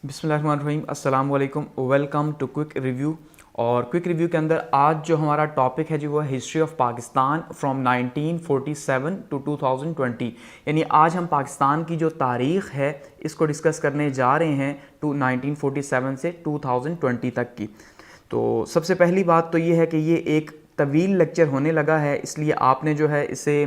बिस्मिल्लाहिर्रहमानिर्रहीम, अस्सलाम वालेकुम, वेलकम टू क्विक रिव्यू। और क्विक रिव्यू के अंदर आज जो हमारा टॉपिक है जी वो है history of Pakistan from 1947 to 2020। यानी आज हम पाकिस्तान की जो तारीख़ है इसको डिस्कस करने जा रहे हैं टू 1947 से 2020 तक की। तो सबसे पहली बात तो ये है कि ये एक तवील लेक्चर होने लगा है, इसलिए आपने जो है इसे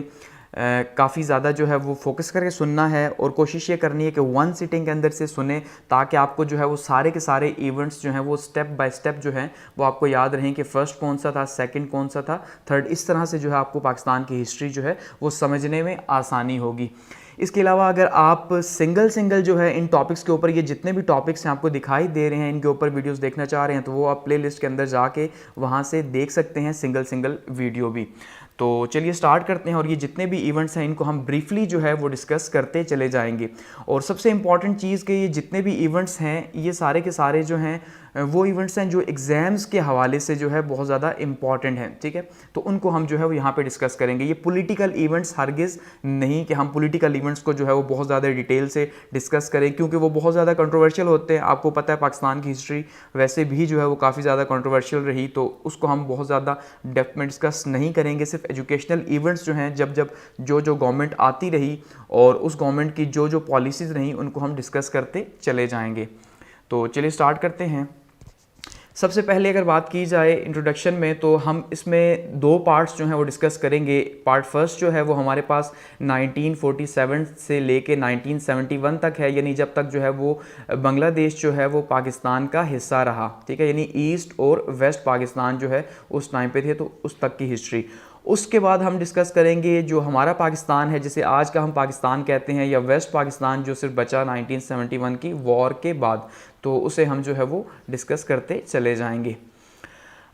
काफ़ी ज़्यादा जो है वो फोकस करके सुनना है और कोशिश ये करनी है कि वन सिटिंग के अंदर से सुने, ताकि आपको जो है वो सारे के सारे इवेंट्स जो हैं वो स्टेप बाय स्टेप जो हैं वो आपको याद रहें कि फ़र्स्ट कौन सा था, सेकंड कौन सा था, थर्ड। इस तरह से जो है आपको पाकिस्तान की हिस्ट्री जो है वो समझने में आसानी होगी। इसके अलावा अगर आप सिंगल जो है इन टॉपिक्स के ऊपर, ये जितने भी टॉपिक्स हैं आपको दिखाई दे रहे हैं, इनके ऊपर वीडियोस देखना चाह रहे हैं तो वो आप प्लेलिस्ट के अंदर जाके वहाँ से देख सकते हैं सिंगल वीडियो भी। तो चलिए स्टार्ट करते हैं और ये जितने भी इवेंट्स हैं इनको हम ब्रीफली जो है वो डिस्कस करते चले जाएंगे। और सबसे इम्पॉर्टेंट चीज़ कि ये जितने भी इवेंट्स हैं ये सारे के सारे जो हैं वो इवेंट्स हैं जो एग्ज़ाम्स के हवाले से जो है बहुत ज़्यादा इंपॉर्टेंट हैं, ठीक है। तो उनको हम जो है वो यहाँ पे डिस्कस करेंगे। ये पॉलिटिकल इवेंट्स हरगिज़ नहीं कि हम पॉलिटिकल इवेंट्स को जो है वो बहुत ज़्यादा डिटेल से डिस्कस करें, क्योंकि वो बहुत ज़्यादा कंट्रोवर्शियल होते हैं। आपको पता है पाकिस्तान की हिस्ट्री वैसे भी जो है वो काफ़ी ज़्यादा कंट्रोवर्शियल रही, तो उसको हम बहुत ज़्यादा डेप्थ में डिस्कस नहीं करेंगे। सिर्फ एजुकेशनल इवेंट्स जो हैं जब जो गवर्नमेंट आती रही और उस गवर्नमेंट की जो पॉलिसीज़ रहीं उनको हम डिस्कस करते चले जाएंगे। तो चलिए स्टार्ट करते हैं। सबसे पहले अगर बात की जाए इंट्रोडक्शन में, तो हम इसमें दो पार्ट्स जो हैं वो डिस्कस करेंगे। पार्ट फर्स्ट जो है वो हमारे पास 1947 से लेके 1971 तक है, यानी जब तक जो है वो बांग्लादेश जो है वो पाकिस्तान का हिस्सा रहा, ठीक है। यानी ईस्ट और वेस्ट पाकिस्तान जो है उस टाइम पे थे, तो उस तक की हिस्ट्री। उसके बाद हम डिस्कस करेंगे जो हमारा पाकिस्तान है, जिसे आज का हम पाकिस्तान कहते हैं, या वेस्ट पाकिस्तान जो सिर्फ बचा 1971 की वॉर के बाद, तो उसे हम जो है वो डिस्कस करते चले जाएंगे।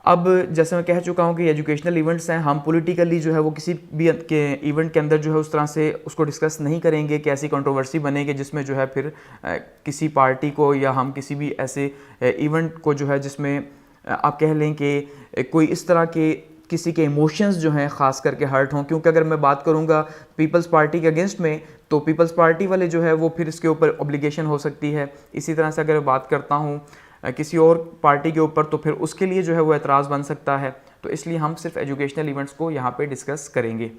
अब जैसे मैं कह चुका हूँ कि एजुकेशनल इवेंट्स हैं, हम पॉलिटिकली जो है वो किसी भी के इवेंट के अंदर जो है उस तरह से उसको डिस्कस नहीं करेंगे कि ऐसी कंट्रोवर्सी बने कि जिसमें जो है फिर किसी पार्टी को या हम किसी भी ऐसे इवेंट को जो है जिसमें आप कह लें कि कोई इस तरह के किसी के इमोशंस जो हैं ख़ास करके हर्ट हों। क्योंकि अगर मैं बात करूंगा पीपल्स पार्टी के अगेंस्ट में, तो पीपल्स पार्टी वाले जो है वो फिर इसके ऊपर ऑब्लिगेशन हो सकती है। इसी तरह से अगर बात करता हूँ किसी और पार्टी के ऊपर, तो फिर उसके लिए जो है वो एतराज़ बन सकता है। तो इसलिए हम सिर्फ एजुकेशनल इवेंट्स को यहाँ पे डिस्कस करेंगे।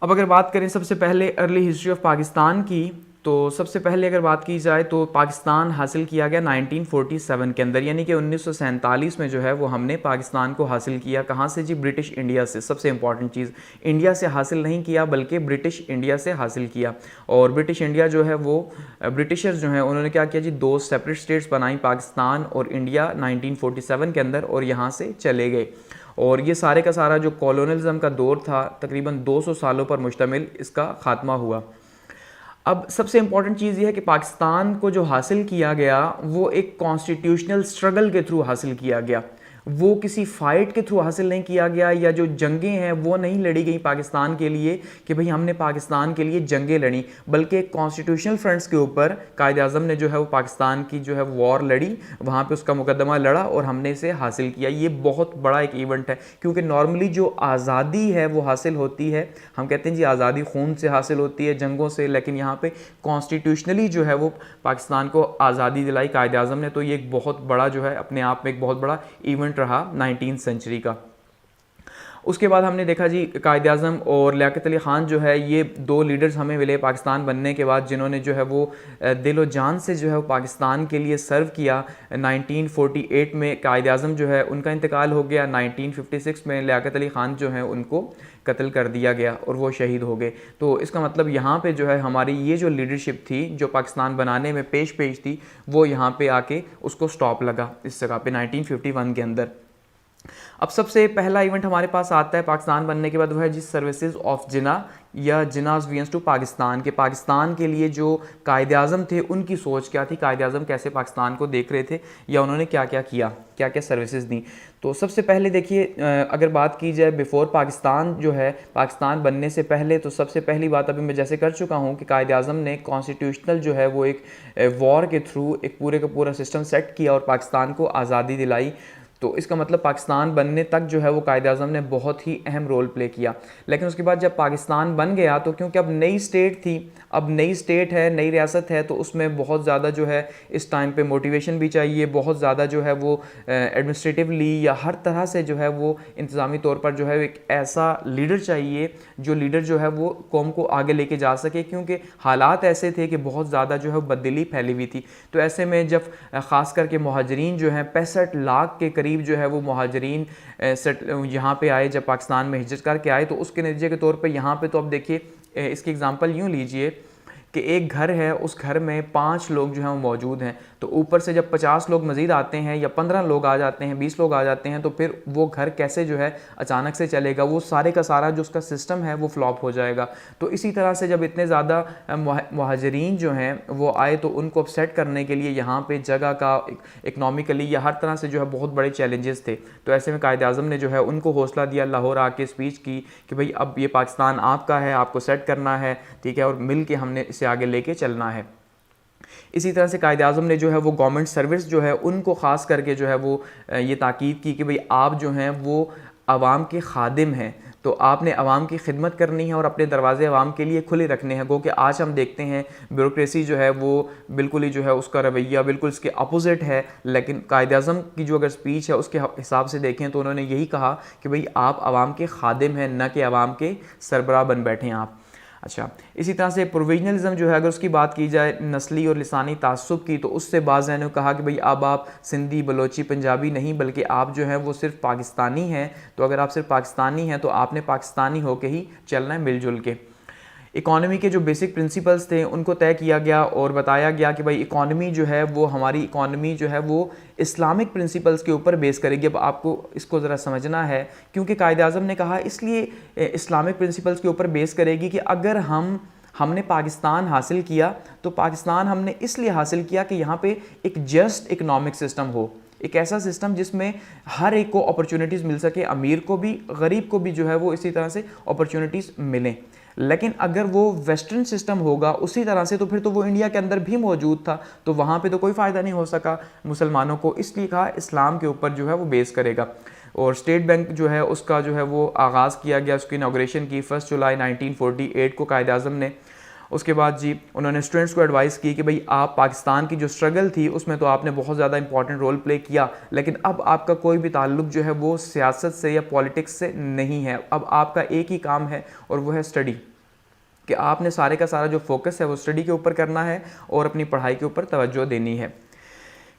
अब अगर बात करें सबसे पहले अर्ली हिस्ट्री ऑफ पाकिस्तान की, तो सबसे पहले अगर बात की जाए तो पाकिस्तान हासिल किया गया 1947 के अंदर, यानी कि 1947 में जो है वो हमने पाकिस्तान को हासिल किया। कहाँ से जी? ब्रिटिश इंडिया से। सबसे इंपॉर्टेंट चीज़, इंडिया से हासिल नहीं किया बल्कि ब्रिटिश इंडिया से हासिल किया। और ब्रिटिश इंडिया जो है वो ब्रिटिशर्स जो हैं उन्होंने क्या किया जी, दो सेपरेट स्टेट्स बनाई, पाकिस्तान और इंडिया 1947 के अंदर, और यहाँ से चले गए। और ये सारे का सारा जो कॉलोनलिज्म का दौर था तकरीबन 200 सालों पर मुश्तमिल इसका ख़ात्मा हुआ। अब सबसे इम्पॉर्टेंट चीज़ ये है कि पाकिस्तान को जो हासिल किया गया वो एक कॉन्स्टिट्यूशनल स्ट्रगल के थ्रू हासिल किया गया। वो किसी फ़ाइट के थ्रू हासिल नहीं किया गया, या जो जंगें हैं वो नहीं लड़ी गई पाकिस्तान के लिए कि भाई हमने पाकिस्तान के लिए जंगें लड़ी, बल्कि एक कॉन्स्टिट्यूशनल फ्रंट्स के ऊपर कायद आज़म ने जो है वो पाकिस्तान की जो है वॉर लड़ी, वहाँ पे उसका मुकदमा लड़ा और हमने इसे हासिल किया। ये बहुत बड़ा एक इवेंट है, क्योंकि नॉर्मली जो आज़ादी है वो हासिल होती है, हम कहते हैं जी आज़ादी खून से हासिल होती है, जंगों से, लेकिन यहाँ पे कॉन्स्टिट्यूशनली जो है वो पाकिस्तान को आज़ादी दिलाई कायद आज़म ने। तो ये एक बहुत बड़ा जो है अपने आप में एक बहुत बड़ा इवेंट रहा 19th सेंचुरी का। उसके बाद हमने देखा जी कायद आज़म और लियाकत अली ख़ान जो है, ये दो लीडर्स हमें मिले पाकिस्तान बनने के बाद, जिन्होंने जो है वो दिलो जान से जो है वो पाकिस्तान के लिए सर्व किया। 1948 में कायद आज़म जो है उनका इंतकाल हो गया। 1956 में लियाकत अली ख़ान जो है उनको कत्ल कर दिया गया और वो शहीद हो गए। तो इसका मतलब यहाँ पे जो है हमारी ये जो लीडरशिप थी जो पाकिस्तान बनाने में पेश थी, वो यहाँ पे आके उसको स्टॉप लगा इस जगह पे 1951 के अंदर। अब सबसे पहला इवेंट हमारे पास आता है पाकिस्तान बनने के बाद, वो है जिस सर्विसेज ऑफ जिना या जिनाज वीएंस टू पाकिस्तान के। पाकिस्तान के लिए जो कायद आज़म थे उनकी सोच क्या थी, कायद आज़म कैसे पाकिस्तान को देख रहे थे, या उन्होंने क्या क्या किया, क्या क्या सर्विसेज दी। तो सबसे पहले देखिए, अगर बात की जाए बिफोर पाकिस्तान जो है, पाकिस्तान बनने से पहले, तो सबसे पहली बात अभी मैं जैसे कर चुका हूँ कि कायद आज़म ने कॉन्स्टिट्यूशनल जो है वो एक वॉर के थ्रू एक पूरे का पूरा सिस्टम सेट किया और पाकिस्तान को आज़ादी दिलाई। तो तो इसका मतलब पाकिस्तान बनने तक जो है वो कायद-ए-आज़म ने बहुत ही अहम रोल प्ले किया। लेकिन उसके बाद जब पाकिस्तान बन गया तो क्योंकि अब नई स्टेट थी, अब नई स्टेट है, नई रियासत है, तो उसमें बहुत ज़्यादा जो है इस टाइम पे मोटिवेशन भी चाहिए, बहुत ज़्यादा जो है वो एडमिनिस्ट्रेटिवली या हर तरह से जो है वो इंतज़ामी तौर पर जो है एक ऐसा लीडर चाहिए जो लीडर जो है वो कौम को आगे लेके जा सके, क्योंकि हालात ऐसे थे कि बहुत ज़्यादा जो है बदली फैली हुई थी। तो ऐसे में जब ख़ास करके मुहाजिरीन जो हैं 65 लाख के करीब जो है वो मुहाजिरीन यहाँ पे आए, जब पाकिस्तान में हिजरत करके आए, तो उसके नतीजे के तौर पे यहाँ पे तो अब देखिए इसकी एग्ज़ाम्पल यूँ लीजिए कि एक घर है, उस घर में 5 लोग जो हैं वो मौजूद हैं, तो ऊपर से जब 50 लोग मज़ीद आते हैं या 15 लोग आ जाते हैं, 20 लोग आ जाते हैं, तो फिर वो घर कैसे जो है अचानक से चलेगा, वो सारे का सारा जो उसका सिस्टम है वो फ्लॉप हो जाएगा। तो इसी तरह से जब इतने ज़्यादा मुहाजिरीन जो हैं वो आए, तो उनको अपसेट करने के लिए यहाँ पे जगह का इकनॉमिकली या हर तरह से जो है बहुत बड़े चैलेंजेस थे। तो ऐसे में कायद-ए-आज़म ने जो है उनको हौसला दिया, लाहौर आके स्पीच की कि भाई अब ये पाकिस्तान आपका है, आपको सेट करना है, ठीक है, और मिल के हमने इसे आगे लेके चलना है। इसी तरह से कायद-ए-आज़म ने जो है वो गवर्नमेंट सर्विस जो है उनको ख़ास करके जो है वो ये ताकीद की कि भाई आप जो हैं वो आवाम के खादिम हैं, तो आपने आवाम की खिदमत करनी है और अपने दरवाजे आवाम के लिए खुले रखने हैं। गो कि आज हम देखते हैं ब्यूरोक्रेसी जो है वो बिल्कुल ही जो है उसका रवैया बिल्कुल इसके अपोजिट है, लेकिन कायद-ए-आज़म की जो अगर स्पीच है उसके हिसाब से देखें तो उन्होंने यही कहा कि भाई आप आवाम के खादिम हैं, न कि आवाम के सरबराह बन बैठे हैं आप। अच्छा, इसी तरह से प्रोविजनलिज्म जो है अगर उसकी बात की जाए नस्ली और लिसानी तासुब की, तो उससे बाज़ ने कहा कि भाई अब आप सिंधी, बलोची, पंजाबी नहीं बल्कि आप जो हैं वो सिर्फ पाकिस्तानी हैं। तो अगर आप सिर्फ पाकिस्तानी हैं तो आपने पाकिस्तानी होके ही चलना है मिलजुल के। इकॉनमी के जो बेसिक प्रिंसिपल्स थे उनको तय किया गया और बताया गया कि भाई इकॉनमी जो है वो हमारी इकॉनमी जो है वो इस्लामिक प्रिंसिपल्स के ऊपर बेस करेगी। अब आपको इसको ज़रा समझना है, क्योंकि कायद-ए-आज़म ने कहा इसलिए इस्लामिक प्रिंसिपल्स के ऊपर बेस करेगी कि अगर हमने पाकिस्तान हासिल किया तो पाकिस्तान हमने इसलिए हासिल किया कि यहाँ पे एक जस्ट इकनॉमिक सिस्टम हो, एक ऐसा सिस्टम जिसमें हर एक को अपॉर्चुनिटीज़ मिल सके, अमीर को भी, गरीब को भी जो है वो इसी तरह से अपॉर्चुनिटीज़ मिलें। लेकिन अगर वो वेस्टर्न सिस्टम होगा उसी तरह से, तो फिर तो वो इंडिया के अंदर भी मौजूद था, तो वहाँ पे तो कोई फ़ायदा नहीं हो सका मुसलमानों को। इसलिए कहा इस्लाम के ऊपर जो है वो बेस करेगा। और स्टेट बैंक जो है उसका जो है वो आगाज़ किया गया, उसकी इनॉग्रेशन की 1 जुलाई 1948 को कायद-ए-आज़म ने। उसके बाद जी उन्होंने स्टूडेंट्स को एडवाइस की कि भाई आप पाकिस्तान की जो स्ट्रगल थी उसमें तो आपने बहुत ज़्यादा इंपॉर्टेंट रोल प्ले किया, लेकिन अब आपका कोई भी ताल्लुक़ जो है वो सियासत से या पॉलिटिक्स से नहीं है। अब आपका एक ही काम है और वो है स्टडी, कि आपने सारे का सारा जो फोकस है वो स्टडी के ऊपर करना है और अपनी पढ़ाई के ऊपर तवज्जो देनी है।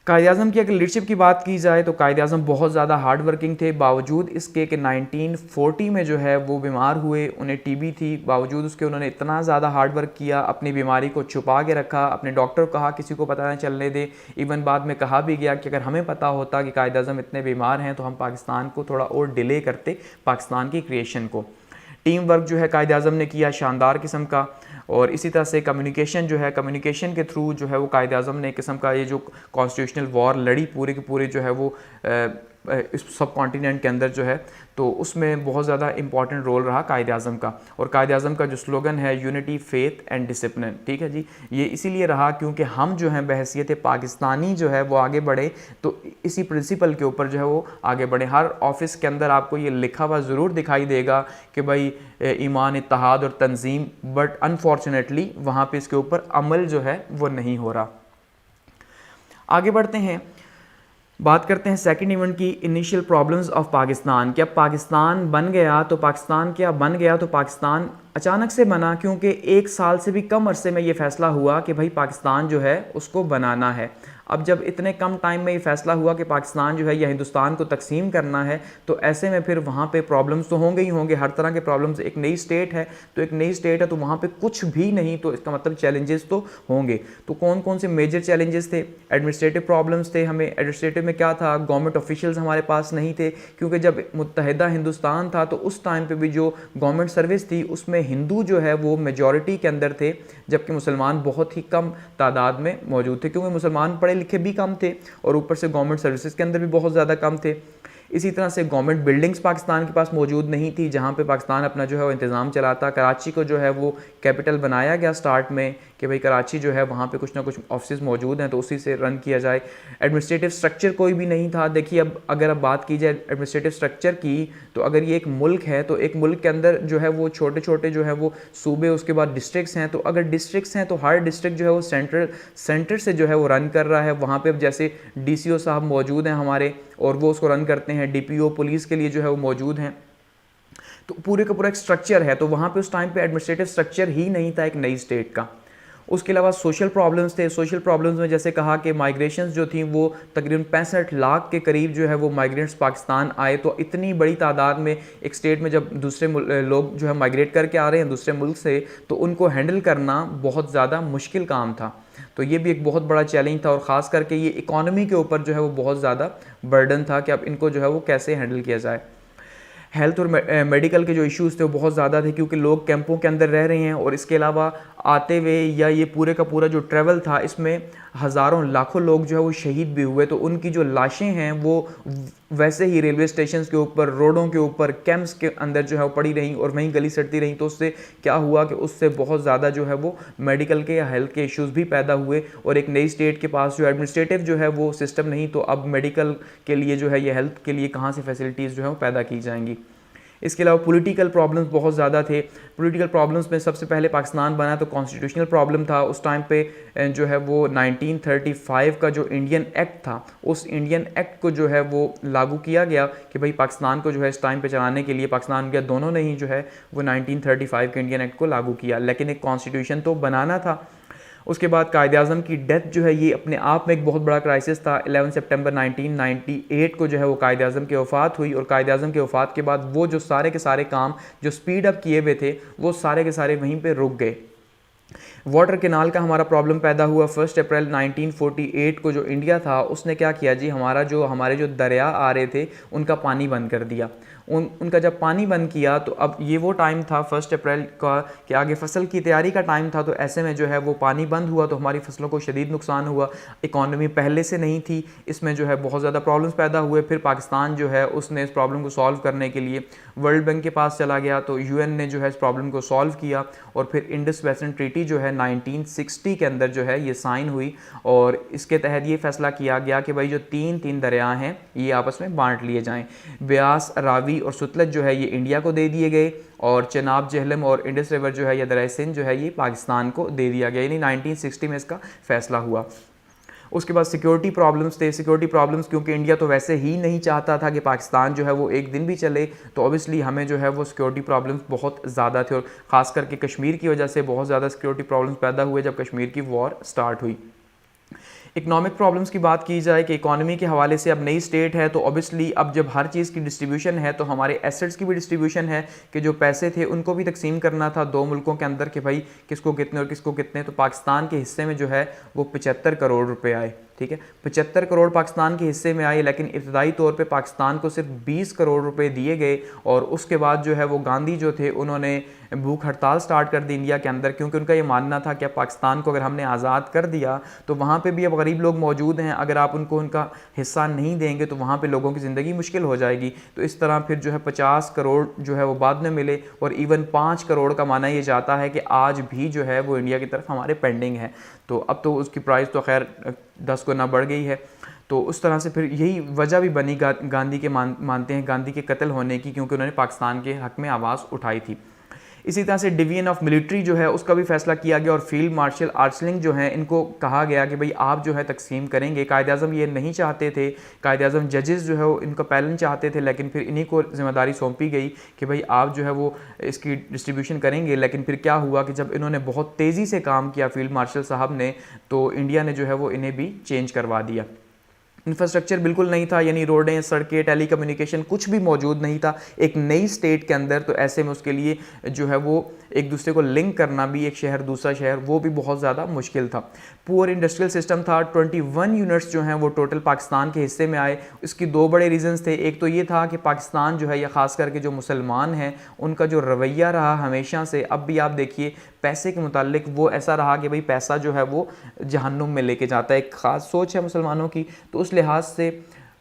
कायद-ए-आज़म की अगर लीडरशिप की बात की जाए तो कायद-ए-आज़म बहुत ज़्यादा हार्ड वर्किंग थे, बावजूद इसके कि 1940 में जो है वो बीमार हुए, उन्हें टीबी थी, बावजूद उसके उन्होंने इतना ज़्यादा हार्ड वर्क किया, अपनी बीमारी को छुपा के रखा, अपने डॉक्टर को कहा किसी को पता न चलने दे। इवन बाद में कहा भी गया कि अगर हमें पता होता कि कायद-ए-आज़म इतने बीमार हैं तो हम पाकिस्तान को थोड़ा और डिले करते, पाकिस्तान की क्रिएशन को। टीम वर्क जो है कायद-ए-आज़म ने किया शानदार किस्म का, और इसी तरह से कम्युनिकेशन जो है, कम्युनिकेशन के थ्रू जो है वो कायद-ए-आज़म ने एक किस्म का ये जो कॉन्स्टिट्यूशनल वॉर लड़ी पूरे के पूरे जो है वो इस सब कॉन्टिनेंट के अंदर जो है, तो उसमें बहुत ज़्यादा इंपॉर्टेंट रोल रहा कायद-ए-आज़म का। और कायद-ए-आज़म का जो स्लोगन है यूनिटी, फेथ एंड डिसिप्लिन, ठीक है जी, ये इसीलिए रहा क्योंकि हम जो हैं बहैसियत पाकिस्तानी जो है वो आगे बढ़े, तो इसी प्रिंसिपल के ऊपर जो है वो आगे बढ़े। हर ऑफिस के अंदर आपको ये लिखा हुआ ज़रूर दिखाई देगा कि भाई ईमान, इत्तेहाद और तंजीम, बट अनफॉर्चुनेटली वहाँ पे इसके ऊपर अमल जो है वो नहीं हो रहा। आगे बढ़ते हैं, बात करते हैं सेकंड इवेंट की, इनिशियल प्रॉब्लम्स ऑफ पाकिस्तान। क्या पाकिस्तान बन गया तो पाकिस्तान क्या बन गया तो पाकिस्तान अचानक से बना, क्योंकि 1 साल से भी कम अरसे में ये फ़ैसला हुआ कि भाई पाकिस्तान जो है उसको बनाना है। अब जब इतने कम टाइम में ये फ़ैसला हुआ कि पाकिस्तान जो है या हिंदुस्तान को तकसीम करना है, तो ऐसे में फिर वहाँ पे प्रॉब्लम्स तो होंगे ही होंगे, हर तरह के प्रॉब्लम्स। एक नई स्टेट है तो एक नई स्टेट है तो वहाँ पे कुछ भी नहीं, तो इसका मतलब चैलेंजेस तो होंगे। तो कौन कौन से मेजर चैलेंजेस थे? एडमिनिस्ट्रेटिव प्रॉब्लम्स थे। हमें एडमिनिस्ट्रेटिव में क्या था, गवर्नमेंट ऑफिशियल्स हमारे पास नहीं थे, क्योंकि जब मुत्तहिदा हिंदुस्तान था तो उस टाइम पर भी जो गवर्नमेंट सर्विस थी उसमें हिंदू जो है वो मेजॉरिटी के अंदर थे, जबकि मुसलमान बहुत ही कम तादाद में मौजूद थे, क्योंकि मुसलमान पढ़े लिखे भी कम थे और ऊपर से गवर्नमेंट सर्विसेज के अंदर भी बहुत ज़्यादा कम थे। इसी तरह से गवर्नमेंट बिल्डिंग्स पाकिस्तान के पास मौजूद नहीं थी जहाँ पे पाकिस्तान अपना जो है वो इंतज़ाम चलाता। कराची को जो है वो कैपिटल बनाया गया स्टार्ट में, कि भाई कराची जो है वहाँ पे कुछ ना कुछ ऑफिस मौजूद हैं तो उसी से रन किया जाए। एडमिनिस्ट्रेटिव स्ट्रक्चर कोई भी नहीं था। देखिए अब अगर अब बात की जाए एडमिनिस्ट्रेटिव स्ट्रक्चर की, तो अगर ये एक मुल्क है तो एक मुल्क के अंदर जो है वो छोटे छोटे जो है वो सूबे, उसके बाद डिस्ट्रिक्ट्स हैं। तो अगर डिस्ट्रिक्ट्स हैं तो हर डिस्ट्रिक्ट जो है वो सेंटर से जो है वो रन कर रहा है। वहाँ पे अब जैसे डीसीओ साहब मौजूद हैं हमारे और वो उसको रन करते हैं, डीपीओ पुलिस के लिए जो है वो मौजूद हैं। तो पूरे का पूरा एक स्ट्रक्चर है। तो वहाँ पे उस टाइम पे एडमिनिस्ट्रेटिव स्ट्रक्चर ही नहीं था एक नई स्टेट का। उसके अलावा सोशल प्रॉब्लम्स थे। सोशल प्रॉब्लम्स में जैसे कहा कि माइग्रेशंस जो थी वो तकरीबन 65 लाख के करीब जो है वो माइग्रेंट्स पाकिस्तान आए। तो इतनी बड़ी तादाद में एक स्टेट में जब दूसरे लोग जो है माइग्रेट करके आ रहे हैं दूसरे मुल्क से, तो उनको हैंडल करना बहुत ज़्यादा मुश्किल काम था। तो ये भी एक बहुत बड़ा चैलेंज था और ख़ास करके ये इकॉनमी के ऊपर जो है वो बहुत ज़्यादा बर्डन था कि अब इनको जो है वो कैसे हैंडल किया जाए। हेल्थ और मेडिकल के जो इश्यूज़ थे वो बहुत ज़्यादा थे क्योंकि लोग कैंपों के अंदर रह रहे हैं और इसके अलावा आते हुए या ये पूरे का पूरा जो ट्रैवल था इसमें हज़ारों लाखों लोग जो है वो शहीद भी हुए। तो उनकी जो लाशें हैं वो वैसे ही रेलवे स्टेशन के ऊपर, रोडों के ऊपर, कैंप्स के अंदर जो है वो पड़ी रहीं और वहीं गली सड़ती रहीं। तो उससे क्या हुआ कि उससे बहुत ज़्यादा जो है वो मेडिकल के या हेल्थ के इश्यूज़ भी पैदा हुए। और एक नई स्टेट के पास जो एडमिनिस्ट्रेटिव जो है वो सिस्टम नहीं, तो अब मेडिकल के लिए जो है ये हेल्थ के लिए कहाँ से फैसिलिटीज़ जो है वो पैदा की जाएंगी। इसके अलावा पॉलिटिकल प्रॉब्लम्स बहुत ज़्यादा थे। पॉलिटिकल प्रॉब्लम्स में सबसे पहले पाकिस्तान बना तो कॉन्स्टिट्यूशनल प्रॉब्लम था। उस टाइम पे जो है वो 1935 का जो इंडियन एक्ट था, उस इंडियन एक्ट को जो है वो लागू किया गया कि भाई पाकिस्तान को जो है इस टाइम पे चलाने के लिए पाकिस्तान इंडिया दोनों ने ही जो है वो 1935 के इंडियन एक्ट को लागू किया। लेकिन एक कॉन्स्टिट्यूशन तो बनाना था। उसके बाद कायद-ए-आज़म की डेथ जो है ये अपने आप में एक बहुत बड़ा क्राइसिस था। 11 सितंबर 1998 को जो है वो कायद-ए-आज़म की वफ़ात हुई और कायद-ए-आज़म की वफ़ात के बाद वो जो सारे के सारे काम जो स्पीड अप किए हुए थे वो सारे के सारे वहीं पे रुक गए। वाटर कैनाल का हमारा प्रॉब्लम पैदा हुआ। 1 अप्रैल 1948 को जो इंडिया था उसने क्या किया जी, हमारे जो दरिया आ रहे थे उनका पानी बंद कर दिया। उनका जब पानी बंद किया तो अब ये वो टाइम था 1 अप्रैल का कि आगे फसल की तैयारी का टाइम था। तो ऐसे में जो है वो पानी बंद हुआ तो हमारी फसलों को शदीद नुकसान हुआ। इकॉनमी पहले से नहीं थी, इसमें जो है बहुत ज़्यादा प्रॉब्लम्स पैदा हुए। फिर पाकिस्तान जो है उसने इस प्रॉब्लम को सॉल्व करने के लिए वर्ल्ड बैंक के पास चला गया। तो यूएन ने जो है इस प्रॉब्लम को सॉल्व किया और फिर इंडस वैसन ट्रीटी जो है 1960 के अंदर जो है ये साइन हुई और इसके तहत ये फैसला किया गया कि भाई जो तीन दरिया हैं ये आपस में बांट लिए जाएं। ब्यास, रावी और सतलज जो है ये इंडिया को दे दिए गए और चनाब, जेहलम और इंडस रिवर जो है या दरिया सिंध जो है ये पाकिस्तान को दे दिया गया। यानी 1960 में इसका फैसला हुआ। उसके बाद सिक्योरिटी प्रॉब्लम्स थे। सिक्योरिटी प्रॉब्लम्स क्योंकि इंडिया तो वैसे ही नहीं चाहता था कि पाकिस्तान जो है वो एक दिन भी चले, तो ऑब्वियसली हमें जो है वो सिक्योरिटी प्रॉब्लम्स बहुत ज़्यादा थे और ख़ास करके कश्मीर की वजह से बहुत ज़्यादा सिक्योरिटी प्रॉब्लम्स पैदा हुए जब कश्मीर की वॉर स्टार्ट हुई। इकोनॉमिक प्रॉब्लम्स की बात की जाए कि इकॉनमी के हवाले से अब नई स्टेट है तो ऑब्वियसली अब जब हर चीज़ की डिस्ट्रीब्यूशन है तो हमारे एसेट्स की भी डिस्ट्रीब्यूशन है कि जो पैसे थे उनको भी तकसीम करना था दो मुल्कों के अंदर कि भाई किसको कितने और किसको कितने। तो पाकिस्तान के हिस्से में जो है वो 75 करोड़ रुपए आए। ठीक है, 75 करोड़ पाकिस्तान के हिस्से में आए, लेकिन इब्तदाई तौर पे पाकिस्तान को सिर्फ 20 करोड़ रुपए दिए गए और उसके बाद जो है वो गांधी जो थे उन्होंने भूख हड़ताल स्टार्ट कर दी इंडिया के अंदर, क्योंकि उनका ये मानना था कि अब पाकिस्तान को अगर हमने आज़ाद कर दिया तो वहाँ पे भी अब गरीब लोग मौजूद हैं, अगर आप उनको उनका हिस्सा नहीं देंगे तो वहाँ पे लोगों की ज़िंदगी मुश्किल हो जाएगी। तो इस तरह फिर जो है 50 करोड़ जो है वो बाद में मिले और इवन 5 करोड़ का माना ये जाता है कि आज भी जो है वो इंडिया की तरफ हमारे पेंडिंग है। तो अब तो उसकी प्राइस तो खैर 10 गुना बढ़ गई है। तो उस तरह से फिर यही वजह भी बनी गांधी के मानते हैं गांधी के कत्ल होने की, क्योंकि उन्होंने पाकिस्तान के हक़ में आवाज़ उठाई थी। इसी तरह से डिवीजन ऑफ मिलिट्री जो है उसका भी फैसला किया गया और फील्ड मार्शल आर्चलिंग जो है इनको कहा गया कि भाई आप जो है तकसीम करेंगे। कायद-ए-आज़म ये नहीं चाहते थे, कायद-ए-आज़म जजेस जो है वो इनका पैलन चाहते थे, लेकिन फिर इन्हीं को जिम्मेदारी सौंपी गई कि भाई आप जो है वो इसकी डिस्ट्रीब्यूशन करेंगे। लेकिन फिर क्या हुआ कि जब इन्होंने बहुत तेज़ी से काम किया फील्ड मार्शल साहब ने, तो इंडिया ने जो है वो इन्हें भी चेंज करवा दिया। इंफ्रास्ट्रक्चर बिल्कुल नहीं था, यानी रोडें, सड़कें, टेलीकम्युनिकेशन कुछ भी मौजूद नहीं था एक नई स्टेट के अंदर। तो ऐसे में उसके लिए जो है वो एक दूसरे को लिंक करना भी, एक शहर दूसरा शहर, वो भी बहुत ज़्यादा मुश्किल था। पुअर इंडस्ट्रियल सिस्टम था। 21 यूनिट्स जो हैं वो टोटल पाकिस्तान के हिस्से में आए। इसकी दो बड़े रीजंस थे। एक तो ये था कि पाकिस्तान जो है या ख़ास करके जो मुसलमान हैं उनका जो रवैया रहा हमेशा से, अब भी आप देखिए पैसे के मुतालिक वो ऐसा रहा कि भाई पैसा जो है वो जहन्नुम में लेके जाता है। एक ख़ास सोच है मुसलमानों की, तो उस लिहाज से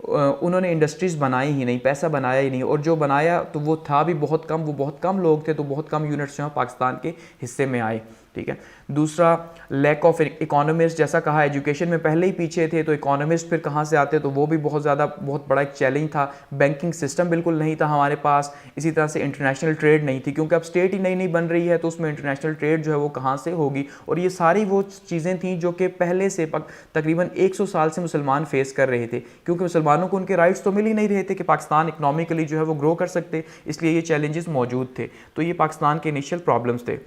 उन्होंने इंडस्ट्रीज़ बनाई ही नहीं, पैसा बनाया ही नहीं, और जो बनाया तो वो था भी बहुत कम, वो बहुत कम लोग थे, तो बहुत कम यूनिट्स जो हैं पाकिस्तान के हिस्से में आए। ठीक है। दूसरा, लैक ऑफ इकोनॉमिस्ट, जैसा कहा एजुकेशन में पहले ही पीछे थे, तो इकोनॉमिस्ट फिर कहाँ से आते, तो वो भी बहुत बड़ा एक चैलेंज था। बैंकिंग सिस्टम बिल्कुल नहीं था हमारे पास, इसी तरह से इंटरनेशनल ट्रेड नहीं थी, क्योंकि अब स्टेट ही नई नई बन रही है, तो उसमें इंटरनेशनल ट्रेड जो है वो कहाँ से होगी। और ये सारी वो चीज़ें थी जो कि पहले से तकरीबन 100 साल से मुसलमान फेस कर रहे थे, क्योंकि मुसलमानों को उनके राइट्स तो मिल ही नहीं रहे थे कि पाकिस्तान इकनॉमिकली जो है वो ग्रो कर सकते, इसलिए ये चैलेंजेस मौजूद थे। तो ये पाकिस्तान के इनिशियल प्रॉब्लम्स थे।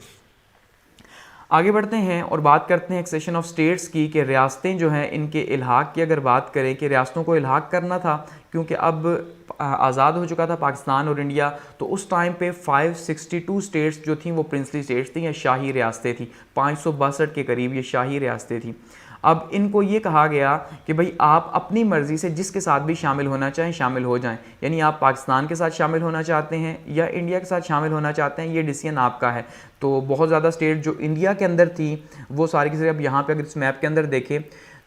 आगे बढ़ते हैं और बात करते हैं एक्सेशन ऑफ स्टेट्स की, कि रियासतें जो हैं इनके इल्हाक की अगर बात करें कि रियासतों को इल्हाक करना था, क्योंकि अब आज़ाद हो चुका था पाकिस्तान और इंडिया, तो उस टाइम पे 562 स्टेट्स जो थी वो प्रिंसली स्टेट्स थी या शाही रियासतें थी, 562 के करीब ये शाही रियासतें थी। अब इनको ये कहा गया कि भाई आप अपनी मर्ज़ी से जिसके साथ भी शामिल होना चाहें शामिल हो जाएं, यानी आप पाकिस्तान के साथ शामिल होना चाहते हैं या इंडिया के साथ शामिल होना चाहते हैं, ये डिसीजन आपका है। तो बहुत ज़्यादा स्टेट जो इंडिया के अंदर थी वो सारी की सारी, अब यहाँ पे अगर इस मैप के अंदर देखें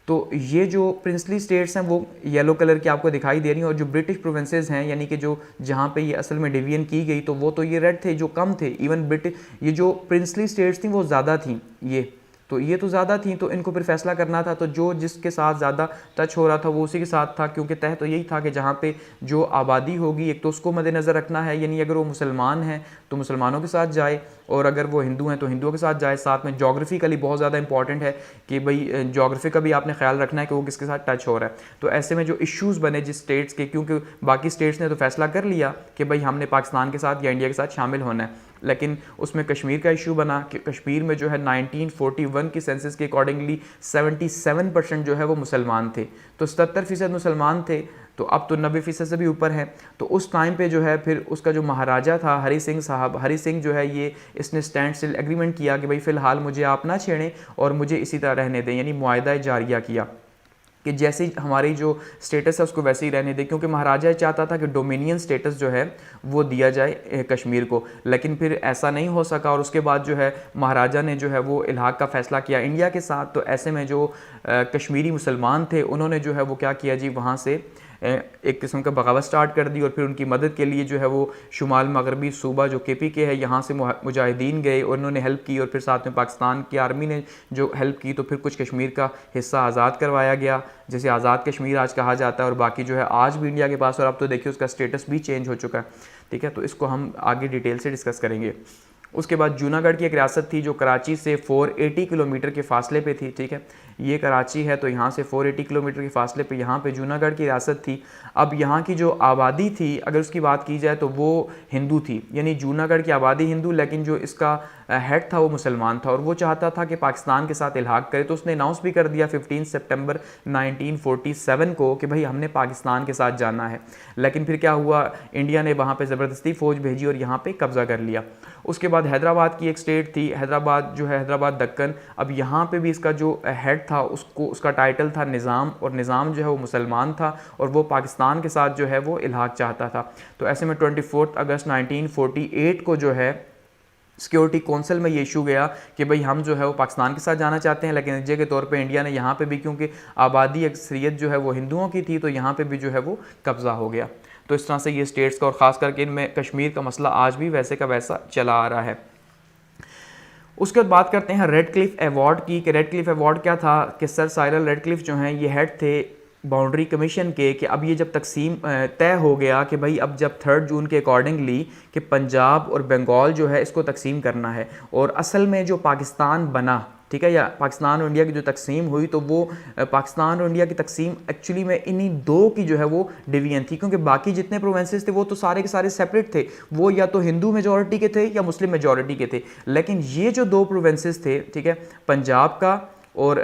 तो ये जो प्रिंसली स्टेट्स हैं वो येलो कलर की आपको दिखाई दे रही हैं, और जो ब्रिटिश प्रोविंसेस हैं यानी कि जो जहाँ पे ये असल में डिवीजन की गई तो वो तो ये रेड थे, जो कम थे। इवन ब्रिटिश ये जो प्रिंसली स्टेट्स थी वो ज़्यादा थी, ये तो ज़्यादा थी, तो इनको फिर फैसला करना था, तो जो जिसके साथ ज़्यादा टच हो रहा था वो उसी के साथ था, क्योंकि तय तो यही था कि जहाँ पे जो आबादी होगी एक तो उसको मद्देनज़र रखना है, यानी अगर वो मुसलमान हैं तो मुसलमानों के साथ जाए, और अगर वो हिंदू हैं तो हिंदुओं के साथ जाए। साथ में जोग्राफिकली बहुत ज़्यादा इंपॉर्टेंट है कि भाई जोग्राफी का भी आपने ख्याल रखना है कि वो किसके साथ टच हो रहा है। तो ऐसे में जो इश्यूज़ बने जिस स्टेट्स के, क्योंकि बाकी स्टेट्स ने तो फैसला कर लिया कि भाई हमने पाकिस्तान के साथ या इंडिया के साथ शामिल होना है, लेकिन उसमें कश्मीर का इशू बना कि कश्मीर में जो है 1941 की सेंसस के अकॉर्डिंगली 77% जो है वो मुसलमान थे, तो 77% मुसलमान थे, तो अब तो 90% से भी ऊपर है। तो उस टाइम पे जो है फिर उसका जो महाराजा था हरी सिंह साहब, हरी सिंह जो है इसने स्टैंड स्टिल एग्रीमेंट किया कि भाई फ़िलहाल मुझे आप ना छेड़ें और मुझे इसी तरह रहने दें, यानी मुआहदा जारिया किया कि जैसे हमारी जो स्टेटस है उसको वैसे ही रहने दे, क्योंकि महाराजा चाहता था कि डोमिनियन स्टेटस जो है वो दिया जाए कश्मीर को, लेकिन फिर ऐसा नहीं हो सका, और उसके बाद जो है महाराजा ने जो है वो इल्हाक का फ़ैसला किया इंडिया के साथ। तो ऐसे में जो कश्मीरी मुसलमान थे उन्होंने जो है वो क्या किया जी, वहाँ से एक किस्म का बगावत स्टार्ट कर दी, और फिर उनकी मदद के लिए जो है वो शुमाल मगरबी सूबा जो KP के है यहाँ से मुजाहिदीन गए और उन्होंने हेल्प की, और फिर साथ में पाकिस्तान की आर्मी ने जो हेल्प की, तो फिर कुछ कश्मीर का हिस्सा आज़ाद करवाया गया, जैसे आज़ाद कश्मीर आज कहा जाता है, और बाकी जो है आज भी इंडिया के पास, और अब तो देखिए उसका स्टेटस भी चेंज हो चुका है। ठीक है, तो इसको हम आगे डिटेल से डिस्कस करेंगे। उसके बाद जूनागढ़ की एक रियासत थी जो कराची से 480 किलोमीटर के फासले पे थी। ठीक है, ये कराची है तो यहाँ से 480 किलोमीटर के फासले पे यहाँ पे जूनागढ़ की रियासत थी। अब यहाँ की जो आबादी थी अगर उसकी बात की जाए तो वो हिंदू थी, यानी जूनागढ़ की आबादी हिंदू, लेकिन जो इसका हेड था वो मुसलमान था, और वो चाहता था कि पाकिस्तान के साथ इल्हाक करे। तो उसने अनाउंस भी कर दिया 15 सितंबर 1947 को कि भाई हमने पाकिस्तान के साथ जाना है। लेकिन फिर क्या हुआ, इंडिया ने वहाँ पे ज़बरदस्ती फ़ौज भेजी और यहाँ पे कब्ज़ा कर लिया। उसके बाद हैदराबाद की एक स्टेट थी, हैदराबाद जो है हैदराबाद दक्कन। अब यहाँ पे भी इसका जो हेड था उसका टाइटल था निज़ाम, और निज़ाम जो है वो मुसलमान था और वो पाकिस्तान के साथ जो है वो इल्हाक चाहता था। तो ऐसे में 24 अगस्त 1948 को जो है सिक्योरिटी काउंसिल में ये इशू गया कि भाई हम जो है वो पाकिस्तान के साथ जाना चाहते हैं, लेकिन नतीजे के तौर पे इंडिया ने यहाँ पे भी, क्योंकि आबादी अक्सरियत जो है वो हिंदुओं की थी, तो यहाँ पे भी जो है वो कब्ज़ा हो गया। तो इस तरह से ये स्टेट्स का, और ख़ास करके इनमें कश्मीर का मसला आज भी वैसे का वैसा चला आ रहा है। उसके बाद बात करते हैं रेड क्लिफ अवार्ड की, कि रेड क्लिफ अवार्ड क्या था, कि सर साइरल रेड क्लिफ जो हैं ये हेड थे बाउंड्री कमीशन के, कि अब ये जब तकसीम तय हो गया कि भाई अब जब 3 जून के अकॉर्डिंगली कि पंजाब और बंगाल जो है इसको तकसीम करना है, और असल में जो पाकिस्तान बना, ठीक है, या पाकिस्तान और इंडिया की जो तकसीम हुई, तो वो पाकिस्तान और इंडिया की तकसीम एक्चुअली में इन्हीं दो की जो है वो डिवीजन थी, क्योंकि बाकी जितने प्रोविंसेस थे वो तो सारे के सारे सेपरेट थे, वो या तो हिंदू मेजॉरिटी के थे या मुस्लिम मेजॉरिटी के थे। लेकिन ये जो 2 प्रोविंसेस थे, ठीक है, पंजाब का और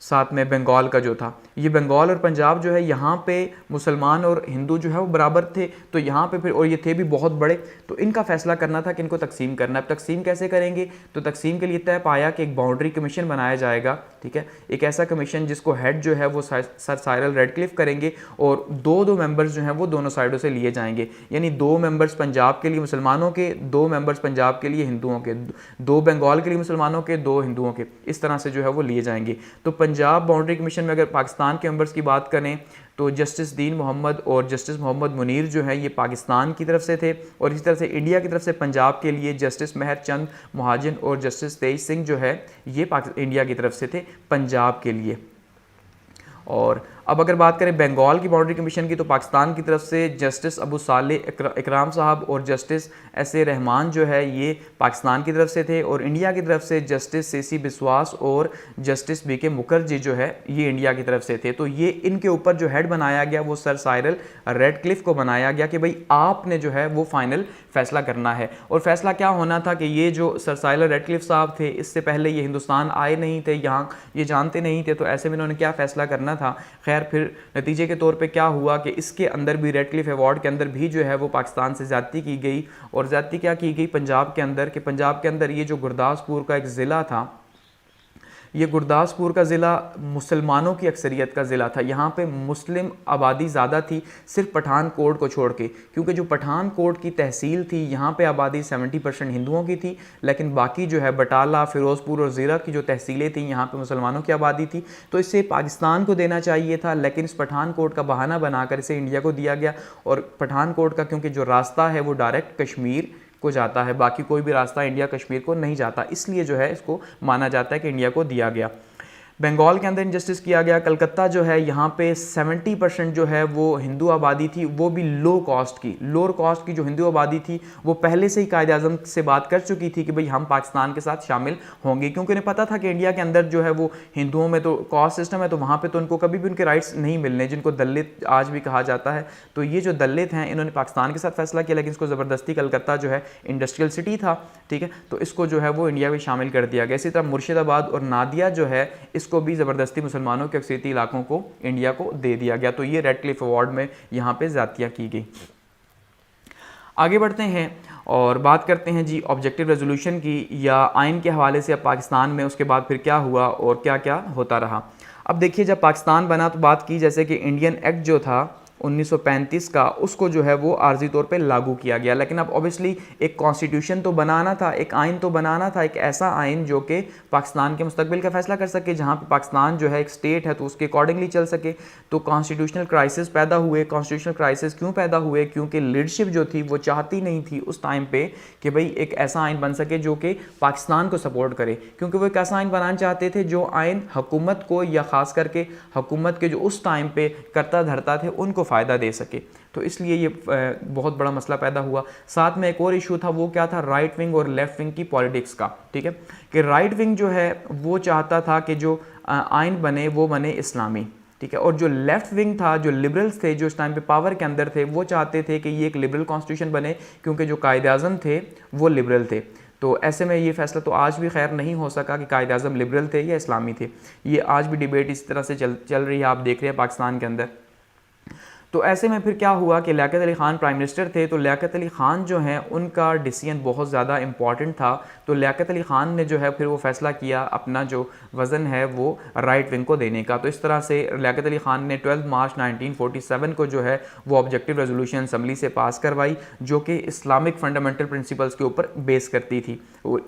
साथ में बंगाल का जो था, ये बंगाल और पंजाब जो है यहाँ पे मुसलमान और हिंदू जो है वो बराबर थे, तो यहाँ पे फिर, और ये थे भी बहुत बड़े, तो इनका फैसला करना था कि इनको तकसीम करना है। अब तकसीम कैसे करेंगे, तो तकसीम के लिए तय पाया कि एक बाउंड्री कमीशन बनाया जाएगा। ठीक है, एक ऐसा कमीशन जिसको हेड जो है वो सर साइरल रेडक्लिफ करेंगे, और 2 मेंबर्स जो हैं वो दोनों साइडों से लिए जाएंगे, यानी 2 मेंबर्स पंजाब के लिए मुसलमानों के, 2 मेंबर्स पंजाब के लिए हिंदुओं के, 2 बंगाल के लिए मुसलमानों के, 2 हिंदुओं के, इस तरह से जो है वो लिए जाएंगे। तो पंजाब बाउंड्री कमीशन में अगर पाकिस्तान पाकिस्तान के मेंबर्स की बात करें तो जस्टिस दीन मोहम्मद और जस्टिस मोहम्मद मुनीर जो है ये पाकिस्तान की तरफ से थे, और इसी तरह से इंडिया की तरफ से पंजाब के लिए जस्टिस महर चंद महाजन और जस्टिस तेज सिंह जो है ये इंडिया की तरफ से थे पंजाब के लिए। और अब अगर बात करें बंगाल की बाउंड्री कमीशन की तो पाकिस्तान की तरफ से जस्टिस अबू साले इकराम साहब और जस्टिस एस ए रहमान जो है ये पाकिस्तान की तरफ से थे, और इंडिया की तरफ से जस्टिस सीसी बिस्वास और जस्टिस बी के मुखर्जी जो है ये इंडिया की तरफ से थे। तो ये इनके ऊपर जो हेड बनाया गया वो सर साइरल रेडक्लिफ को बनाया गया कि भाई आपने जो है वो फाइनल फैसला करना है। और फैसला क्या होना था कि ये जो सर साइरल रेडक्लिफ साहब थे इससे पहले ये हिंदुस्तान आए नहीं थे, यहाँ ये जानते नहीं थे, तो ऐसे में इन्होंने क्या फ़ैसला करना था। खैर फिर नतीजे के तौर पे क्या हुआ कि इसके अंदर भी रेडक्लिफ अवार्ड के अंदर भी जो है वो पाकिस्तान से ज़्यादती की गई, और ज़्यादती क्या की गई पंजाब के अंदर, कि पंजाब के अंदर ये जो गुरदासपुर का एक ज़िला था, ये गुरदासपुर का ज़िला मुसलमानों की अक्सरियत का ज़िला था। यहाँ पे मुस्लिम आबादी ज़्यादा थी सिर्फ पठानकोट को छोड़ के, क्योंकि जो पठानकोट की तहसील थी यहाँ पे आबादी 70% हिंदुओं की थी, लेकिन बाकी जो है बटाला, फिरोज़पुर और ज़ीरा की जो तहसीलें थी यहाँ पे मुसलमानों की आबादी थी। तो इससे पाकिस्तान को देना चाहिए था, लेकिन इस पठानकोट का बहाना बनाकर इसे इंडिया को दिया गया। और पठानकोट का क्योंकि जो रास्ता है वो डायरेक्ट कश्मीर को जाता है, बाकी कोई भी रास्ता इंडिया कश्मीर को नहीं जाता, इसलिए जो है इसको माना जाता है कि इंडिया को दिया गया। बंगाल के अंदर इनजस्टिस किया गया। कलकत्ता जो है यहाँ पे 70% जो है वो हिंदू आबादी थी, वो भी लो कॉस्ट की, लोअर कॉस्ट की जो हिंदू आबादी थी वो पहले से ही कायदे आज़म से बात कर चुकी थी कि भाई हम पाकिस्तान के साथ शामिल होंगे, क्योंकि उन्हें पता था कि इंडिया के अंदर जो है वो हिंदुओं में तो कॉस्ट सिस्टम है, तो वहाँ पर तो उनको कभी भी उनके राइट्स नहीं मिलने, जिनको दलित आज भी कहा जाता है। तो ये जो दलित हैं इन्होंने पाकिस्तान के साथ फैसला किया, लेकिन इसको ज़बरदस्ती कलकत्ता जो है इंडस्ट्रियल सिटी था, ठीक है, तो इसको जो है वो इंडिया में शामिल कर दिया गया। इसी तरह मुर्शिदाबाद और नादिया जो है इसको भी ज़बरदस्ती मुसलमानों के अक्सरियती इलाकों को इंडिया को दे दिया गया। तो ये रेडक्लिफ अवार्ड में यहाँ पे ज़्यादतियाँ की गई। आगे बढ़ते हैं और बात करते हैं जी ऑब्जेक्टिव रेजोल्यूशन की या आइन के हवाले से अब पाकिस्तान में उसके बाद फिर क्या हुआ और क्या क्या होता रहा। अब देखिए जब पाकिस्तान बना तो बात की जैसे कि इंडियन एक्ट जो था 1935 का, उसको जो है वो आर्जी तौर पे लागू किया गया। लेकिन अब ऑब्वियसली एक कॉन्स्टिट्यूशन तो बनाना था, एक आइन तो बनाना था, एक ऐसा आइन जो कि पाकिस्तान के मुस्तकबिल का फैसला कर सके, जहाँ पे पाकिस्तान जो है एक स्टेट है तो उसके अकॉर्डिंगली चल सके। तो कॉन्स्टिट्यूशनल क्राइसिस पैदा हुए। कॉन्स्टिट्यूशनल क्राइसिस क्यों पैदा हुए? क्योंकि लीडरशिप जो थी वो चाहती नहीं थी उस टाइम पे कि भाई एक ऐसा आइन बन सके जो कि पाकिस्तान को सपोर्ट करे, क्योंकि वो एक ऐसा आइन बनाना चाहते थे जो आइन हुकूमत को या ख़ास करके हुकूमत के जो उस टाइम पे करता धरता थे उनको फ़ायदा दे सके। तो इसलिए ये बहुत बड़ा मसला पैदा हुआ। साथ में एक और इशू था, वो क्या था? राइट विंग और लेफ्ट विंग की पॉलिटिक्स का, ठीक है, कि राइट विंग जो है वो चाहता था कि जो आइन बने वो बने इस्लामी, ठीक है, और जो लेफ्ट विंग था, जो लिबरल्स थे जो इस टाइम पे पावर के अंदर थे, वो चाहते थे कि ये एक लिबरल कॉन्स्टिट्यूशन बने, क्योंकि जो कायदे आज़म थे वो लिबरल थे। तो ऐसे में ये फैसला तो आज भी खैर नहीं हो सका कि कायदे आज़म लिबरल थे या इस्लामी थे। ये आज भी डिबेट इस तरह से चल रही है, आप देख रहे हैं पाकिस्तान के अंदर। तो ऐसे में फिर क्या हुआ कि लियाकत अली ख़ान प्राइम मिनिस्टर थे, तो लियाकत अली ख़ान जो हैं उनका डिसीजन बहुत ज़्यादा इंपॉर्टेंट था। तो लियाकत अली ख़ान ने जो है फिर वो फैसला किया अपना जो वज़न है वो राइट विंग को देने का। तो इस तरह से लियाकत अली ख़ान ने 12 मार्च 1947 को जो है वो ऑब्जेक्टिव रेजोल्यूशन असम्बली से पास करवाई, जो कि इस्लामिक फंडामेंटल प्रिंसिपल्स के ऊपर बेस करती थी,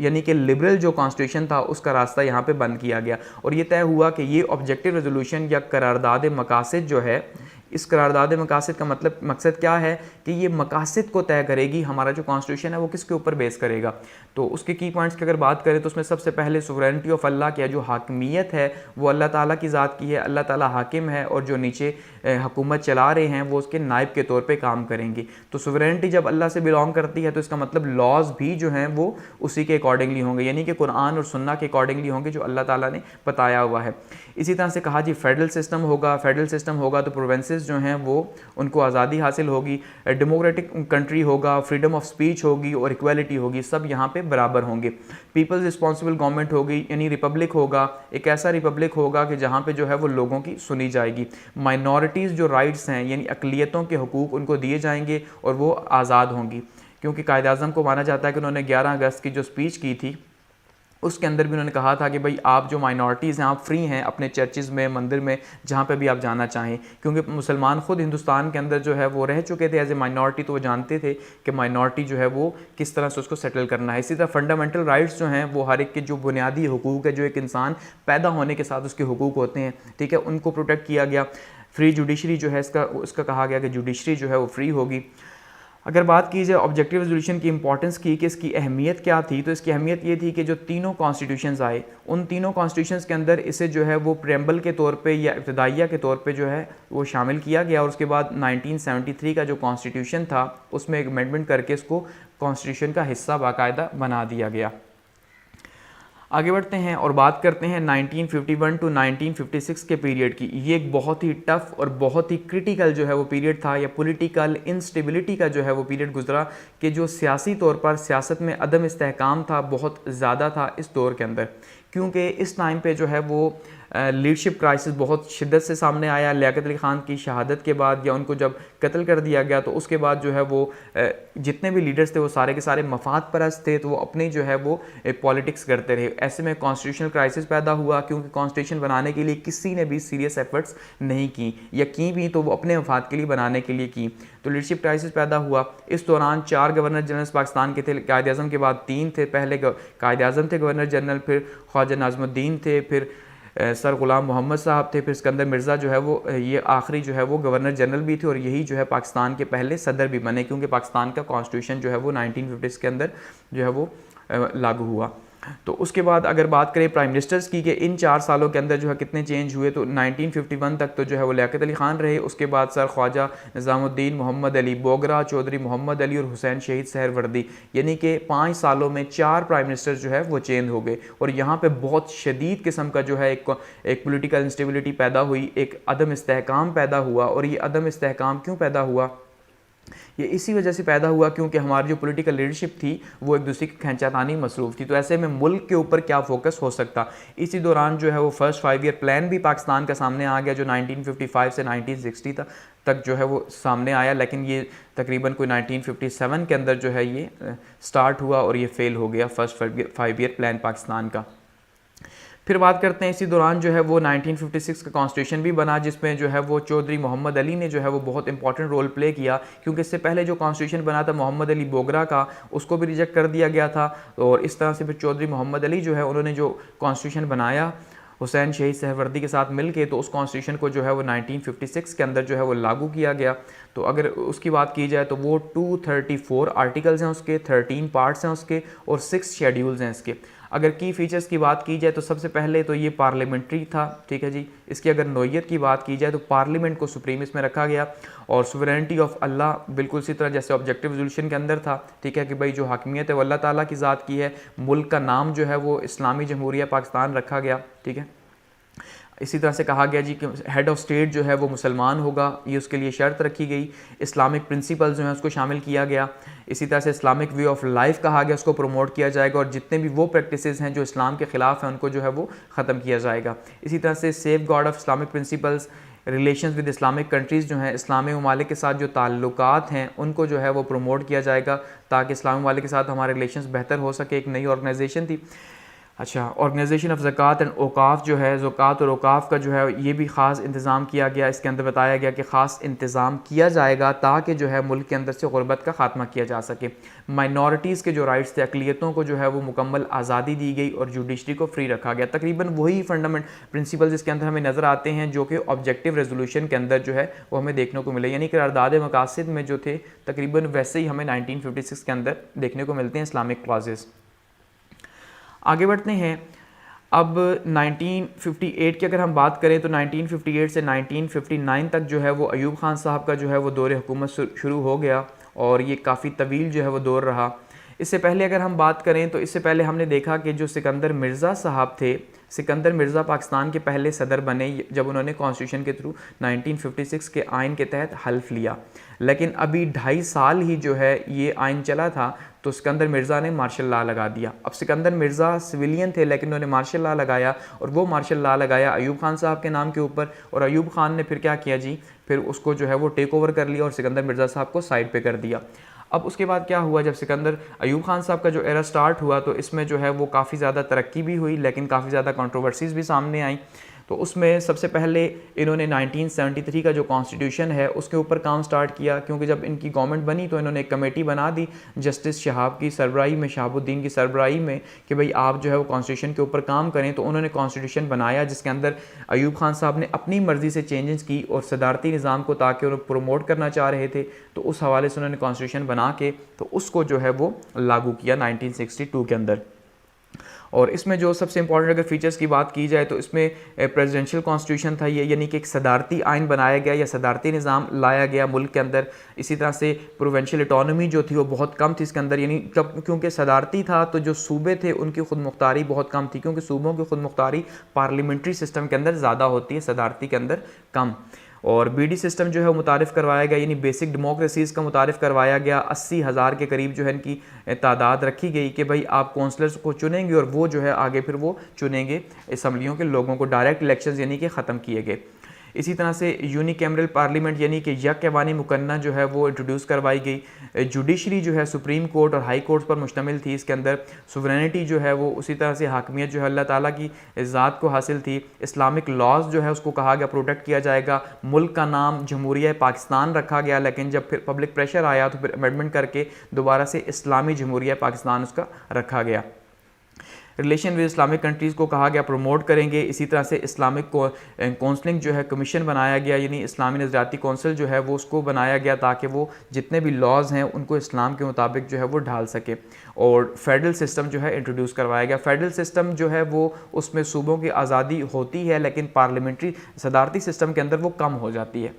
यानी कि लिबरल जो कॉन्स्टिट्यूशन था उसका रास्ता यहाँ पर बंद किया गया। और ये तय हुआ कि ये ऑब्जेक्टिव रेजोल्यूशन या करारदाद मकासद जो है, इस करारदाद मकासद का मतलब मकसद क्या है कि ये मकासद को तय करेगी, हमारा जो कॉन्स्टिट्यूशन है वो किसके ऊपर बेस करेगा। तो उसके की पॉइंट्स की अगर बात करें तो उसमें सबसे पहले सुवरेनिटी ऑफ अल्लाह की, जो हाकिमियत है वो अल्लाह ताला की ज़ात की है, अल्लाह ताला हाकिम है और जो नीचे हुकूमत चला रहे हैं वो उसके नायब के तौर पे काम करेंगे। तो सुवरेनिटी जब अल्लाह से बिलोंग करती है तो इसका मतलब लॉज भी जो हैं वो उसी के अकॉर्डिंगली होंगे, यानी कि कुरान और सुन्ना के अकॉर्डिंगली होंगे जो अल्लाह ताला ने बताया हुआ है। इसी तरह से कहा जी फेडरल सिस्टम होगा, फेडरल सिस्टम होगा तो प्रोविंसेस जो हैं वो उनको आज़ादी हासिल होगी, डेमोक्रेटिक कंट्री होगा, फ्रीडम ऑफ स्पीच होगी और इक्वालिटी होगी, सब यहाँ पे बराबर होंगे। पीपल्स रिस्पॉन्सिबल गवर्नमेंट होगी, यानी रिपब्लिक होगा, एक ऐसा रिपब्लिक होगा कि जहाँ पे जो है वो लोगों की सुनी जाएगी। माइनॉरिटीज़ जो राइट्स हैं यानी अक़लियतों के हुकूक उनको दिए जाएंगे और वो आज़ाद होंगी, क्योंकि कायदे आज़म को माना जाता है कि उन्होंने 11 अगस्त की जो स्पीच की थी उसके अंदर भी उन्होंने कहा था कि भाई आप जो माइनॉरिटीज़ हैं आप फ्री हैं अपने चर्चेज़ में, मंदिर में, जहाँ पे भी आप जाना चाहें, क्योंकि मुसलमान ख़ुद हिंदुस्तान के अंदर जो है वो रह चुके थे एज ए माइनॉरिटी, तो वो जानते थे कि माइनॉरिटी जो है वो किस तरह से उसको सेटल करना है। इसी तरह फंडामेंटल राइट्स जो हैं वो हर एक के जो बुनियादी हुकूक है, जो एक इंसान पैदा होने के साथ उसके हुकूक होते हैं, ठीक है, उनको प्रोटेक्ट किया गया। फ्री जुडिशरी जो है इसका कहा गया कि जुडिशरी जो है वो फ्री होगी। अगर बात की जाए ऑब्जेक्टिव रेजोल्यूशन की इंपॉर्टेंस की कि इसकी अहमियत क्या थी, तो इसकी अहमियत ये थी कि जो तीनों कॉन्स्टिट्यूशंस आए, उन तीनों कॉन्स्टिट्यूशंस के अंदर इसे जो है वो प्रेम्बल के तौर पे या इब्तदाइया के तौर पे जो है वो शामिल किया गया, और उसके बाद 1973 का जो कॉन्स्टिट्यूशन था उसमें एक अमेंडमेंट करके इसको कॉन्स्टिट्यूशन का हिस्सा बाकायदा बना दिया गया। आगे बढ़ते हैं और बात करते हैं 1951 टू 1956 के पीरियड की। ये एक बहुत ही टफ और बहुत ही क्रिटिकल जो है वो पीरियड था, या पॉलिटिकल इंस्टेबिलिटी का जो है वो पीरियड गुजरा, कि जो सियासी तौर पर सियासत में अदम इस्तेहकाम था बहुत ज़्यादा था इस दौर के अंदर, क्योंकि इस टाइम पे जो है वो लीडरशिप क्राइसिस बहुत शिद्दत से सामने आया। लियाकत अली ख़ान की शहादत के बाद या उनको जब कत्ल कर दिया गया, तो उसके बाद जो है वो जितने भी लीडर्स थे वो सारे के सारे मफाद परस्त थे, तो वो अपनी जो है वो पॉलिटिक्स करते रहे। ऐसे में कॉन्स्टिट्यूशनल क्राइसिस पैदा हुआ, क्योंकि कॉन्स्टिट्यूशन बनाने के लिए किसी ने भी सीरियस एफर्ट्स नहीं की, या की भी तो वो अपने मफाद के लिए बनाने के लिए की, तो लीडरशिप क्राइसिस पैदा हुआ। इस दौरान 4 गवर्नर जनरल पाकिस्तान के थे, कायद आज़म के बाद 3 थे। पहले कायद आज़म थे गवर्नर जनरल, फिर ख्वाजा नाज़मुद्दीन थे, फिर सर ग़ुलाम मोहम्मद साहब थे, फिर सिकंदर मिर्ज़ा जो है वो ये आखिरी जो है वो गवर्नर जनरल भी थे, और यही जो है पाकिस्तान के पहले सदर भी बने, क्योंकि पाकिस्तान का कॉन्स्टिट्यूशन जो है वो 1950 के अंदर जो है वो लागू हुआ। तो उसके बाद अगर बात करें प्राइम मिनिस्टर्स की कि इन 4 सालों के अंदर जो है कितने चेंज हुए, तो 1951 तक तो जो है वो लियाकत अली ख़ान रहे। उसके बाद सर ख्वाजा निज़ामुद्दीन, मोहम्मद अली बोगरा, चौधरी मोहम्मद अली और हुसैन शहीद सहरवर्दी, यानी कि 5 सालों में 4 प्राइम मिनिस्टर जो है वो चेंज हो गए। और यहाँ पे बहुत शदीद किस्म का जो है एक पोलिटिकल इंस्टेबिलिटी पैदा हुई, एक अदम इस्तेहकाम पैदा हुआ। और ये अदम इस्तेहकाम क्यों पैदा हुआ? ये इसी वजह से पैदा हुआ क्योंकि हमारी जो पॉलिटिकल लीडरशिप थी वो एक दूसरे की खींचातानी मसरूफ़ थी। तो ऐसे में मुल्क के ऊपर क्या फोकस हो सकता, इसी दौरान जो है वो फर्स्ट 5 ईयर प्लान भी पाकिस्तान का सामने आ गया, जो 1955 से 1960 तक जो है वो सामने आया, लेकिन ये तकरीबन कोई 1957 के अंदर जो है ये स्टार्ट हुआ और ये फेल हो गया फर्स्ट 5 ईयर प्लान पाकिस्तान का। फिर बात करते हैं इसी दौरान जो है वो 1956 का कॉन्स्टिट्यूशन भी बना, जिसमें जो है वो चौधरी मोहम्मद अली ने जो है वो बहुत इंपॉर्टेंट रोल प्ले किया, क्योंकि इससे पहले जो कॉन्स्टिट्यूशन बना था मोहम्मद अली बोगरा का, उसको भी रिजेक्ट कर दिया गया था। और इस तरह से फिर चौधरी मोहम्मद अली जो है उन्होंने जो कॉन्स्टिट्यूशन बनाया हुसैन शहीद सहरवर्दी के साथ मिलके, तो उस कॉन्स्टिट्यूशन को जो है वो 1956 के अंदर जो है वो लागू किया गया। तो अगर उसकी बात की जाए तो वो 234 आर्टिकल्स हैं उसके, 13 पार्ट्स हैं उसके, और 6 शेड्यूल्स हैं इसके। अगर की फ़ीचर्स की बात की जाए तो सबसे पहले तो ये पार्लियामेंट्री था, ठीक है जी। इसकी अगर नोयत की बात की जाए तो पार्लियामेंट को सुप्रीम इसमें रखा गया, और सुवरेनिटी ऑफ अल्लाह बिल्कुल इसी तरह जैसे ऑब्जेक्टिव रेजोल्यूशन के अंदर था, ठीक है, कि भाई जो हाकिमियत है वो अल्लाह ताला की ज़ात की है। मुल्क का नाम जो है वो इस्लामी जमहूरिया पाकिस्तान रखा गया, ठीक है। इसी तरह से कहा गया जी कि हेड ऑफ़ स्टेट जो है वो मुसलमान होगा, ये उसके लिए शर्त रखी गई। इस्लामिक प्रिंसिपल्स जो हैं उसको शामिल किया गया। इसी तरह से इस्लामिक वे ऑफ लाइफ कहा गया, उसको प्रमोट किया जाएगा, और जितने भी वो प्रैक्टिसेस हैं जो इस्लाम के ख़िलाफ़ हैं उनको जो है वो ख़त्म किया जाएगा। इसी तरह से safe guard of Islamic principles, relations with Islamic countries जो हैं, इस्लामी ममालिक के साथ जो ताल्लुकात हैं उनको जो है वो प्रमोट किया जाएगा, ताकि इस्लामी ममालिक के साथ हमारे रिलेशंस बेहतर हो सके। एक नई ऑर्गेनाइजेशन थी। अच्छा, ऑर्गेनाइजेशन ऑफ ज़कात एंड औकाफ जो है, ज़कात और औकाफ का जो है ये भी ख़ास इंतज़ाम किया गया। इसके अंदर बताया गया कि ख़ास इंतज़ाम किया जाएगा ताकि जो है मुल्क के अंदर से ग़ुरबत का ख़ात्मा किया जा सके। माइनॉरिटीज़ के जो राइट्स थे, अक़लियतों को जो है वो मुकम्मल आज़ादी दी गई, और जुडिशरी को फ्री रखा गया। तकरीबन वही फंडामेंट प्रिंसिपल्स इसके अंदर हमें नज़र आते हैं जो कि ऑब्जेक्टिव रेजोल्यूशन के अंदर जो है वो हमें देखने को मिले, यानी करारदाद मकासद में जो थे तकरीबन वैसे ही हमें 1956 के अंदर देखने को मिलते हैं इस्लामिक क्लॉजेज़। आगे बढ़ते हैं। अब 1958 की अगर हम बात करें तो 1958 से 1959 तक जो है वो अयूब ख़ान साहब का जो है वो दौर हुकूमत शुरू हो गया, और ये काफ़ी तवील जो है वो दौर रहा। इससे पहले अगर हम बात करें तो इससे पहले हमने देखा कि जो सिकंदर मिर्ज़ा साहब थे, सिकंदर मिर्ज़ा पाकिस्तान के पहले सदर बने जब उन्होंने कॉन्स्टिट्यूशन के थ्रू 1956 के आइन के तहत हल्फ लिया। लेकिन अभी 2.5 साल ही जो है ये आइन चला था तो सिकंदर मिर्ज़ा ने मार्शल लॉ लगा दिया। अब सिकंदर मिर्ज़ा सिविलियन थे लेकिन उन्होंने मार्शल लॉ लगाया, और वो मार्शल लॉ लगाया अयूब ख़ान साहब के नाम के ऊपर, और अयूब ख़ान ने फिर क्या किया जी, फिर उसको जो है वो टेक ओवर कर लिया और सिकंदर मिर्ज़ा साहब को साइड पे कर दिया। अब उसके बाद क्या हुआ, जब सिकंदर अयूब खान साहब का जो एरा स्टार्ट हुआ तो इसमें जो है वो काफ़ी ज़्यादा तरक्की भी हुई, लेकिन काफ़ी ज़्यादा कंट्रोवर्सीज़ भी सामने आई। तो उसमें सबसे पहले इन्होंने 1973 का जो कॉन्स्टिट्यूशन है उसके ऊपर काम स्टार्ट किया, क्योंकि जब इनकी गवर्नमेंट बनी तो इन्होंने एक कमेटी बना दी जस्टिस शहाब की सरबराही में, शहाबुद्दीन की सरबराही में, कि भाई आप जो है वो कॉन्स्टिट्यूशन के ऊपर काम करें। तो उन्होंने कॉन्स्टिट्यूशन बनाया जिसके अंदर अयूब खान साहब ने अपनी मर्ज़ी से चेंजेस की और सदारती निज़ाम को ताकि उन्हें प्रमोट करना चाह रहे थे, तो उस हवाले से उन्होंने कॉन्स्टिट्यूशन बना के तो उसको जो है वो लागू किया 1962 के अंदर। और इसमें जो सबसे इंपॉर्टेंट अगर फीचर्स की बात की जाए तो इसमें प्रेसिडेंशियल कॉन्स्टिट्यूशन था ये, यानी कि एक सदारती आइन बनाया गया या सदारती निज़ाम लाया गया मुल्क के अंदर। इसी तरह से प्रोविंशियल इटोनॉमी जो थी वो बहुत कम थी इसके अंदर, यानी क्योंकि सदारती था तो जो सूबे थे उनकी खुद मुख्तारी बहुत कम थी, क्योंकि सूबों की खुद मुख्तारी पार्लियामेंट्री सिस्टम के अंदर ज़्यादा होती है, सदारती के अंदर कम। और बीडी सिस्टम जो है वो मुतारिफ़ करवाया गया, यानी बेसिक डेमोक्रेसीज़ का मुतारिफ़ करवाया गया। 80,000 के करीब जो है इनकी तादाद रखी गई कि भाई आप कौंसलर्स को चुनेंगे और वो जो है आगे फिर वो चुनेंगे असम्बलियों के लोगों को। डायरेक्ट इलेक्शंस यानी कि ख़त्म किए गए। इसी तरह से यूनिकैमरल पार्लियामेंट यानी कि यक ऐवानी मुकन्ना जो है वो इंट्रोड्यूस करवाई गई। जुडिशरी जो है सुप्रीम कोर्ट और हाई कोर्ट पर मुश्तमिल थी, इसके अंदर सुवरेनिटी जो है वो उसी तरह से हाकमियत जो है अल्लाह ताला की ज़ात को हासिल थी। इस्लामिक लॉज जो है उसको कहा गया प्रोटेक्ट किया जाएगा। मुल्क का नाम जमहूरिया पाकिस्तान रखा गया, लेकिन जब फिर पब्लिक प्रेशर आया तो फिर अमेंडमेंट करके दोबारा से इस्लामी जमहूरिया पाकिस्तान उसका रखा गया। रिलेशन विद इस्लामिक कंट्रीज़ को कहा गया प्रमोट करेंगे। इसी तरह से इस्लामिक काउंसलिंग जो है कमीशन बनाया गया, यानी इस्लामी नज़रियाती कौंसल जो है वो उसको बनाया गया ताकि वो जितने भी लॉज हैं उनको इस्लाम के मुताबिक जो है वो ढाल सके। और फेडरल सिस्टम जो है इंट्रोड्यूस करवाया गया। फेडरल सिस्टम जो है वो उसमें सूबों की आज़ादी होती है, लेकिन पार्लियामेंट्री सदारती सिस्टम के अंदर वो कम हो जाती है।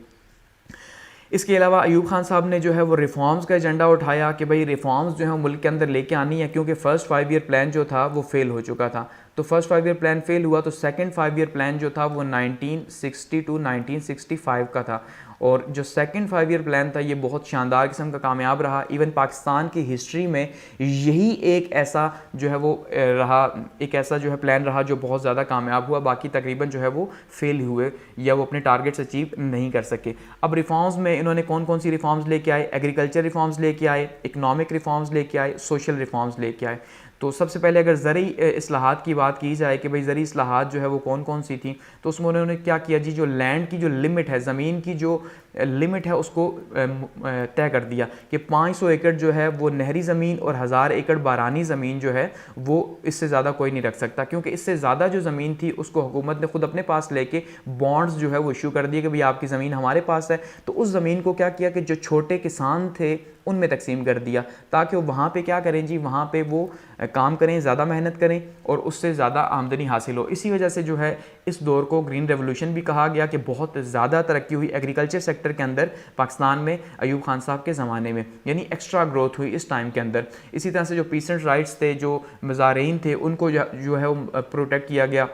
इसके अलावा अयूब खान साहब ने जो है वो रिफॉर्म्स का एजेंडा उठाया कि भाई रिफॉर्म्स जो है मुल्क के अंदर लेके आनी है, क्योंकि फ़र्स्ट 5 ईयर प्लान जो था वो फेल हो चुका था। तो फर्स्ट 5 ईयर प्लान फेल हुआ तो सेकंड 5 ईयर प्लान जो था वो 1960 टू 1965 का था। और जो सेकंड 5 ईयर प्लान था ये बहुत शानदार किस्म का कामयाब रहा। इवन पाकिस्तान की हिस्ट्री में यही एक ऐसा जो है वो रहा, एक ऐसा जो है प्लान रहा जो बहुत ज़्यादा कामयाब हुआ। बाकी तकरीबन जो है वो फेल हुए या वो अपने टारगेट्स अचीव नहीं कर सके। अब रिफॉर्म्स में इन्होंने कौन कौन सी रिफॉर्म्स लेके आए? एग्रीकल्चर रिफॉर्म्स लेके आए, इकनॉमिक रिफॉर्म्स लेके आए, सोशल रिफॉर्म्स लेके आए। तो सबसे पहले अगर ज़री इस्लाहात की बात की जाए कि भाई ज़री इस्लाहात जो है वो कौन कौन सी थी, तो उसमें उन्होंने क्या किया जी, जो लैंड की जो लिमिट है, ज़मीन की जो लिमिट है उसको तय कर दिया कि 500 एकड़ जो है वो नहरी ज़मीन और 1000 एकड़ बारानी ज़मीन जो है वो इससे ज़्यादा कोई नहीं रख सकता, क्योंकि इससे ज़्यादा जो ज़मीन थी उसको हुकूमत ने खुद अपने पास लेके बॉन्ड्स जो है वो इशू कर दिए कि भाई आपकी ज़मीन हमारे पास है। तो उस ज़मीन को क्या किया कि जो छोटे किसान थे उनमें तकसीम कर दिया, ताकि वो वहाँ पे क्या करें जी, वहाँ पे वो काम करें, ज़्यादा मेहनत करें और उससे ज़्यादा आमदनी हासिल हो। इसी वजह से जो है इस दौर को ग्रीन रेवोल्यूशन भी कहा गया कि बहुत ज़्यादा तरक्की हुई एग्रीकल्चर सेक्टर के अंदर पाकिस्तान में अयूब खान साहब के ज़माने में, यानी एक्स्ट्रा ग्रोथ हुई इस टाइम के अंदर। इसी तरह से जो पीसेंट राइट्स थे, जो मज़ारीन थे, उनको जो है वो प्रोटेक्ट किया गया,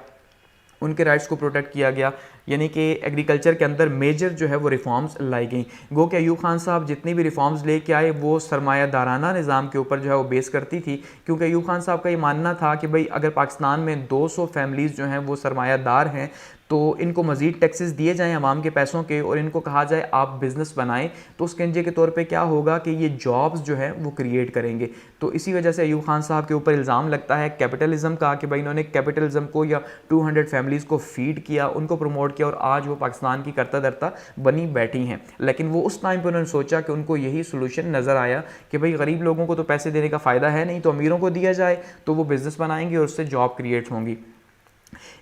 उनके राइट्स को प्रोटेक्ट किया गया, यानी कि एग्रीकल्चर के अंदर मेजर जो है वो रिफॉर्म्स लाई गई। गो कि अयूब खान साहब जितनी भी रिफॉर्म्स लेके आए वो सरमायादाराना निज़ाम के ऊपर जो है वो बेस करती थी, क्योंकि अयूब खान साहब का ये मानना था कि भाई अगर पाकिस्तान में 200 फैमिलीज़ जो हैं वो सरमायादार हैं तो इनको मज़ीद टैक्सेस दिए जाएँ आवाम के पैसों के और इनको कहा जाए आप बिज़नेस बनाएं, तो उसके नतीजे के तौर पे क्या होगा कि ये जॉब्स जो है वो क्रिएट करेंगे। तो इसी वजह से अयूब खान साहब के ऊपर इल्ज़ाम लगता है कैपिटलिज़म का कि भाई इन्होंने कैपिटलिज़म को या 200 फैमिलीज़ को फीड किया, उनको प्रमोट किया और आज वो पाकिस्तान की करता धरता बनी बैठी हैं। लेकिन वो उस टाइम पर उन्होंने सोचा कि उनको यही सोल्यूशन नज़र आया कि भाई गरीब लोगों को तो पैसे देने का फ़ायदा है नहीं, तो अमीरों को दिया जाए तो वो बिज़नेस बनाएंगे और उससे जॉब क्रिएट होंगी।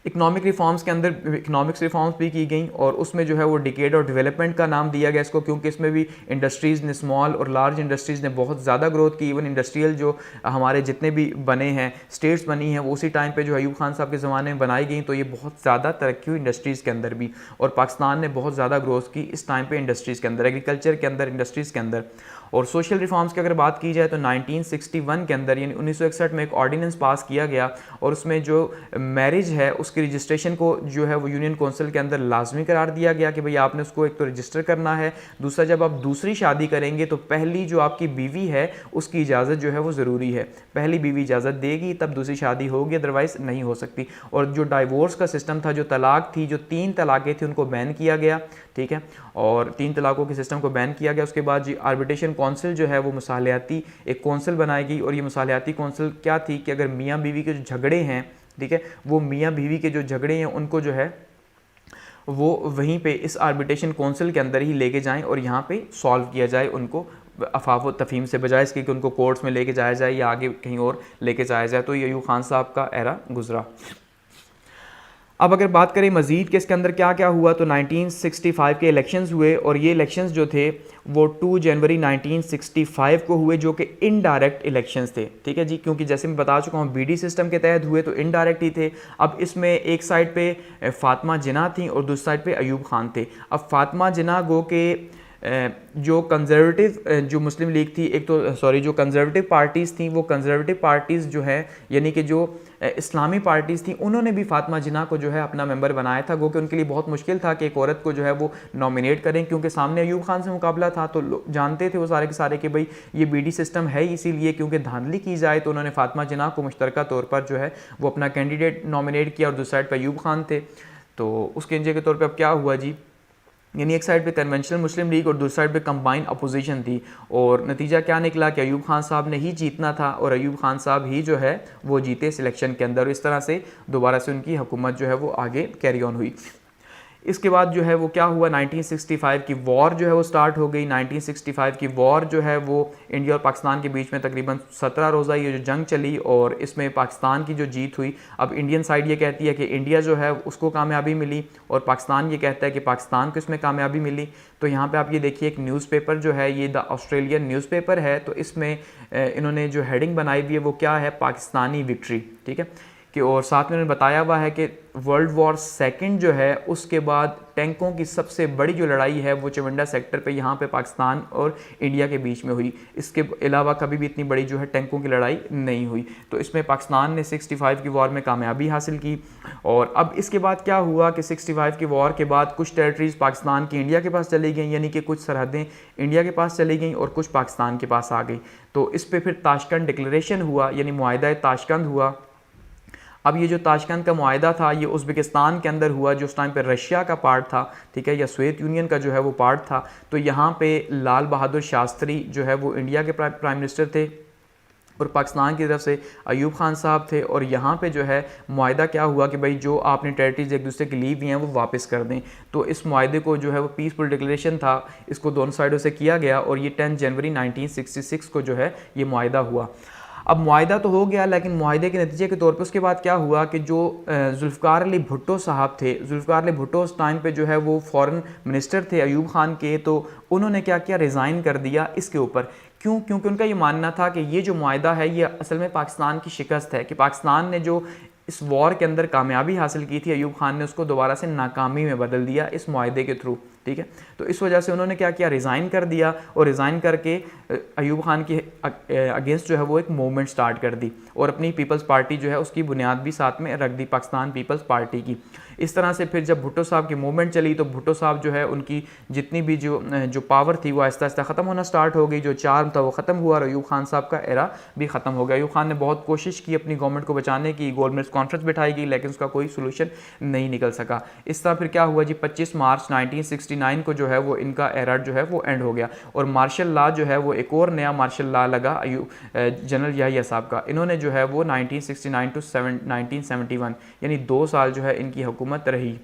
इकनॉमिक रिफॉर्म्स के अंदर इकनॉमिक्स रिफॉर्म्स भी की गई और उसमें जो है वो डिकेड और डेवलपमेंट का नाम दिया गया इसको, क्योंकि इसमें भी इंडस्ट्रीज़ ने, स्मॉल और लार्ज इंडस्ट्रीज़ ने बहुत ज़्यादा ग्रोथ की। इवन इंडस्ट्रियल जो हमारे जितने भी बने हैं स्टेट्स बनी हैं वो उसी टाइम पे जो अयूब खान साहब के ज़माने में बनाई गई, तो ये बहुत ज़्यादा तरक्की हुई इंडस्ट्रीज़ के अंदर भी और पाकिस्तान ने बहुत ज़्यादा ग्रोथ की इस टाइम पर इंडस्ट्रीज़ के अंदर, एग्रीकल्चर के अंदर, इंडस्ट्रीज़ के अंदर। और सोशल रिफॉर्म्स की अगर बात की जाए तो 1961 के अंदर यानी 1961 में एक ऑर्डिनेंस पास किया गया और उसमें जो मैरिज है उसकी रजिस्ट्रेशन को जो है वो यूनियन काउंसिल के अंदर लाजमी करार दिया गया कि भाई आपने उसको एक तो रजिस्टर करना है, दूसरा जब आप दूसरी शादी करेंगे तो पहली जो आपकी बीवी है उसकी इजाज़त जो है वो ज़रूरी है, पहली बीवी इजाज़त देगी तब दूसरी शादी होगी, अदरवाइज़ नहीं हो सकती। और जो डाइवोर्स का सिस्टम था, जो तलाक थी, जो 3 तलाक़ें थी उनको बैन किया गया, ठीक है, और 3 तलाक़ों के सिस्टम को बैन किया गया। उसके बाद जी आर्बिट्रेशन कौंसिल जो है वो मुसालियाती एक कौंसिल बनाई गई, और ये मुसालियाती कौंसिल क्या थी कि अगर मियाँ बीवी के जो झगड़े हैं, ठीक है, वो मियाँ बीवी के जो झगड़े हैं उनको जो है वो वहीं पे इस आर्बिट्रेशन कौंसिल के अंदर ही लेके जाएं और यहाँ पे सॉल्व किया जाए उनको, अफवाह तफहीम से बजाय इसके कि उनको कोर्ट्स में लेके जाया जाए या आगे कहीं और लेके जाया जाए। तो ये अयूब खान साहब का एरा गुजरा। अब अगर बात करें मज़ीद कि इसके अंदर क्या क्या हुआ, तो 1965 के इलेक्शंस हुए, और ये इलेक्शंस जो थे वो 2 जनवरी 1965 को हुए, जो कि इनडायरेक्ट इलेक्शंस थे, ठीक है जी, क्योंकि जैसे मैं बता चुका हूँ बीडी सिस्टम के तहत हुए तो इनडायरेक्ट ही थे। अब इसमें एक साइड पे फ़ातिमा जिन्ना थी और दूसरी साइड पे अयूब खान थे। अब फ़ातिमा जिन्ना गो के जो कंजर्वेटिव जो मुस्लिम लीग थी, एक तो सॉरी जो कंजर्वेटिव पार्टीज़ थी, वो कंजर्वेटिव पार्टीज़ जो है यानी कि जो इस्लामी पार्टीज़ थी, उन्होंने भी फ़ातिमा जिन्ना को जो है अपना मेंबर बनाया था। गो कि उनके लिए बहुत मुश्किल था कि एक औरत को जो है वो नॉमिनेट करें, क्योंकि सामने अयूब खान से मुकाबला था। तो जानते थे वो सारे के सारे कि भाई ये बीडी सिस्टम है, इसीलिए क्योंकि धांधली की जाए, तो उन्होंने फ़ातिमा जिन्ना को मुश्तरका तौर पर जो है वो अपना कैंडिडेट नॉमिनेट किया, और दूसरी साइड पर अयूब खान थे। तो उसके नतीजे के तौर पर अब क्या हुआ जी, यानी एक साइड पे कन्वेंशनल मुस्लिम लीग और दूसरी साइड पे कंबाइंड अपोजिशन थी, और नतीजा क्या निकला कि अयूब खान साहब ने ही जीतना था, और अयूब खान साहब ही जो है वो जीते सिलेक्शन के अंदर। इस तरह से दोबारा से उनकी हुकूमत जो है वो आगे कैरी ऑन हुई। इसके बाद जो है वो क्या हुआ, 1965 की वॉर जो है वो स्टार्ट हो गई। 1965 की वॉर जो है वो इंडिया और पाकिस्तान के बीच में तकरीबन 17 रोज़ा ये जो जंग चली, और इसमें पाकिस्तान की जो जीत हुई। अब इंडियन साइड ये कहती है कि इंडिया जो है उसको कामयाबी मिली, और पाकिस्तान ये कहता है कि पाकिस्तान को इसमें कामयाबी मिली। तो यहाँ पे आप ये देखिए एक न्यूज़पेपर जो है ये द ऑस्ट्रेलियन न्यूज़पेपर है, तो इसमें इन्होंने जो हेडिंग बनाई हुई है वो क्या है, पाकिस्तानी विक्ट्री, ठीक है कि, और साथ में उन्होंने बताया हुआ है कि वर्ल्ड वॉर सेकंड जो है उसके बाद टैंकों की सबसे बड़ी जो लड़ाई है वो चवंडा सेक्टर पे यहाँ पे पाकिस्तान और इंडिया के बीच में हुई। इसके अलावा कभी भी इतनी बड़ी जो है टैंकों की लड़ाई नहीं हुई। तो इसमें पाकिस्तान ने 65 की वॉर में कामयाबी हासिल की। और अब इसके बाद क्या हुआ कि 65 की वॉर के बाद कुछ टेरिटरीज़ पाकिस्तान की इंडिया के पास चली गई, यानी कि कुछ सरहदें इंडिया के पास चली गई और कुछ पाकिस्तान के पास आ गई। तो इस पर फिर ताशकंद डिक्लेरेशन हुआ, यानी मुआहिदा ताशकंद हुआ। अब ये जो ताशकंद का मुआहिदा था ये उज़्बेकिस्तान के अंदर हुआ, जो उस टाइम पे रशिया का पार्ट था, ठीक है, या सोवियत यूनियन का जो है वो पार्ट था। तो यहाँ पे लाल बहादुर शास्त्री जो है वो इंडिया के प्राइम मिनिस्टर थे, और पाकिस्तान की तरफ से अयूब खान साहब थे। और यहाँ पे जो है मुआहिदा क्या हुआ कि भाई जो आपने टेरिटरीज एक दूसरे की ली हुई हैं वो वापस कर दें। तो इस मुआहिदे को जो है वो पीसफुल डिक्लेरेशन था, इसको दोनों साइडों से किया गया, और ये 10 जनवरी 1966 को जो है ये मुआहिदा हुआ। अब मुआहिदा तो हो गया, लेकिन मुआहिदे के नतीजे के तौर पे उसके बाद क्या हुआ कि जो जुल्फ़िकार अली भुट्टो साहब थे, जुल्फ़िकार अली भुट्टो उस टाइम पे जो है वो फॉरेन मिनिस्टर थे अयूब खान के, तो उन्होंने क्या किया, रिज़ाइन कर दिया इसके ऊपर। क्यों? क्योंकि उनका ये मानना था कि ये जो मुआहिदा है ये असल में पाकिस्तान की शिकस्त है, कि पाकिस्तान ने जो इस वॉर के अंदर कामयाबी हासिल की थी, अयूब खान ने उसको दोबारा से नाकामी में बदल दिया इस मुआहिदे के थ्रू, ठीक है। तो इस वजह से उन्होंने क्या किया, रिज़ाइन कर दिया, और रिज़ाइन करके अयूब खान के अगेंस्ट जो है वो एक मूवमेंट स्टार्ट कर दी, और अपनी पीपल्स पार्टी जो है उसकी बुनियाद भी साथ में रख दी, पाकिस्तान पीपल्स पार्टी की। इस तरह से फिर जब भुट्टो साहब की मूवमेंट चली तो भुट्टो साहब जो है उनकी जितनी भी जो पावर थी वो आहिस्ता आहिस्ता ख़त्म होना स्टार्ट हो गई, जो चार्म था वो ख़त्म हुआ, और अयूब खान साहब का एरा भी ख़त्म हो गया। अयूब खान ने बहुत कोशिश की अपनी गवर्नमेंट को बचाने की, गोलमेज कॉन्फ्रेंस बिठाई गई, लेकिन उसका कोई सोल्यूशन नहीं निकल सका। इस तरह फिर क्या हुआ जी, 25 मार्च 1969 को जो है वो इनका एरा जो है वो एंड हो गया, और मार्शल लॉ जो है वो एक और नया मार्शल लॉ लगा जनरल याहिया साहब का। इन्होंने जो है वो 1969 टू 1971 यानी 2 साल जो है इनकी हुकूमत रही।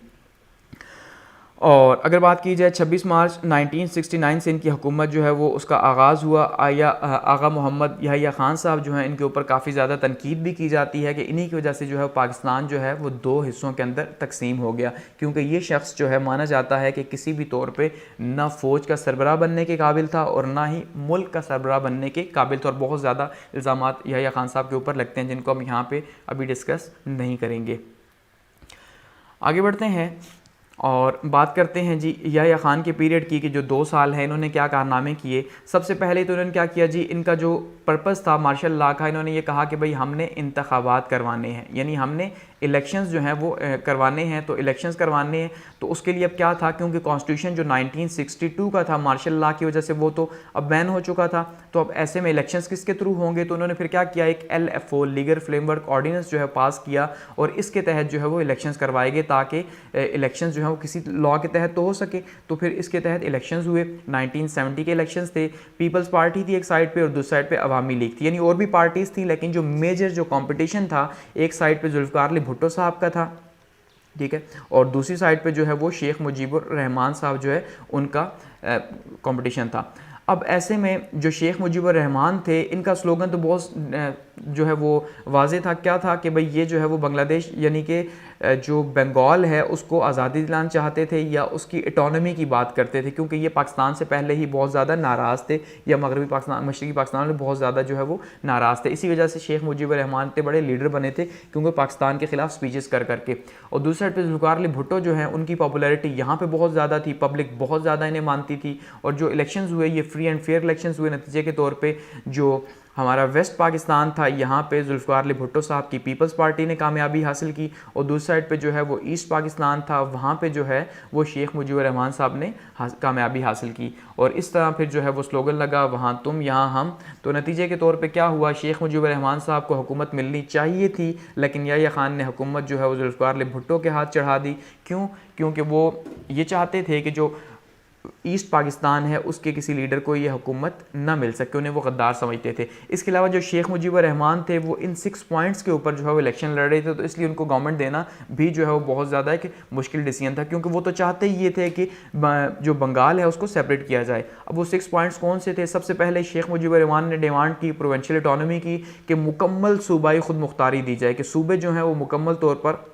और अगर बात की जाए 26 मार्च 1969 से इनकी हुकूमत जो है वो उसका आगाज़ हुआ। आगा मोहम्मद याहिया ख़ान साहब जो हैं इनके ऊपर काफ़ी ज़्यादा तनकीद भी की जाती है कि इन्हीं की वजह से जो है पाकिस्तान जो है वो 2 हिस्सों के अंदर तकसीम हो गया, क्योंकि ये शख्स जो है माना जाता है कि किसी भी तौर पे ना फ़ौज का सरबराह बनने के काबिल था और ना ही मुल्क का सरबराह बनने के काबिल था, और बहुत ज़्यादा इल्ज़ामात याहिया ख़ान साहब के ऊपर लगते हैं जिनको हम यहाँ पर अभी डिस्कस नहीं करेंगे। आगे बढ़ते हैं और बात करते हैं जी याहिया ख़ान के पीरियड की, कि जो 2 साल हैं इन्होंने क्या कारनामे किए। सबसे पहले तो इन्होंने क्या किया जी, इनका जो पर्पस था मार्शल लॉ का, इन्होंने ये कहा कि भाई हमने इंतखाबात करवाने हैं, यानी हमने इलेक्शंस जो हैं वो करवाने हैं, तो इलेक्शंस करवाने हैं तो उसके लिए अब क्या था, क्योंकि कॉन्स्टिट्यूशन जो 1962 का था मार्शल लॉ की वजह से वो तो अब बैन हो चुका था, तो अब ऐसे में इलेक्शंस किसके थ्रू होंगे, तो उन्होंने फिर क्या किया, एक LFO लीगल फ्रेमवर्क ऑर्डिनेंस जो है पास किया और इसके तहत जो है वो इलेक्शंस करवाए गए ताकि इलेक्शंस जो है वो किसी लॉ के तहत तो हो सके। तो फिर इसके तहत इलेक्शंस हुए। 1970 के इलेक्शंस थे, पीपल्स पार्टी थी एक साइड पे और दूसरी साइड पे अवामी लीग थी, यानी और भी पार्टीज थी, लेकिन जो मेजर जो कंपटीशन था एक साइड पे जुल्फ़िकार अली भुट्टो साहब का था, ठीक है, और दूसरी साइड पे जो है वो शेख मुजीबुर रहमान साहब जो है उनका कंपटीशन था। अब ऐसे में जो शेख मुजीबुर रहमान थे, इनका स्लोगन तो बहुत जो है वो वाज़ेह था, क्या था कि भाई ये जो है वो बांग्लादेश यानी कि जो बंगाल है उसको आज़ादी दिलाना चाहते थे या उसकी इटॉनमी की बात करते थे, क्योंकि ये पाकिस्तान से पहले ही बहुत ज़्यादा नाराज़ थे या मगरबी पाकिस्तान मशरक़ी पाकिस्तान में बहुत ज़्यादा जो है वो नाराज़ थे। इसी वजह से शेख मुजीबुर रहमान इतने बड़े लीडर बने थे क्योंकि पाकिस्तान के खिलाफ स्पीचेस कर करके। और दूसरी साइड पर जुल्फ़िकार अली भुट्टो जो है उनकी पॉपुलैरिटी यहाँ पर बहुत ज़्यादा थी, पब्लिक बहुत ज़्यादा इन्हें मानती थी। और जो इलेक्शन हुए ये फ्री एंड फेयर इलेक्शन हुए, नतीजे के तौर पर जो हमारा वेस्ट पाकिस्तान था यहाँ पे जुल्फ़िकार अली भुट्टो साहब की पीपल्स पार्टी ने कामयाबी हासिल की और दूसरी साइड पे जो है वो ईस्ट पाकिस्तान था, वहाँ पे जो है वो शेख मुजीबुर रहमान साहब ने कामयाबी हासिल की। और इस तरह फिर जो है वो स्लोगन लगा, वहाँ तुम यहाँ हम। तो नतीजे के तौर पे क्या हुआ, शेख मुजीबुर रहमान साहब को हुकूमत मिलनी चाहिए थी, लेकिन याह्या खान ने हुकूमत जो है वो जुल्फ़िकार अली भुट्टो के हाथ चढ़ा दी। क्यों? क्योंकि वो ये चाहते थे कि जो ईस्ट पाकिस्तान है उसके किसी लीडर को ये हुकूमत ना मिल सके, उन्हें वो गद्दार समझते थे। इसके अलावा जो शेख मुजीबुर रहमान थे वो इन 6 पॉइंट्स के ऊपर जो है वो इलेक्शन लड़ रहे थे, तो इसलिए उनको गवर्नमेंट देना भी जो है वो बहुत ज़्यादा एक मुश्किल डिसीजन था, क्योंकि वो तो चाहते ही ये थे कि जो बंगाल है उसको सेपरेट किया जाए। अब वो 6 पॉइंट्स कौन से थे? सबसे पहले शेख मुजीबुर रहमान ने डिमांड की प्रोविंशियल ऑटोनॉमी की, कि मुकम्मल सूबाई खुद मुख्तारी दी जाए, कि सूबे जो हैं वो मुकम्मल तौर पर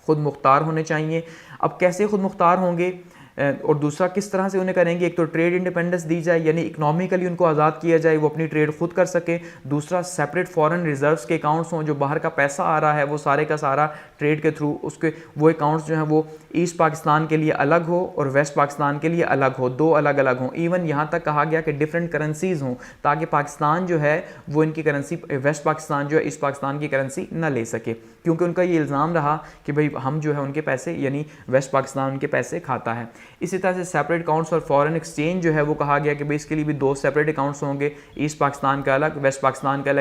खुद मुख्तार होने चाहिए। अब कैसे खुद मुख्तार होंगे और दूसरा किस तरह से उन्हें करेंगे? एक तो ट्रेड इंडिपेंडेंस दी जाए, यानी इकोनॉमिकली उनको आज़ाद किया जाए, वो अपनी ट्रेड खुद कर सके। दूसरा सेपरेट फॉरेन रिजर्व्स के अकाउंट्स हों, जो बाहर का पैसा आ रहा है वो सारे का सारा ट्रेड के थ्रू उसके वो अकाउंट्स जो हैं वो ईस्ट पाकिस्तान के लिए अलग हो और वेस्ट पाकिस्तान के लिए अलग हो, 2 अलग अलग हों। इवन यहाँ तक कहा गया कि डिफरेंट करेंसीज़ हों, ताकि पाकिस्तान जो है वो इनकी करेंसी, वेस्ट पाकिस्तान जो है ईस्ट पाकिस्तान की करेंसी ना ले सके, क्योंकि उनका ये इल्ज़ाम रहा कि भाई हम जो है उनके पैसे यानी वेस्ट पाकिस्तान उनके पैसे खाता है। इसी तरह से सेपरेट अकाउंट्स और फॉरेन एक्सचेंज जो है वो कहा गया कि भाई इसके लिए भी 2 सेपरेट अकाउंट्स होंगे, ईस्ट पाकिस्तान का अलग, वेस्ट पाकिस्तान का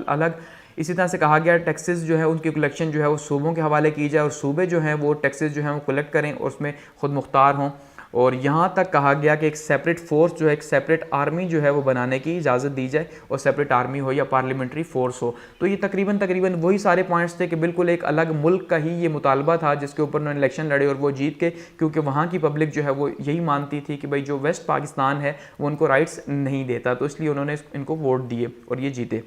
अलग। इसी तरह से कहा गया टैक्सेस जो है उनकी कलेक्शन जो है वो सूबों के हवाले की जाए और सूबे जो हैं वो टैक्सेस जो हैं वो कलेक्ट करें और उसमें खुद मुख्तार हों। और यहाँ तक कहा गया कि एक सेपरेट फोर्स जो है, एक सेपरेट आर्मी जो है वो बनाने की इजाज़त दी जाए, और सेपरेट आर्मी हो या पार्लियामेंट्री फोर्स हो। तो ये तकरीबन वही सारे पॉइंट्स थे कि बिल्कुल एक अलग मुल्क का ही ये मुतालबा था जिसके ऊपर उन्होंने इलेक्शन लड़े और वो जीत के, क्योंकि वहाँ की पब्लिक जो है वो यही मानती थी कि भाई जो वेस्ट पाकिस्तान है वो उनको राइट्स नहीं देता, तो इसलिए उन्होंने इनको वोट दिए और ये जीते।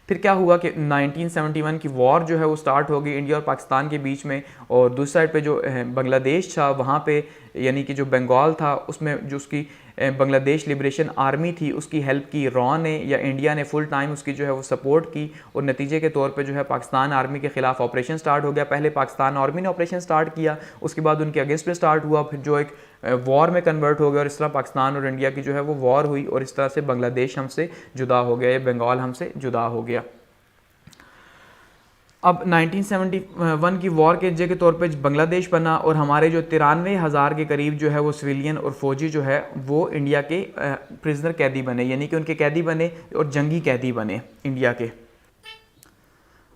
फिर क्या हुआ कि 1971 की वॉर जो है वो स्टार्ट हो गई इंडिया और पाकिस्तान के बीच में, और दूसरी साइड पे जो बांग्लादेश था वहाँ पे यानी कि जो बंगाल था उसमें जो उसकी बांग्लादेश लिबरेशन आर्मी थी उसकी हेल्प की रॉ ने या इंडिया ने फुल टाइम उसकी जो है वो सपोर्ट की, और नतीजे के तौर पे जो है पाकिस्तान आर्मी के ख़िलाफ़ ऑपरेशन स्टार्ट हो गया। पहले पाकिस्तान आर्मी ने ऑपरेशन स्टार्ट किया, उसके बाद उनके अगेंस्ट पे स्टार्ट हुआ, फिर जो एक वॉर में कन्वर्ट हो गया, और इस तरह पाकिस्तान और इंडिया की जो है वो वॉर हुई, और इस तरह से बांग्लादेश हमसे जुदा हो गया या बंगाल हमसे जुदा हो गया। अब 1971 की वॉर के नतीजे के तौर पे बांग्लादेश बना, और हमारे जो 93,000 के करीब जो है वो सिविलियन और फौजी जो है वो इंडिया के प्रिजनर कैदी बने, यानी कि उनके कैदी बने और जंगी कैदी बने इंडिया के।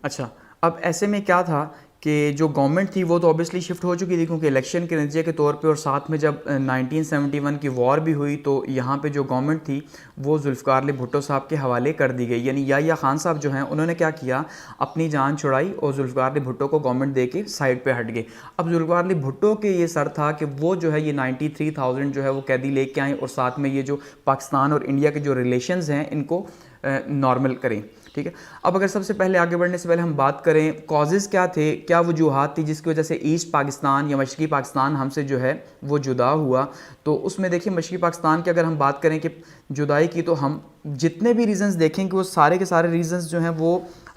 अच्छा, अब ऐसे में क्या था कि जो गवर्नमेंट थी वो तो ऑब्वियसली शिफ्ट हो चुकी थी क्योंकि इलेक्शन के नतीजे के तौर पे, और साथ में जब 1971 की वॉर भी हुई तो यहाँ पे जो गवर्नमेंट थी वो जुल्फ़िकार अली भुट्टो साहब के हवाले कर दी गई। यानी याह्या खान साहब जो हैं उन्होंने क्या किया, अपनी जान छुड़ाई और जुल्फ़िकार अली भुट्टो को गवर्नमेंट दे के साइड पे हट गए। अब जुल्फ़िकार अली भुट्टो के ये सर था कि वो जो है ये 93,000 जो है वो कैदी लेके आएँ, और साथ में ये जो पाकिस्तान और इंडिया के जो रिलेशंस हैं इनको नॉर्मल करें। ठीक है, अब अगर सबसे पहले आगे बढ़ने से पहले हम बात करें कॉजेज़ क्या थे, क्या वजूहात थी जिसकी वजह से ईस्ट पाकिस्तान या मशरक़ी पाकिस्तान हमसे जो है वो जुदा हुआ। तो उसमें देखिए मशरक़ी पाकिस्तान की अगर हम बात करें कि जुदाई की, तो हम जितने भी रीज़न्स देखेंगे वो सारे के सारे रीज़न्स जो हैं वो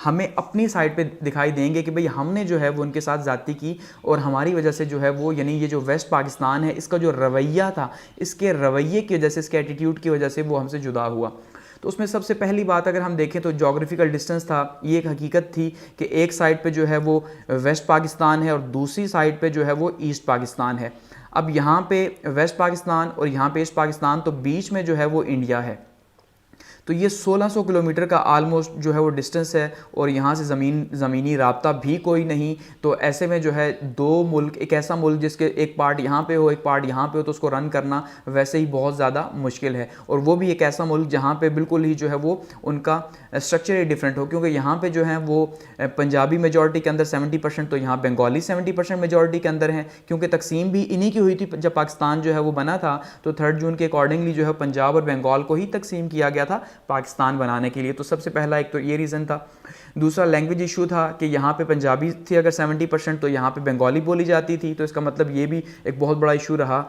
हमें अपनी साइड पे दिखाई देंगे कि भाई हमने जो है वो उनके साथ ज़्यादती की, और हमारी वजह से जो है वो यानी ये जो वेस्ट पाकिस्तान है इसका जो रवैया था, इसके रवैये की वजह से, इसके एटीट्यूड की वजह से वो हमसे जुदा हुआ। तो उसमें सबसे पहली बात अगर हम देखें तो जोग्राफिकल डिस्टेंस था, ये एक हकीकत थी कि एक साइड पे जो है वो वेस्ट पाकिस्तान है और दूसरी साइड पे जो है वो ईस्ट पाकिस्तान है। अब यहाँ पे वेस्ट पाकिस्तान और यहाँ पे ईस्ट पाकिस्तान, तो बीच में जो है वो इंडिया है। तो ये 1600 किलोमीटर का आलमोस्ट जो है वो डिस्टेंस है और यहाँ से ज़मीनी राब्ता भी कोई नहीं। तो ऐसे में जो है दो मुल्क, एक ऐसा मुल्क जिसके एक पार्ट यहाँ पे हो एक पार्ट यहाँ पे हो, तो उसको रन करना वैसे ही बहुत ज़्यादा मुश्किल है। और वो भी एक ऐसा मुल्क जहाँ पे बिल्कुल ही जो है वो उनका स्ट्रक्चर ही डिफरेंट हो, क्योंकि यहाँ पे जो है वो पंजाबी मेजॉरिटी के अंदर 70%, तो यहाँ बंगाली 70% मेजॉरिटी के अंदर हैं, क्योंकि तकसीम भी इन्हीं की हुई थी जब पाकिस्तान जो है वो बना था। तो 3 जून के अकॉर्डिंगली जो है पंजाब और बंगाल को ही तकसीम किया गया था पाकिस्तान बनाने के लिए। तो सबसे पहला एक तो ये रीज़न था। दूसरा लैंग्वेज इशू था कि यहाँ पे पंजाबी थी अगर 70%, तो यहाँ पे बंगाली बोली जाती थी, तो इसका मतलब ये भी एक बहुत बड़ा इशू रहा।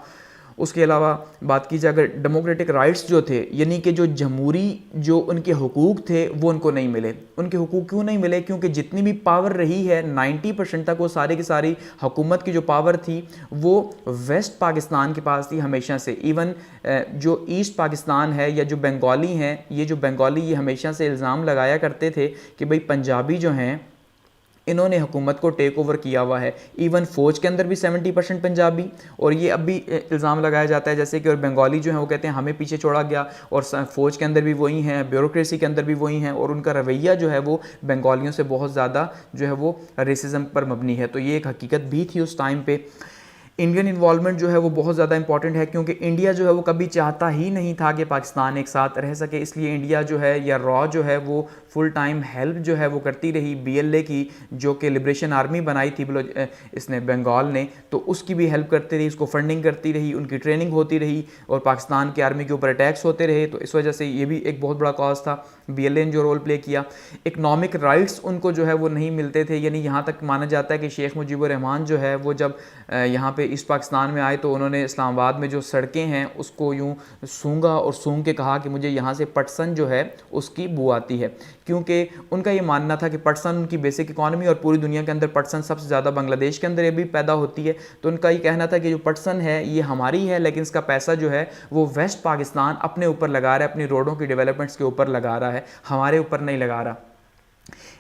उसके अलावा बात की जाए अगर डेमोक्रेटिक राइट्स जो थे, यानी कि जो जमहूरी जो उनके हुकूक थे वो उनको नहीं मिले। उनके हुकूक क्यों नहीं मिले? क्योंकि जितनी भी पावर रही है 90% तक वो सारी की सारी हुकूमत की जो पावर थी वो वेस्ट पाकिस्तान के पास थी हमेशा से। इवन जो ईस्ट पाकिस्तान है या जो बंगाली हैं, ये जो बंगाली ये हमेशा से इल्ज़ाम लगाया करते थे कि भाई पंजाबी जो हैं इन्होंने हुकूमत को टेक ओवर किया हुआ है। इवन फ़ौज के अंदर भी 70% पंजाबी, और ये अब भी इल्ज़ाम लगाया जाता है जैसे कि और बंगाली जो है वो कहते हैं हमें पीछे छोड़ा गया, और फ़ौज के अंदर भी वही हैं, ब्यूरोक्रेसी के अंदर भी वही हैं, और उनका रवैया जो है वो बंगालियों से बहुत ज़्यादा जो है वो रेसिज्म पर मबनी है। तो ये एक हकीकत भी थी उस टाइम पे। इंडियन इन्वॉल्वमेंट जो है वो बहुत ज़्यादा इंपॉर्टेंट है, क्योंकि इंडिया जो है वो कभी चाहता ही नहीं था कि पाकिस्तान एक साथ रह सके, इसलिए इंडिया जो है या रॉ जो है वो फुल टाइम हेल्प जो है वो करती रही BLA की, जो कि लिबरेशन आर्मी बनाई थी इसने बंगाल ने, तो उसकी भी हेल्प करती रही, उसको फंडिंग करती रही, उनकी ट्रेनिंग होती रही और पाकिस्तान की आर्मी के ऊपर अटैक्स होते रहे। तो इस वजह से ये भी एक बहुत बड़ा कॉज था। BLA ने जो रोल प्ले किया, इकनॉमिक राइट्स उनको जो है वो नहीं मिलते थे, यानी यहाँ तक माना जाता है कि शेख मुजीबुर रहमान जो है वो जब यहाँ पे ईस्ट पाकिस्तान में आए तो उन्होंने इस्लामाबाद में जो सड़कें हैं उसको यूँ सूंघा और सूंघ के कहा कि मुझे यहाँ से पटसन जो है उसकी बू आती है, क्योंकि उनका ये मानना था कि पटसन उनकी बेसिक इकॉनमी, और पूरी दुनिया के अंदर पटसन सबसे ज़्यादा बांग्लादेश के अंदर ये भी पैदा होती है। तो उनका ये कहना था कि जो पटसन है ये हमारी है, लेकिन इसका पैसा जो है वो वेस्ट पाकिस्तान अपने ऊपर लगा रहा है, अपनी रोडों की डेवलपमेंट्स के ऊपर लगा रहा है, हमारे ऊपर नहीं लगा रहा।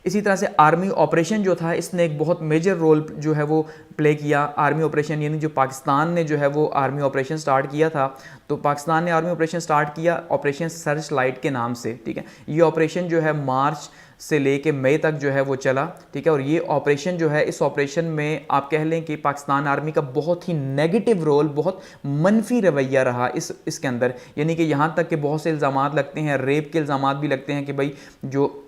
इसी तरह से आर्मी ऑपरेशन जो था इसने एक बहुत मेजर रोल जो है वो प्ले किया। आर्मी ऑपरेशन यानी जो पाकिस्तान ने जो है वो आर्मी ऑपरेशन स्टार्ट किया था, तो पाकिस्तान ने आर्मी ऑपरेशन स्टार्ट किया ऑपरेशन सर्च लाइट के नाम से, ठीक है। ये ऑपरेशन जो है मार्च से लेके मई तक जो है वो चला, ठीक है। और ये ऑपरेशन जो है, इस ऑपरेशन में आप कह लें कि पाकिस्तान आर्मी का बहुत ही नेगेटिव रोल, बहुत मनफी रवैया रहा इसके अंदर, यानी कि यहाँ तक कि बहुत से इल्ज़ामात लगते हैं, रेप के इल्ज़ामात भी लगते हैं कि भाई जो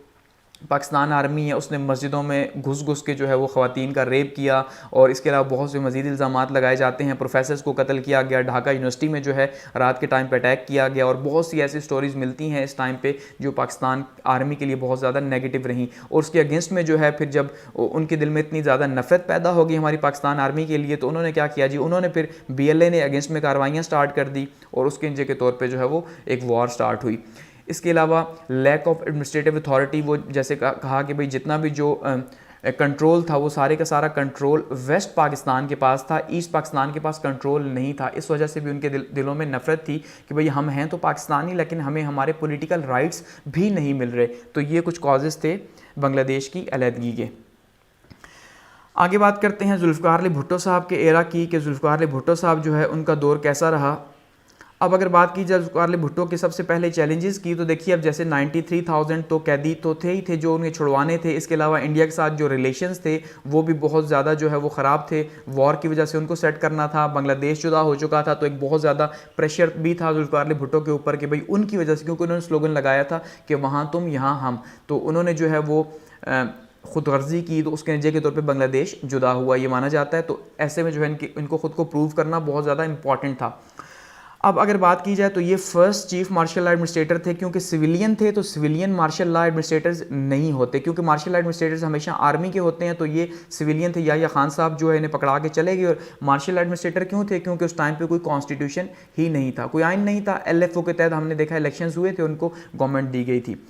पाकिस्तान आर्मी है उसने मस्जिदों में घुस घुस के जो है वो ख़वातीन का रेप किया, और इसके अलावा बहुत से मज़ीद इल्ज़ामात लगाए जाते हैं। प्रोफेसर्स को कत्ल किया गया, ढाका यूनिवर्सिटी में जो है रात के टाइम पे अटैक किया गया, और बहुत सी ऐसी स्टोरीज़ मिलती हैं इस टाइम पे जो पाकिस्तान आर्मी के लिए बहुत ज़्यादा नेगेटिव रहीं। और उसके अगेंस्ट में जो है फिर जब उनके दिल में इतनी ज़्यादा नफ़रत पैदा होगी हमारी पाकिस्तान आर्मी के लिए, तो उन्होंने क्या किया जी, उन्होंने फिर BLA ने अगेंस्ट में कार्रवाइयाँ स्टार्ट कर दी, और उसके नतीजे के तौर पर जो है वो एक वॉर स्टार्ट हुई। इसके अलावा लैक ऑफ एडमिनिस्ट्रेटिव अथॉरिटी, वो जैसे कहा कि भाई जितना भी जो कंट्रोल था वो सारे का सारा कंट्रोल वेस्ट पाकिस्तान के पास था, ईस्ट पाकिस्तान के पास कंट्रोल नहीं था। इस वजह से भी उनके दिलों में नफरत थी कि भाई हम हैं तो पाकिस्तानी, लेकिन हमें हमारे पॉलिटिकल राइट्स भी नहीं मिल रहे। तो ये कुछ कॉजेज़ थे बांग्लादेश की अलहदगी के। आगे बात करते हैं जुल्फ़िकार अली भुट्टो साहब के एरा की, कि जुल्फ़िकार अली भुट्टो साहब जो है उनका दौर कैसा रहा। अब अगर बात की जाए जुल्फ़िकार अली भुट्टो के सबसे पहले चैलेंजेस की, तो देखिए अब जैसे 93,000 तो कैदी तो थे ही थे जो उन्हें छुड़वाने थे। इसके अलावा इंडिया के साथ जो रिलेशंस थे वो भी बहुत ज़्यादा जो है वो ख़राब थे, वॉर की वजह से उनको सेट करना था। बांग्लादेश जुदा हो चुका था, तो एक बहुत ज़्यादा प्रेशर भी था जुल्फ़िकार अली भुट्टो के ऊपर कि भाई उनकी वजह से, क्योंकि उन्होंने स्लोगन लगाया था कि वहाँ तुम यहाँ हम, तो उन्होंने जो है वो खुद गर्जी की, तो उसके नतीजे के तौर पे बांग्लादेश जुदा हुआ ये माना जाता है। तो ऐसे में जो है इनको खुद को प्रूव करना बहुत ज़्यादा इंपॉर्टेंट था। अब अगर बात की जाए तो ये first chief marshal law administrator थे, क्योंकि सिविलियन थे, तो सिविलियन मार्शल लॉ एडमिनिस्ट्रेटर्स नहीं होते, क्योंकि मार्शल लॉ एडमिनिस्ट्रेटर्स हमेशा आर्मी के होते हैं। तो ये सिविलियन थे। या खान साहब जो है इन्हें पकड़ा के चले गए। और मार्शल लॉ एडमिनिस्ट्रेटर क्यों थे? क्योंकि उस टाइम पे कोई कॉन्स्टिट्यूशन ही नहीं था, कोई आइन नहीं था। LFO के तहत हमने देखा इलेक्शंस हुए थे, उनको गवर्नमेंट दी गई थी।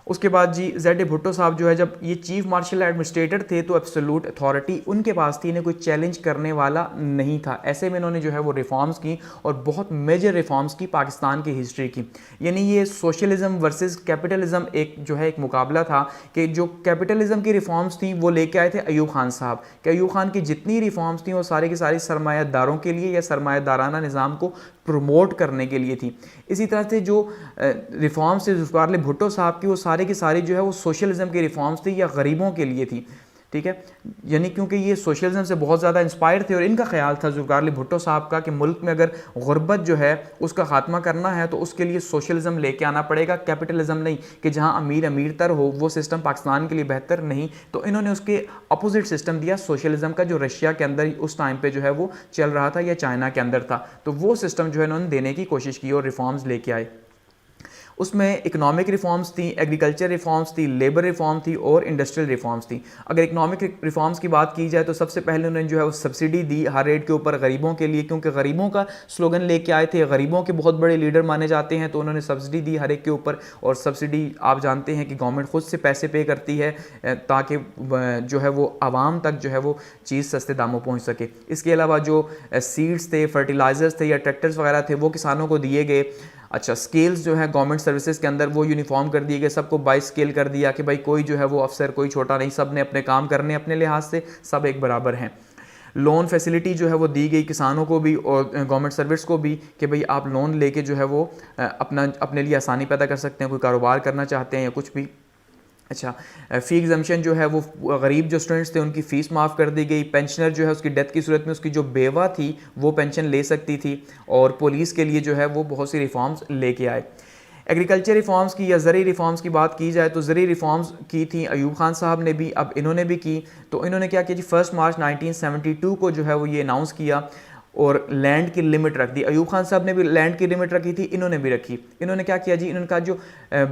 उसके बाद जी जेड भुट्टो साहब जो है, जब ये चीफ मार्शल एडमिनिस्ट्रेटर थे तो एब्सोल्यूट अथॉरिटी उनके पास थी, इन्हें कोई चैलेंज करने वाला नहीं था। ऐसे में इन्होंने जो है वो रिफॉर्म्स की और बहुत मेजर रिफॉर्म्स की पाकिस्तान की हिस्ट्री की। यानी ये सोशलिज्म वर्सेस कैपिटलिज्म एक जो है एक मुकाबला था कि जो कैपिटलिज्म की रिफॉर्म्स थी वो लेके आए थे अयूब खान साहब, कि अयूब खान की जितनी रिफॉर्म्स थी वो सारी की सारी सरमायादारों के लिए या सरमायादाराना निज़ाम को प्रमोट करने के लिए थी। इसी तरह से जो रिफॉर्म्स थे जुल्फ़िकार भुट्टो साहब की, वो सारे की सारी जो है वो सोशलिज्म की रिफॉर्म्स थी या गरीबों के लिए थी, ठीक है। यानी क्योंकि ये सोशलिज्म से बहुत ज़्यादा इंस्पायर थे और इनका ख्याल था जुल्फ़िकार भुट्टो साहब का कि मुल्क में अगर गुर्बत जो है उसका खात्मा करना है तो उसके लिए सोशलिज्म लेके आना पड़ेगा, कैपिटलिज्म नहीं कि जहां अमीर अमीर तर हो, वो सिस्टम पाकिस्तान के लिए बेहतर नहीं। तो इन्होंने उसके अपोजिट सिस्टम दिया सोशलिज्म का, जो रशिया के अंदर उस टाइम पर जो है वो चल रहा था या चाइना के अंदर था। तो वो सिस्टम जो है इन्होंने देने की कोशिश की और रिफॉर्म्स लेके आए। उसमें इकोनॉमिक रिफॉर्म्स थी, एग्रीकल्चर रिफॉर्म्स थी, लेबर रिफॉर्म थी और इंडस्ट्रियल रिफॉर्म्स थी। अगर इकोनॉमिक रिफॉर्म्स की बात की जाए तो सबसे पहले उन्होंने जो है वो सब्सिडी दी हर रेट के ऊपर गरीबों के लिए, क्योंकि गरीबों का स्लोगन लेके आए थे, गरीबों के बहुत बड़े लीडर माने जाते हैं, तो उन्होंने सब्सिडी दी हर एक के ऊपर। और सब्सिडी आप जानते हैं कि गवर्नमेंट खुद से पैसे पे करती है ताकि जो है वो आवाम तक जो है वो चीज़ सस्ते दामों पहुँच सके। इसके अलावा जो सीड्स थे, फर्टिलाइजर्स थे या ट्रैक्टर्स वगैरह थे वो किसानों को दिए गए। अच्छा, स्केल्स जो है गवर्नमेंट सर्विसेज के अंदर वो यूनिफॉर्म कर दिए गए, सबको 22 स्केल कर दिया कि भाई कोई जो है वो अफसर कोई छोटा नहीं, सब ने अपने काम करने अपने लिहाज से, सब एक बराबर हैं। लोन फैसिलिटी जो है वो दी गई किसानों को भी और गवर्नमेंट सर्विस को भी कि भाई आप लोन लेके जो है वो अपने लिए आसानी पैदा कर सकते हैं, कोई कारोबार करना चाहते हैं या कुछ भी। अच्छा, फ़ी एग्जम्पशन जो है वो गरीब जो स्टूडेंट्स थे उनकी फ़ीस माफ़ कर दी गई। पेंशनर जो है उसकी डेथ की सूरत में उसकी जो बेवा थी वो पेंशन ले सकती थी। और पुलिस के लिए जो है वो बहुत सी रिफॉर्म्स लेके आए। एग्रीकल्चर रिफॉर्म्स की या ज़री रिफॉर्म्स की बात की जाए तो ज़री रिफॉर्म्स की थी अयूब खान साहब ने भी, अब इन्होंने भी की। तो इन्होंने क्या किया जी, 1 मार्च 1972 को जो है वो ये अनाउंस किया और लैंड की लिमिट रख दी। अयूब खान साहब ने भी लैंड की लिमिट रखी थी, इन्होंने भी रखी। इन्होंने क्या किया जी, इन्होंने कहा जो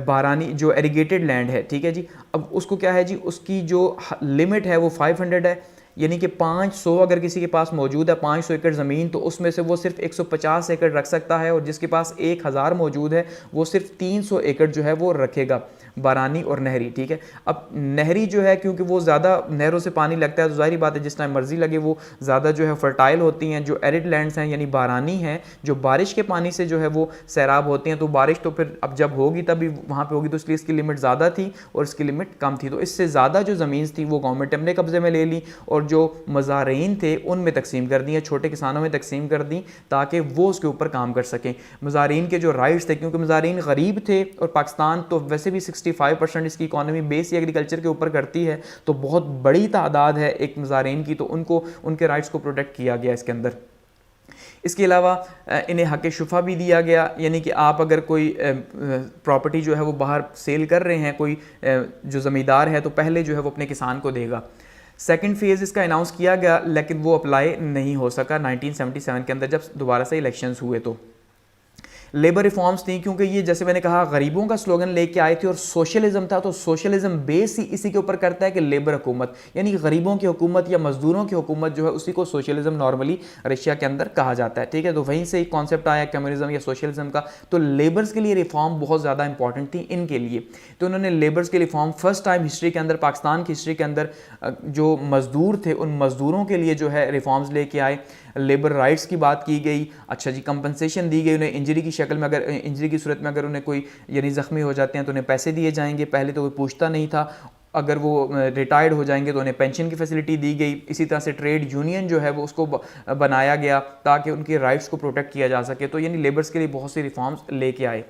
बारानी जो एरीगेटेड लैंड है, ठीक है जी, अब उसको क्या है जी, उसकी जो लिमिट है वो 500 है। यानी कि 500 अगर किसी के पास मौजूद है 500 एकड़ ज़मीन, तो उसमें से वो सिर्फ 150 एकड़ रख सकता है, और जिसके पास 1000 मौजूद है वो सिर्फ 300 एकड़ जो है वो रखेगा, बारानी और नहरी, ठीक है। अब नहरी जो है क्योंकि वो ज़्यादा नहरों से पानी लगता है तो ज़ाहिर बात है जिस टाइम मर्जी लगे वो ज़्यादा जो है फर्टाइल होती हैं। जो एरिड लैंड्स हैं यानी बारानी हैं, जो बारिश के पानी से जो है वो सैराब होती हैं, तो बारिश तो फिर अब जब होगी तभी वहाँ पे होगी, तो इसलिए इसकी लिमिट ज़्यादा थी और इसकी लिमिट कम थी। तो इससे ज़्यादा जो ज़मीन थी वो गवर्नमेंट अपने कब्जे में ले ली और जो मज़ारीन थे उनमें तकसीम कर दी, छोटे किसानों में तकसीम कर दी ताकि वो उसके ऊपर काम कर सकें। मज़ारीन के जो राइट्स थे, क्योंकि मज़ारीन गरीब थे और पाकिस्तान तो वैसे भी 65% इसकी इकॉनमी बेस ही एग्रीकल्चर के ऊपर करती है, तो बहुत बड़ी तादाद है एक मज़ारीन की, तो उनको उनके राइट्स को प्रोटेक्ट किया गया इसके अंदर। इसके अलावा इन्हें हक़ शुफ़ा भी दिया गया, यानी कि आप अगर कोई प्रॉपर्टी जो है वो बाहर सेल कर रहे हैं, कोई जो ज़मींदार है तो पहले जो है वो अपने किसान को देगा। सेकंड फेज़ इसका अनाउंस किया गया लेकिन वो अप्लाई नहीं हो सका 1977 के अंदर जब दोबारा से इलेक्शंस हुए। तो लेबर रिफॉर्म्स थी, क्योंकि ये जैसे मैंने कहा गरीबों का स्लोगन लेके आए थे और सोशलिज्म था, तो सोशलिज्म बेस ही इसी के ऊपर करता है कि लेबर हुकूमत, यानी गरीबों की हुकूमत या मजदूरों की हुकूमत जो है उसी को सोशलिज्म नॉर्मली रशिया के अंदर कहा जाता है, ठीक है। तो वहीं से एक कॉन्सेप्ट आया कम्युनिज्म या सोशलिज्म का। तो लेबर्स के लिए रिफॉर्म बहुत ज़्यादा इंपॉर्टेंट थी इनके लिए, तो उन्होंने लेबर्स के रिफॉर्म फर्स्ट टाइम हिस्ट्री के अंदर, पाकिस्तान की हिस्ट्री के अंदर जो मजदूर थे उन मजदूरों के लिए जो है रिफॉर्म्स लेके आए। लेबर राइट्स की बात की गई। अच्छा जी, कंपनसेशन दी गई उन्हें इंजरी की शक्ल में, अगर इंजरी की सूरत में अगर उन्हें कोई यानी ज़ख्मी हो जाते हैं तो उन्हें पैसे दिए जाएंगे, पहले तो कोई पूछता नहीं था। अगर वो रिटायर्ड हो जाएंगे तो उन्हें पेंशन की फैसिलिटी दी गई। इसी तरह से ट्रेड यूनियन जो है वो उसको बनाया गया ताकि उनके राइट्स को प्रोटेक्ट किया जा सके। तो यानी लेबर्स के लिए बहुत सी रिफॉर्म्स लेके आए।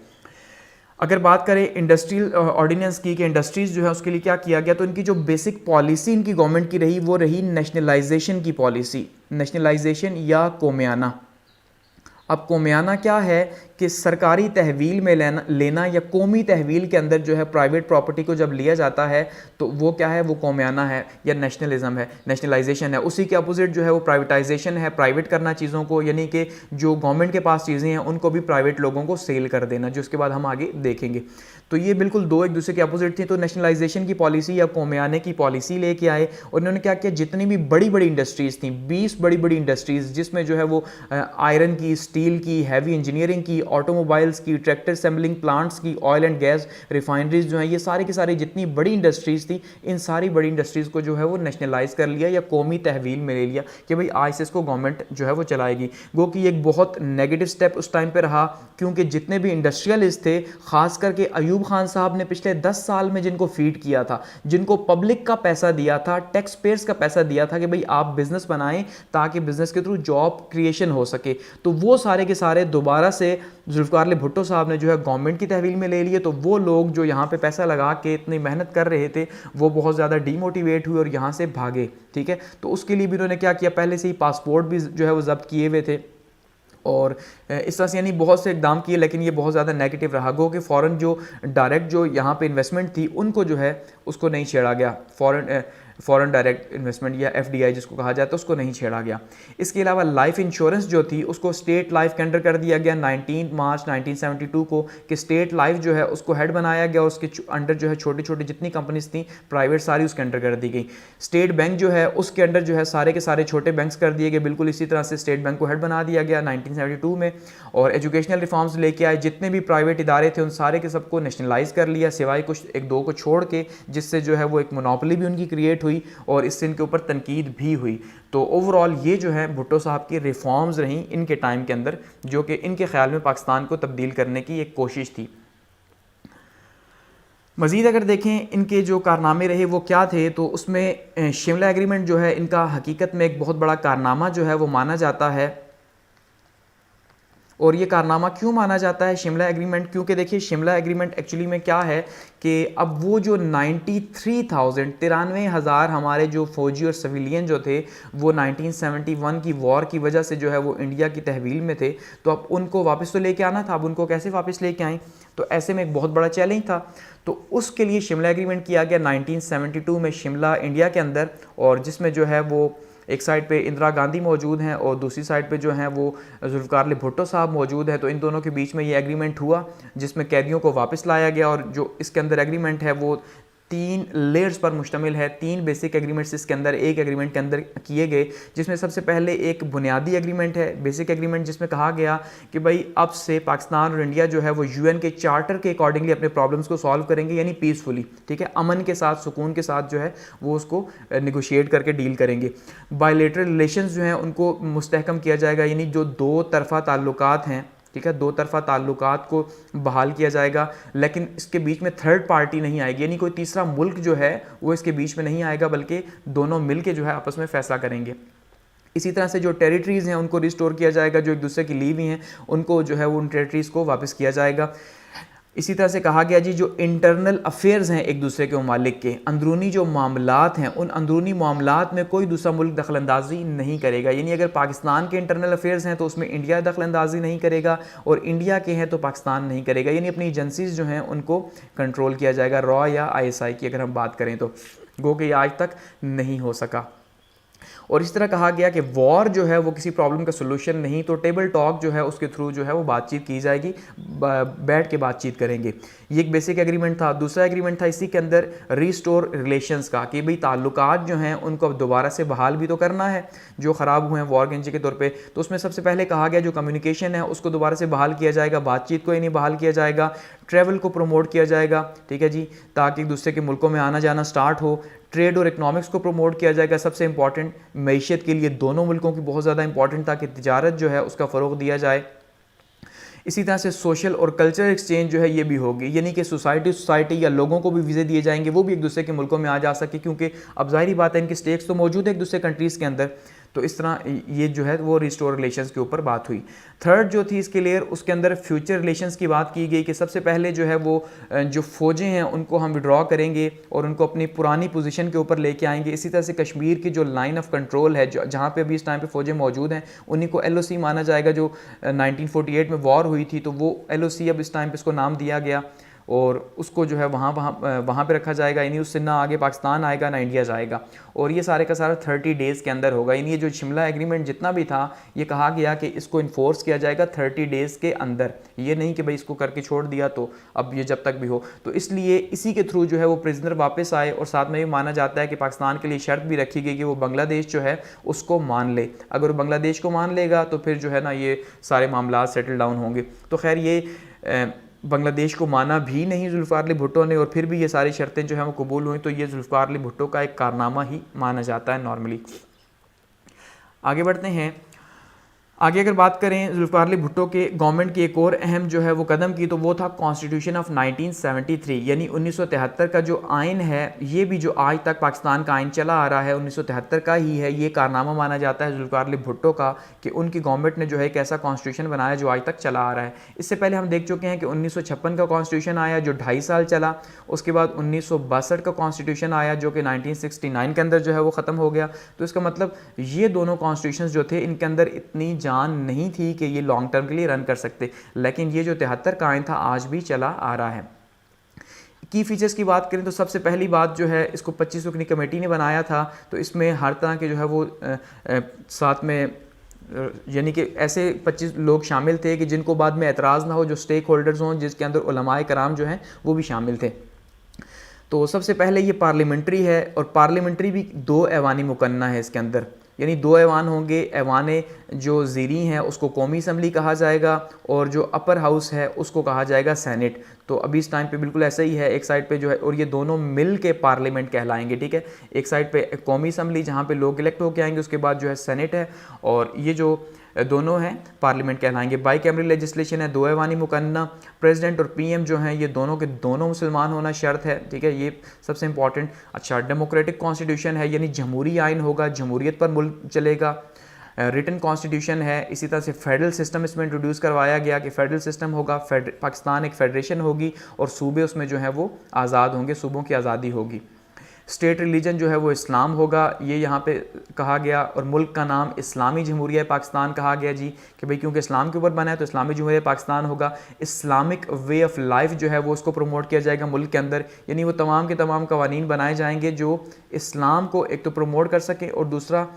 अगर बात करें इंडस्ट्रियल ऑर्डिनेंस की कि इंडस्ट्रीज़ जो है उसके लिए क्या किया गया, तो इनकी जो बेसिक पॉलिसी इनकी गवर्नमेंट की रही वो रही नेशनलाइजेशन की पॉलिसी, नेशनलाइजेशन या कोमियाना। अब कोमियाना क्या है कि सरकारी तहवील में लेना या कौमी तहवील के अंदर जो है प्राइवेट प्रॉपर्टी को जब लिया जाता है तो वो क्या है, वो कोमियाना है या नेशनलिज्म है, नेशनलाइजेशन है। उसी के अपोजिट जो है वो प्राइवेटाइजेशन है, प्राइवेट करना चीज़ों को, यानी कि जो गवर्नमेंट के पास चीज़ें हैं उनको भी प्राइवेट लोगों को सेल कर देना, जो उसके बाद हम आगे देखेंगे। तो ये बिल्कुल दो एक दूसरे के अपोजिट थी। तो नेशनलाइजेशन की पॉलिसी या कोमियाने की पॉलिसी लेके आए और इन्होंने क्या किया, जितनी भी बड़ी बड़ी इंडस्ट्रीज़ थी, 20 बड़ी बड़ी इंडस्ट्रीज़ जिसमें जो है वो आयरन की, स्टील की, हैवी इंजीनियरिंग की, ऑटोमोबाइल्स की, ट्रैक्टर असेंबलिंग प्लांट्स की, ऑयल एंड गैस रिफाइनरीज जो हैं, ये सारे की सारी जितनी बड़ी इंडस्ट्रीज़ थी, इन सारी बड़ी इंडस्ट्रीज़ को जो है वो नेशनलाइज कर लिया या कौमी तहवील में ले लिया कि भाई आज से इसको गवर्नमेंट जो है वो चलाएगी। गो कि एक बहुत नेगेटिव स्टेप उस टाइम पे रहा, क्योंकि जितने भी इंडस्ट्रियलिस्ट थे, खास करके अयूब खान साहब ने पिछले 10 साल में जिनको फीड किया था, जिनको पब्लिक का पैसा दिया था, टैक्स पेयर्स का पैसा दिया था कि भाई आप बिजनेस बनाएं ताकि बिजनेस के थ्रू जॉब क्रिएशन हो सके, तो वो सारे के सारे दोबारा से जुल्फ़िकार अली भुट्टो साहब ने जो है गवर्नमेंट की तहवील में ले लिए। तो वो लोग जो यहाँ पे पैसा लगा के इतनी मेहनत कर रहे थे, वो बहुत ज़्यादा डीमोटिवेट हुए और यहाँ से भागे। ठीक है, तो उसके लिए भी उन्होंने क्या किया, पहले से ही पासपोर्ट भी जो है वो जब्त किए हुए थे और इस तरह से यानी बहुत से इकदाम किए, लेकिन ये बहुत ज़्यादा नेगेटिव रहा। गो कि फ़ॉरेन जो डायरेक्ट जो यहाँ पे इन्वेस्टमेंट थी उनको जो है उसको नहीं छेड़ा गया, फ़ॉरेन डायरेक्ट इन्वेस्टमेंट या FDI जिसको कहा जाता है उसको नहीं छेड़ा गया। इसके अलावा लाइफ इंश्योरेंस जो थी उसको स्टेट लाइफ के अंडर कर दिया गया 19 मार्च 1972 को, कि स्टेट लाइफ जो है उसको हेड बनाया गया, उसके अंडर जो है छोटी छोटी जितनी कंपनीज थी प्राइवेट सारी उसके अंडर कर दी गई। स्टेट बैंक जो है उसके अंडर जो है सारे के सारे छोटे बैंक्स कर दिए गए, बिल्कुल इसी तरह से स्टेट बैंक को हेड बना दिया गया 1972 में। और एजुकेशनल रिफॉर्म्स लेके आए, जितने भी प्राइवेट इदारे थे उन सारे के सबको नेशनलाइज कर लिया, सिवाय कुछ एक दो को छोड़ के, जिससे जो है वो एक मोनोपोली भी उनकी क्रिएट हुई और इससे इनके ऊपर तनकीद भी हुई। तो ओवरऑल ये जो है भुट्टो साहब की रिफॉर्म्स रहीं इनके टाइम के अंदर, जो कि इनके ख्याल में पाकिस्तान को तब्दील करने की एक कोशिश थी। मज़ीद अगर देखें इनके जो कारनामे रहे वो क्या थे, तो उसमें शिमला एग्रीमेंट जो है इनका हकीकत में एक बहुत बड़ा कारनामा जो है वो माना जाता है। और ये कारनामा क्यों माना जाता है शिमला एग्रीमेंट, क्योंकि देखिए शिमला एग्रीमेंट एक्चुअली में क्या है कि अब वो जो 93,000 हमारे जो फ़ौजी और सिविलियन जो थे वो 1971 की वॉर की वजह से जो है वो इंडिया की तहवील में थे, तो अब उनको वापस तो लेके आना था। अब उनको कैसे वापस लेके आएँ, तो ऐसे में एक बहुत बड़ा चैलेंज था। तो उसके लिए शिमला एग्रीमेंट किया गया 1972 में शिमला इंडिया के अंदर, और जिसमें जो है वो एक साइड पे इंदिरा गांधी मौजूद हैं और दूसरी साइड पे जो हैं वो जुल्फ़िकार अली भुट्टो साहब मौजूद हैं। तो इन दोनों के बीच में ये एग्रीमेंट हुआ जिसमें कैदियों को वापस लाया गया, और जो इसके अंदर एग्रीमेंट है वो 3 लेयर्स पर मुश्तमिल है। 3 बेसिक एग्रीमेंट्स इसके अंदर एक एग्रीमेंट के अंदर किए गए, जिसमें सबसे पहले एक बुनियादी एग्रीमेंट है, बेसिक एग्रीमेंट, जिसमें कहा गया कि भाई अब से पाकिस्तान और इंडिया जो है वो UN के चार्टर के अकॉर्डिंगली अपने प्रॉब्लम्स को सॉल्व करेंगे, यानी पीसफुली, ठीक है, अमन के साथ, सुकून के साथ जो है वो उसको निगोशिएट करके डील करेंगे। बायलैटरल रिलेशंस जो हैं उनको मुस्तहकम किया जाएगा, यानी जो दो तरफा ताल्लुकात हैं, ठीक है, दो तरफा ताल्लुकात को बहाल किया जाएगा, लेकिन इसके बीच में थर्ड पार्टी नहीं आएगी, यानी कोई तीसरा मुल्क जो है वो इसके बीच में नहीं आएगा, बल्कि दोनों मिल के जो है आपस में फैसला करेंगे। इसी तरह से जो टेरिटरीज़ हैं उनको रिस्टोर किया जाएगा, जो एक दूसरे की ली हुई हैं उनको जो है वो उन टेरिटरीज़ को वापस किया जाएगा। इसी तरह से कहा गया जी जो इंटरनल अफेयर्स हैं एक दूसरे के ममालिक के, अंदरूनी जो मामलात हैं, उन अंदरूनी मामलात में कोई दूसरा मुल्क दखलंदाजी नहीं करेगा, यानी अगर पाकिस्तान के इंटरनल अफेयर्स हैं तो उसमें इंडिया दखलंदाजी नहीं करेगा, और इंडिया के हैं तो पाकिस्तान नहीं करेगा, यानी अपनी एजेंसीज जो हैं उनको कंट्रोल किया जाएगा। रॉ या ISI की अगर हम बात करें तो गो कि आज तक नहीं हो सका। और इस तरह कहा गया कि वॉर जो है वो किसी प्रॉब्लम का सोल्यूशन नहीं, तो टेबल टॉक जो है उसके थ्रू जो है वो बातचीत की जाएगी, बैठ के बातचीत करेंगे। ये एक बेसिक एग्रीमेंट था। दूसरा एग्रीमेंट था इसी के अंदर रिस्टोर रिलेशंस का, कि भाई ताल्लुकात जो हैं उनको अब दोबारा से बहाल भी तो करना है जो ख़राब हुए हैं वॉर के के तौर पे। तो उसमें सबसे पहले कहा गया जो कम्युनिकेशन है उसको दोबारा से बहाल किया जाएगा, बातचीत को ही नहीं बहाल किया जाएगा, ट्रैवल को प्रमोट किया जाएगा, ठीक है जी, ताकि एक दूसरे के मुल्कों में आना जाना स्टार्ट हो। ट्रेड और इकनॉमिक्स को प्रमोट किया जाएगा, सबसे इंपॉर्टेंट मईशत के लिए दोनों मुल्कों की बहुत ज़्यादा इंपॉर्टेंट था कि तिजारत जो है उसका फ़रोग दिया जाए। इसी तरह से सोशल और कल्चरल एक्सचेंज जो है ये भी होगी, यानी कि सोसाइटी या लोगों को भी वीज़े दिए जाएंगे, वो भी एक दूसरे के मुल्कों में आ जा सके, क्योंकि अब ज़ाहिरी बात है इनके स्टेक्स तो मौजूद है एक दूसरे कंट्रीज़ के अंदर। तो इस तरह ये जो है वो रिस्टोर रिलेशंस के ऊपर बात हुई। थर्ड जो थी इसके लेयर, उसके अंदर फ्यूचर रिलेशंस की बात की गई कि सबसे पहले जो है वो जो फ़ौजें हैं उनको हम विड्रॉ करेंगे और उनको अपनी पुरानी पोजीशन के ऊपर लेके आएंगे। इसी तरह से कश्मीर की जो लाइन ऑफ कंट्रोल है, जो जहाँ पे अभी इस टाइम पे फ़ौजें मौजूद हैं, उन्हीं को LOC माना जाएगा। जो 1948 में वॉर हुई थी तो वो LOC अब इस टाइम पे इसको नाम दिया गया। और उसको जो है वहाँ पे रखा जाएगा, यानी उससे ना आगे पाकिस्तान आएगा ना इंडिया जाएगा। और ये सारे का सारा 30 डेज़ के अंदर होगा। यानी ये जो शिमला एग्रीमेंट जितना भी था ये कहा गया कि इसको इन्फोर्स किया जाएगा 30 डेज़ के अंदर, ये नहीं कि भाई इसको करके छोड़ दिया तो अब ये जब तक भी हो। तो इसलिए इसी के थ्रू जो है वो प्रिजनर वापस आए, और साथ में ये माना जाता है कि पाकिस्तान के लिए शर्त भी रखी गई कि वो बांग्लादेश जो है उसको मान ले। अगर वो बांग्लादेश को मान लेगा तो फिर जो है ना ये सारे मामला सेटल डाउन होंगे। तो खैर ये बांग्लादेश को माना भी नहीं जुल्फ़िकार अली भुट्टो ने, और फिर भी ये सारी शर्तें जो हैं वो कबूल हुई। तो ये जुल्फ़िकार अली भुट्टो का एक कारनामा ही माना जाता है नॉर्मली। आगे बढ़ते हैं। आगे अगर बात करें जुल्फ़िकार अली भुट्टो के गवर्नमेंट की एक और अहम जो है वो कदम की, तो वो था कॉन्स्टिट्यूशन ऑफ 1973, यानी 1973 का जो आइन है, ये भी जो आज तक पाकिस्तान का आइन चला आ रहा है 1973 का ही है। ये कारनामा माना जाता है जुल्फ़िकार अली भुट्टो का कि उनकी गवर्नमेंट ने जो है एक ऐसा कॉन्स्टिट्यूशन बनाया जो आज तक चला आ रहा है। इससे पहले हम देख चुके हैं कि 1956 का कॉन्स्टिट्यूशन आया जो 2.5 साल चला। उसके बाद 1962 का कॉन्स्टिट्यूशन आया जो कि 1969 के अंदर जो है वो ख़त्म हो गया। तो इसका मतलब ये दोनों कॉन्स्टिट्यूशन जो थे इनके अंदर इतनी जान नहीं थी कि ये लॉन्ग टर्म के लिए रन कर सकते, लेकिन ये जो 73 का आइन था आज भी चला आ रहा है। की फीचर्स की बात करें तो सबसे पहली बात जो है, इसको 25 रुकनी कमेटी ने बनाया था। तो इसमें हर तरह के जो है वो साथ में यानी कि ऐसे 25 लोग शामिल थे कि जिनको बाद में एतराज़ ना हो, जो स्टेक होल्डर्स हों, जिसके अंदर उलमाए कराम जो हैं वो भी शामिल थे। तो सबसे पहले ये पार्लियामेंट्री है, और पार्लियामेंट्री भी 2 ऐवानी मुकन्ना है इसके अंदर, यानी 2 ऐवान होंगे। ऐवान जो ज़ीरी हैं उसको कौमी असम्बली कहा जाएगा, और जो अपर हाउस है उसको कहा जाएगा सेनेट। तो अभी इस टाइम पे बिल्कुल ऐसा ही है, एक साइड पे जो है, और ये दोनों मिल के पार्लियामेंट कहलाएंगे, ठीक है। एक साइड पे कौमी असम्बली जहाँ पे लोग इलेक्ट होकर आएंगे, उसके बाद जो है सेनेट है, और ये जो दोनों हैं पार्लियामेंट कहलाएंगे। बाई कैमरल लेजिस्लेशन है, 2 ऐवानी मुकन्ना। प्रेसिडेंट और पीएम जो हैं ये दोनों के दोनों मुसलमान होना शर्त है, ठीक है, ये सबसे इंपॉर्टेंट। अच्छा, डेमोक्रेटिक कॉन्स्टिट्यूशन है, यानी जमहूरी आइन होगा, जमहूरियत पर मुल्क चलेगा। रिटन कॉन्स्टिट्यूशन है। इसी तरह से फेडरल सिस्टम इसमें इंट्रोड्यूस करवाया गया कि फेडरल सिस्टम होगा, पाकिस्तान एक फेडरेशन होगी, और सूबे उसमें जो है वो आज़ाद होंगे, सूबों की आज़ादी होगी। स्टेट रिलीजन जो है वो इस्लाम होगा, ये यहाँ पे कहा गया, और मुल्क का नाम इस्लामी जमहूरिया पाकिस्तान कहा गया जी, कि भाई क्योंकि इस्लाम के ऊपर बना है तो इस्लामी जमहूरिया पाकिस्तान होगा। इस्लामिक वे ऑफ लाइफ जो है वो उसको प्रमोट किया जाएगा मुल्क के अंदर, यानी वो तमाम के तमाम कवानीन बनाए जाएंगे जो इस्लाम को एक तो प्रमोट कर सकें, और दूसरा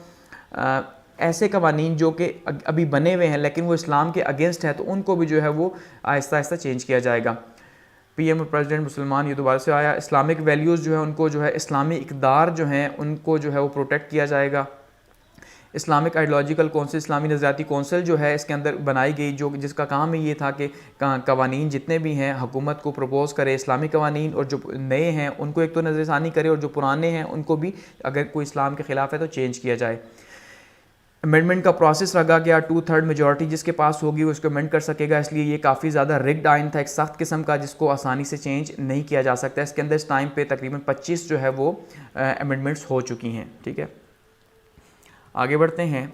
ऐसे कवानीन जो कि अभी बने हुए हैं लेकिन वो इस्लाम के अगेंस्ट है, तो उनको भी जो है वो आहिस्ता आहिस्ता चेंज किया जाएगा। पीएम और प्रेसिडेंट मुसलमान, ये दोबारा से आया। इस्लामिक वैल्यूज़ जो है उनको जो है इस्लामी इक़दार जो हैं उनको जो है वो प्रोटेक्ट किया जाएगा। इस्लामिक आइडियोलॉजिकल कौंसिल, इस्लामी नज़रियाती कौंसिल जो है इसके अंदर बनाई गई, जो जिसका काम ही ये था कि कवानीन जितने भी हैं हुकूमत को प्रपोज़ करे इस्लामी कवानीन, और जो नए हैं उनको एक तो नज़रसानी करे, और जो पुराने हैं उनको भी अगर कोई इस्लाम के ख़िलाफ़ है तो चेंज किया जाए। अमेंडमेंट का प्रोसेस रखा गया, 2/3 मेजॉरिटी जिसके पास होगी वो उसको अमेंड कर सकेगा, इसलिए ये काफ़ी ज़्यादा रिग्ड आइन था, एक सख्त किस्म का, जिसको आसानी से चेंज नहीं किया जा सकता। इसके अंदर इस टाइम पे तकरीबन 25 जो है वो अमेंडमेंट्स हो चुकी हैं, ठीक है। आगे बढ़ते हैं।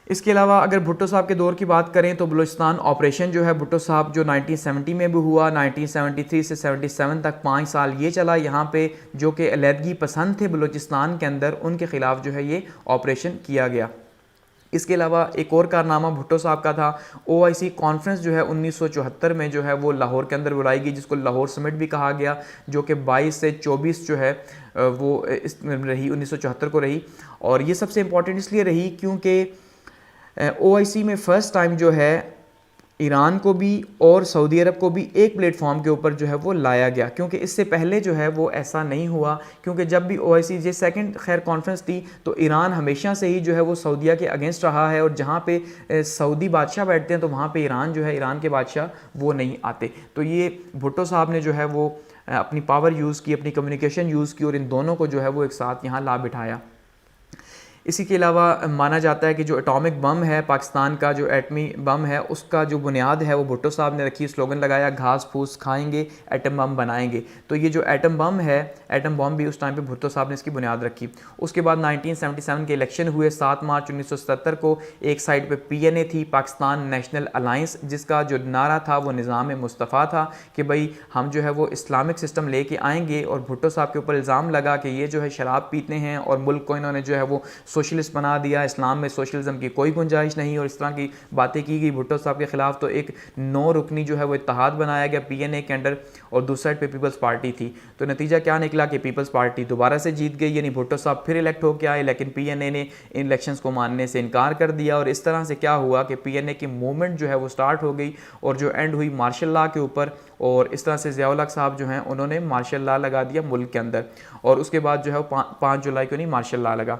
इसके अलावा अगर भुट्टो साहब के दौर की बात करें तो बलूचिस्तान ऑपरेशन जो है भुट्टो साहब जो 1970 में भी हुआ, 1973 से 77 तक 5 साल ये चला। यहाँ पे जो कि अलहदगी पसंद थे बलूचिस्तान के अंदर, उनके ख़िलाफ़ जो है ये ऑपरेशन किया गया। इसके अलावा एक और कारनामा भुट्टो साहब का था, OIC कॉन्फ्रेंस जो है 1974 में जो है वो लाहौर के अंदर बुलाई गई, जिसको लाहौर समिट भी कहा गया, जो कि 22 से 24 जो है वो इस रही, 1974 को रही। और ये सबसे इम्पॉर्टेंट इसलिए रही क्योंकि OIC में फ़र्स्ट टाइम जो है ईरान को भी और सऊदी अरब को भी एक प्लेटफॉर्म के ऊपर जो है वो लाया गया, क्योंकि इससे पहले जो है वो ऐसा नहीं हुआ। क्योंकि जब भी OIC ये सेकंड खैर कॉन्फ्रेंस थी तो ईरान हमेशा से ही जो है वो सऊदीया के अगेंस्ट रहा है, और जहाँ पे सऊदी बादशाह बैठते हैं तो वहाँ पे ईरान जो है, ईरान के बादशाह वो नहीं आते। तो ये भुट्टो साहब ने जो है वो अपनी पावर यूज़ की, अपनी कम्युनिकेशन यूज़ की, और इन दोनों को जो है वो एक साथ यहाँ ला बिठाया। इसी के अलावा माना जाता है कि जो एटॉमिक बम है पाकिस्तान का, जो एटमी बम है उसका जो बुनियाद है वो भुट्टो साहब ने रखी। स्लोगन लगाया, घास फूस खाएंगे एटम बम बनाएंगे। तो ये जो एटम बम है, एटम बम भी उस टाइम पे भुट्टो साहब ने इसकी बुनियाद रखी। उसके बाद 1977 के इलेक्शन हुए 7 मार्च 1977 को। एक साइड पे PNA थी, पाकिस्तान नेशनल अलायंस, जिसका जो नारा था वो निज़ाम मुस्तफ़ा था कि भाई हम जो है वो इस्लामिक सिस्टम लेके आएंगे। और भुट्टो साहब के ऊपर इल्ज़ाम लगा कि ये जो है शराब पीते हैं और मुल्क को इन्होंने जो है वो सोशलिस्ट बना दिया, इस्लाम में सोशलिज्म की कोई गुंजाइश नहीं और इस तरह की बातें की गई भुट्टो साहब के खिलाफ। तो एक 9 रुकनी जो है वो इत्तेहाद बनाया गया PNA के अंडर और दूसरी साइड पे पीपल्स पार्टी थी। तो नतीजा क्या निकला कि पीपल्स पार्टी दोबारा से जीत गई, यानी भुट्टो साहब फिर इलेक्ट होकर आए, लेकिन PNA ने इन इलेक्शंस को मानने से इनकार कर दिया। और इस तरह से क्या हुआ कि PNA की मूवमेंट जो है वो स्टार्ट हो गई और जो एंड हुई मार्शल लॉ के ऊपर। और इस तरह से ज़िया-उल हक साहब जो हैं उन्होंने मार्शल लॉ लगा दिया मुल्क के अंदर और उसके बाद जो है 5 जुलाई को नहीं मार्शल लॉ लगा।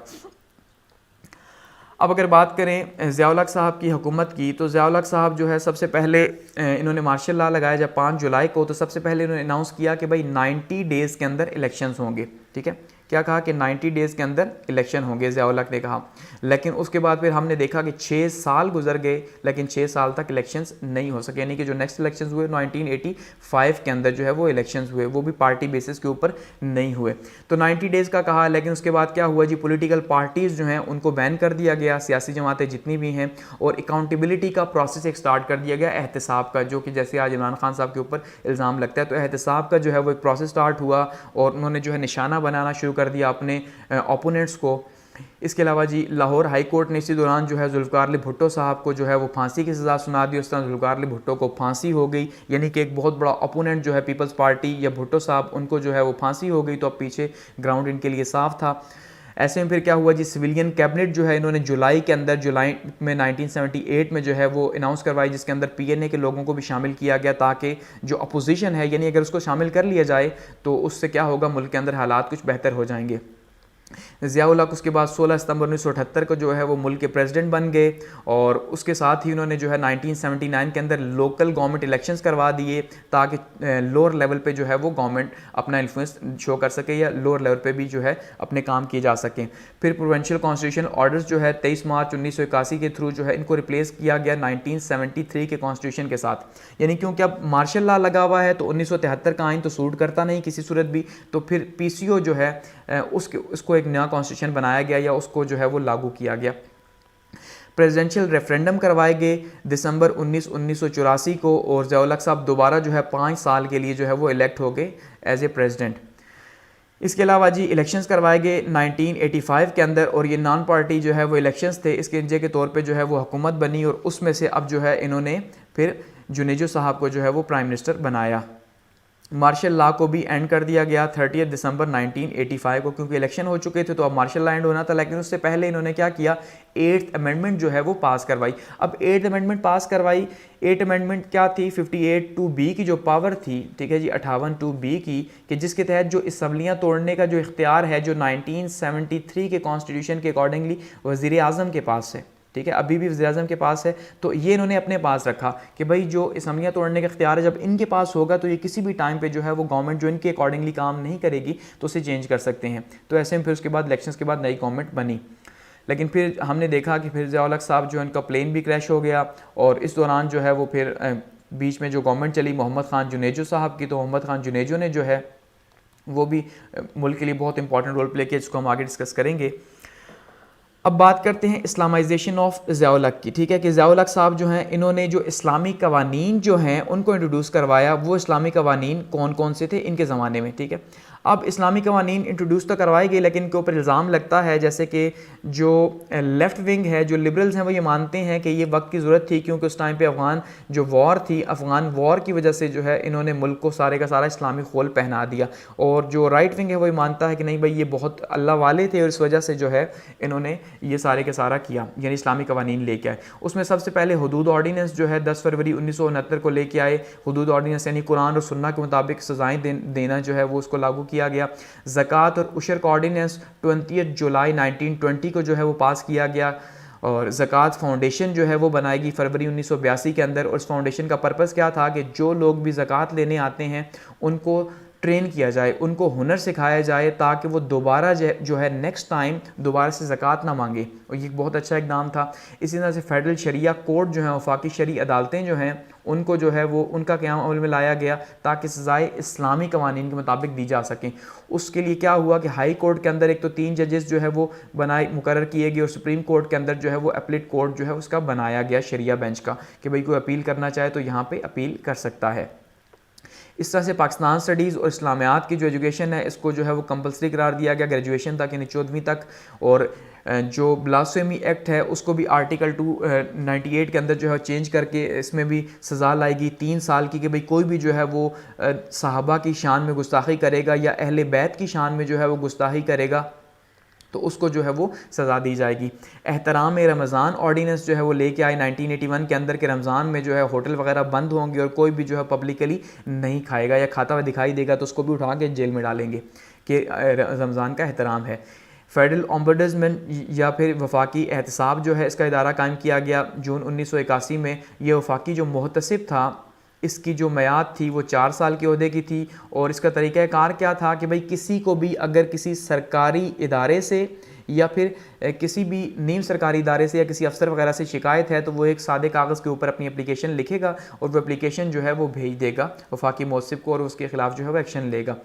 अब अगर बात करें ज़िया-उल हक साहब की हुकूमत की, तो ज़िया-उल हक साहब जो है सबसे पहले इन्होंने मार्शल लॉ लगाया जब 5 जुलाई को, तो सबसे पहले इन्होंने अनाउंस किया कि भाई 90 डेज़ के अंदर इलेक्शंस होंगे। ठीक है, क्या कहा कि 90 डेज़ के अंदर इलेक्शन होंगे, ज़िया-उल हक ने कहा। लेकिन उसके बाद फिर हमने देखा कि 6 साल गुजर गए लेकिन 6 साल तक इलेक्शंस नहीं हो सके, यानी कि जो नेक्स्ट इलेक्शंस हुए 1985 के अंदर जो है वो इलेक्शंस हुए, वो भी पार्टी बेसिस के ऊपर नहीं हुए। तो 90 डेज़ का कहा, लेकिन उसके बाद क्या हुआ जी, पॉलिटिकल पार्टीज़ जो हैं उनको बैन कर दिया गया, सियासी जमातें जितनी भी हैं, और अकाउंटेबिलिटी का प्रोसेस एक स्टार्ट कर दिया गया एहतसाब का, जो कि जैसे आज इमरान खान साहब के ऊपर इल्ज़ाम लगता है। तो एहतसाब का जो है वो एक प्रोसेस स्टार्ट हुआ और उन्होंने जो है निशाना बनाना शुरू कर दिया अपने ओपोनेंट्स को। इसके अलावा जी लाहौर हाई कोर्ट ने इसी दौरान जो है जुल्फ़िकार अली भुट्टो साहब को जो है वो फांसी की सज़ा सुना दी। उस तरह जुल्फ़िकार अली भुट्टो को फांसी हो गई, यानी कि एक बहुत बड़ा ओपोनेंट जो है पीपल्स पार्टी या भुट्टो साहब, उनको जो है वो फांसी हो गई। तो अब पीछे ग्राउंड इनके लिए साफ था। ऐसे में फिर क्या हुआ जी, सिविलियन कैबिनेट जो है इन्होंने जुलाई के अंदर, जुलाई में 1978 में जो है वो अनाउंस करवाई, जिसके अंदर PNA के लोगों को भी शामिल किया गया, ताकि जो अपोजिशन है, यानी अगर उसको शामिल कर लिया जाए तो उससे क्या होगा, मुल्क के अंदर हालात कुछ बेहतर हो जाएंगे। ज़िया-उल हक उसके बाद 16 सितंबर 1978 को जो है वो मुल्क के प्रेसिडेंट बन गए और उसके साथ ही उन्होंने जो है 1979 के अंदर लोकल गवर्नमेंट इलेक्शंस करवा दिए, ताकि लोअर लेवल पे जो है वो गवर्नमेंट अपना इन्फ्लुएंस शो कर सके या लोअर लेवल पे भी जो है अपने काम किए जा सकें। फिर प्रोविंशियल कॉन्स्टिट्यूशन ऑर्डर्स जो है 23 मार्च 1981 के थ्रू जो है इनको रिप्लेस किया गया 1973 के कॉन्स्टिट्यूशन के साथ, यानी क्योंकि अब मार्शल लॉ लगा हुआ है तो 1973 का आइन तो सूट करता नहीं किसी सूरत भी। तो फिर PCO जो है उसको एक नया कॉन्स्टिट्यूशन बनाया गया या उसको जो है वो लागू किया गया। प्रेसिडेंशियल रेफरेंडम करवाए गए दिसंबर 1984 को और ज़िया-उल हक साहब दोबारा जो है 5 साल के लिए जो है वो इलेक्ट हो गए एज ए प्रेसिडेंट। इसके अलावा जी इलेक्शंस करवाए गए 1985 के अंदर और ये नॉन पार्टी जो है वो इलेक्शंस थे, इसके नतीजे के तौर पे जो है वो हुकूमत बनी और उसमें से अब जो है इन्होंने फिर जुनेजो साहब को जो है वो प्राइम मिनिस्टर बनाया। मार्शल लॉ को भी एंड कर दिया गया 30 दिसंबर 1985 को, क्योंकि इलेक्शन हो चुके थे तो अब मार्शल लॉ एंड होना था। लेकिन उससे पहले इन्होंने क्या किया, 8th अमेंडमेंट जो है वो पास करवाई। अब 8th अमेंडमेंट पास करवाई, 8th अमेंडमेंट क्या थी, 58(2)B की जो पावर थी, ठीक है जी, 58(2)B की, कि जिसके तहत जो असम्बलियाँ तोड़ने का जो इख्तियार है जो 1973 के कॉन्स्टिट्यूशन के अकॉर्डिंगली वज़ीर आज़म के पास है, ठीक है, अभी भी वज़ीर-ए-आज़म के पास है। तो ये इन्होंने अपने पास रखा कि भाई जो असम्बलियाँ तोड़ने का इख्तियार है जब इनके पास होगा तो ये किसी भी टाइम पे जो है वो गवर्नमेंट जो इनके अकॉर्डिंगली काम नहीं करेगी तो उसे चेंज कर सकते हैं। तो ऐसे में फिर उसके बाद इलेक्शंस के बाद नई गवर्नमेंट बनी। लेकिन फिर हमने देखा कि फिर ज़िया-उल हक साहब जो है उनका प्लेन भी क्रैश हो गया और इस दौरान जो है वो फिर बीच में जो गवर्नमेंट चली मोहम्मद ख़ान जुनेजो साहब की, तो मोहम्मद ख़ान जुनेजो ने जो है वो भी मुल्क के लिए बहुत इंपॉर्टेंट रोल प्ले किया, जिसको हम आगे डिस्कस करेंगे। अब बात करते हैं इस्लामाइजेशन ऑफ ज़िया-उल हक की, ठीक है, कि ज़िया-उल हक साहब जो हैं इन्होंने जो इस्लामी कवानीन जो हैं उनको इंट्रोड्यूस करवाया। वो इस्लामी कवानीन कौन कौन से थे इनके ज़माने में, ठीक है। अब इस्लामी कवानीन इंट्रोड्यूस तो करवाए गए लेकिन इनके ऊपर इल्ज़ाम लगता है जैसे कि जो लेफ़्ट विंग है, जो लिबरल्स हैं, वो ये मानते हैं कि ये वक्त की ज़रूरत थी, क्योंकि उस टाइम पे अफ़गान जो वॉर थी, अफ़गान वॉर की वजह से जो है इन्होंने मुल्क को सारे का सारा इस्लामी खोल पहना दिया। और जो राइट विंग है वो ये मानता है कि नहीं भाई ये बहुत अल्लाह वाले थे और इस वजह से जो है इन्होंने ये सारे का सारा किया, यानी इस्लामी कवानीन लेके आए। उसमें सबसे पहले हुदूद ऑर्डीनेंस जो है 10 फरवरी 1969 को लेके आए। हुदूद ऑर्डीनेंस यानी कुरान और सुन्ना के मुताबिक सज़ाएँ देना जो है वो उसको लागू किया गया। ज़कात और उशर का ऑर्डीनेंस 20 जुलाई 1920 को जो है वो पास किया गया और ज़कात फाउंडेशन जो है वो बनाएगी फरवरी 1982 के अंदर। और इस फाउंडेशन का पर्पज़ क्या था कि जो लोग भी ज़कात लेने आते हैं उनको ट्रेन किया जाए, उनको हुनर सिखाया जाए ताकि वो दोबारा जो है नेक्स्ट टाइम दोबारा से ज़कात ना मांगे, और ये बहुत अच्छा इक़दाम था। इसी तरह से फेडरल शरिया कोर्ट जो है वफाकी शरी अदालतें जो हैं उनको जो है वो उनका क़याम अमल में लाया गया ताकि सज़ाएँ इस्लामी कवानीन के मुताबिक दी जा सकें। उसके लिए क्या हुआ कि हाई कोर्ट के अंदर एक तो 3 जजेस जो है वो मुकर्रर किए गए और सुप्रीम कोर्ट के अंदर जो है वो अपीलेट कोर्ट जो है उसका बनाया गया शरिया बेंच का, कि भाई कोई अपील करना चाहे तो यहाँ पर अपील कर सकता है। इस तरह से पाकिस्तान स्टडीज़ और इस्लामियात की जो एजुकेशन है इसको जो है वो कंपलसरी करार दिया गया ग्रेजुएशन तक, यानी 14वीं तक। और जो ब्लास्फेमी एक्ट है उसको भी आर्टिकल 298 के अंदर जो है चेंज करके इसमें भी सज़ा लाएगी 3 साल की, कि भाई कोई भी जो है वो सहाबा की शान में गुस्ताखी करेगा या अहले बैत की शान में जो है वो गुस्ताखी करेगा तो उसको जो है वो सज़ा दी जाएगी। एहतराम रमज़ान ऑर्डिनेंस जो है वो लेके आए 1981 के अंदर, के रमज़ान में जो है होटल वगैरह बंद होंगे और कोई भी जो है पब्लिकली नहीं खाएगा या खाता हुआ दिखाई देगा तो उसको भी उठा के जेल में डालेंगे, कि रमज़ान का एहतराम है। फेडरल ओम्बुड्समैन या फिर वफाकी एहतसाब जो है इसका इदारा कायम किया गया जून 1981 में। ये वफाकी जो मोहतसिब था इसकी जो मियाद थी वो 4 साल के ओहदे की थी, और इसका तरीक़ाकार क्या था कि भाई किसी को भी अगर किसी सरकारी इदारे से या फिर किसी भी नीम सरकारी इदारे से या किसी अफसर वगैरह से शिकायत है तो वो एक सादे कागज़ के ऊपर अपनी एप्लीकेशन लिखेगा और वो एप्लीकेशन जो है वो भेज देगा वफाकी मौसिब को और उसके ख़िलाफ़ जो है वो एक्शन लेगा।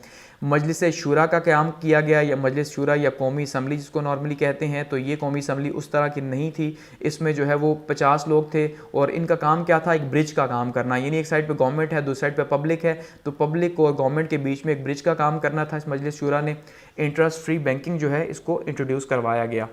मजलिस शूरा का क़याम किया गया, या मजलिस शूरा या कौमी असम्बली जिसको नॉर्मली कहते हैं, तो ये कौमी असम्बली उस तरह की नहीं थी। इसमें जो है वो 50 लोग थे और इनका काम क्या था, एक ब्रिज का काम करना, यानी एक साइड पे गवर्नमेंट है दूसरी साइड पे पब्लिक है, तो पब्लिक और गवर्नमेंट के बीच में एक ब्रिज का काम करना था। इस मजलिस शूरा ने इंटरेस्ट फ्री बैंकिंग जो है इसको इंट्रोड्यूस करवाया गया।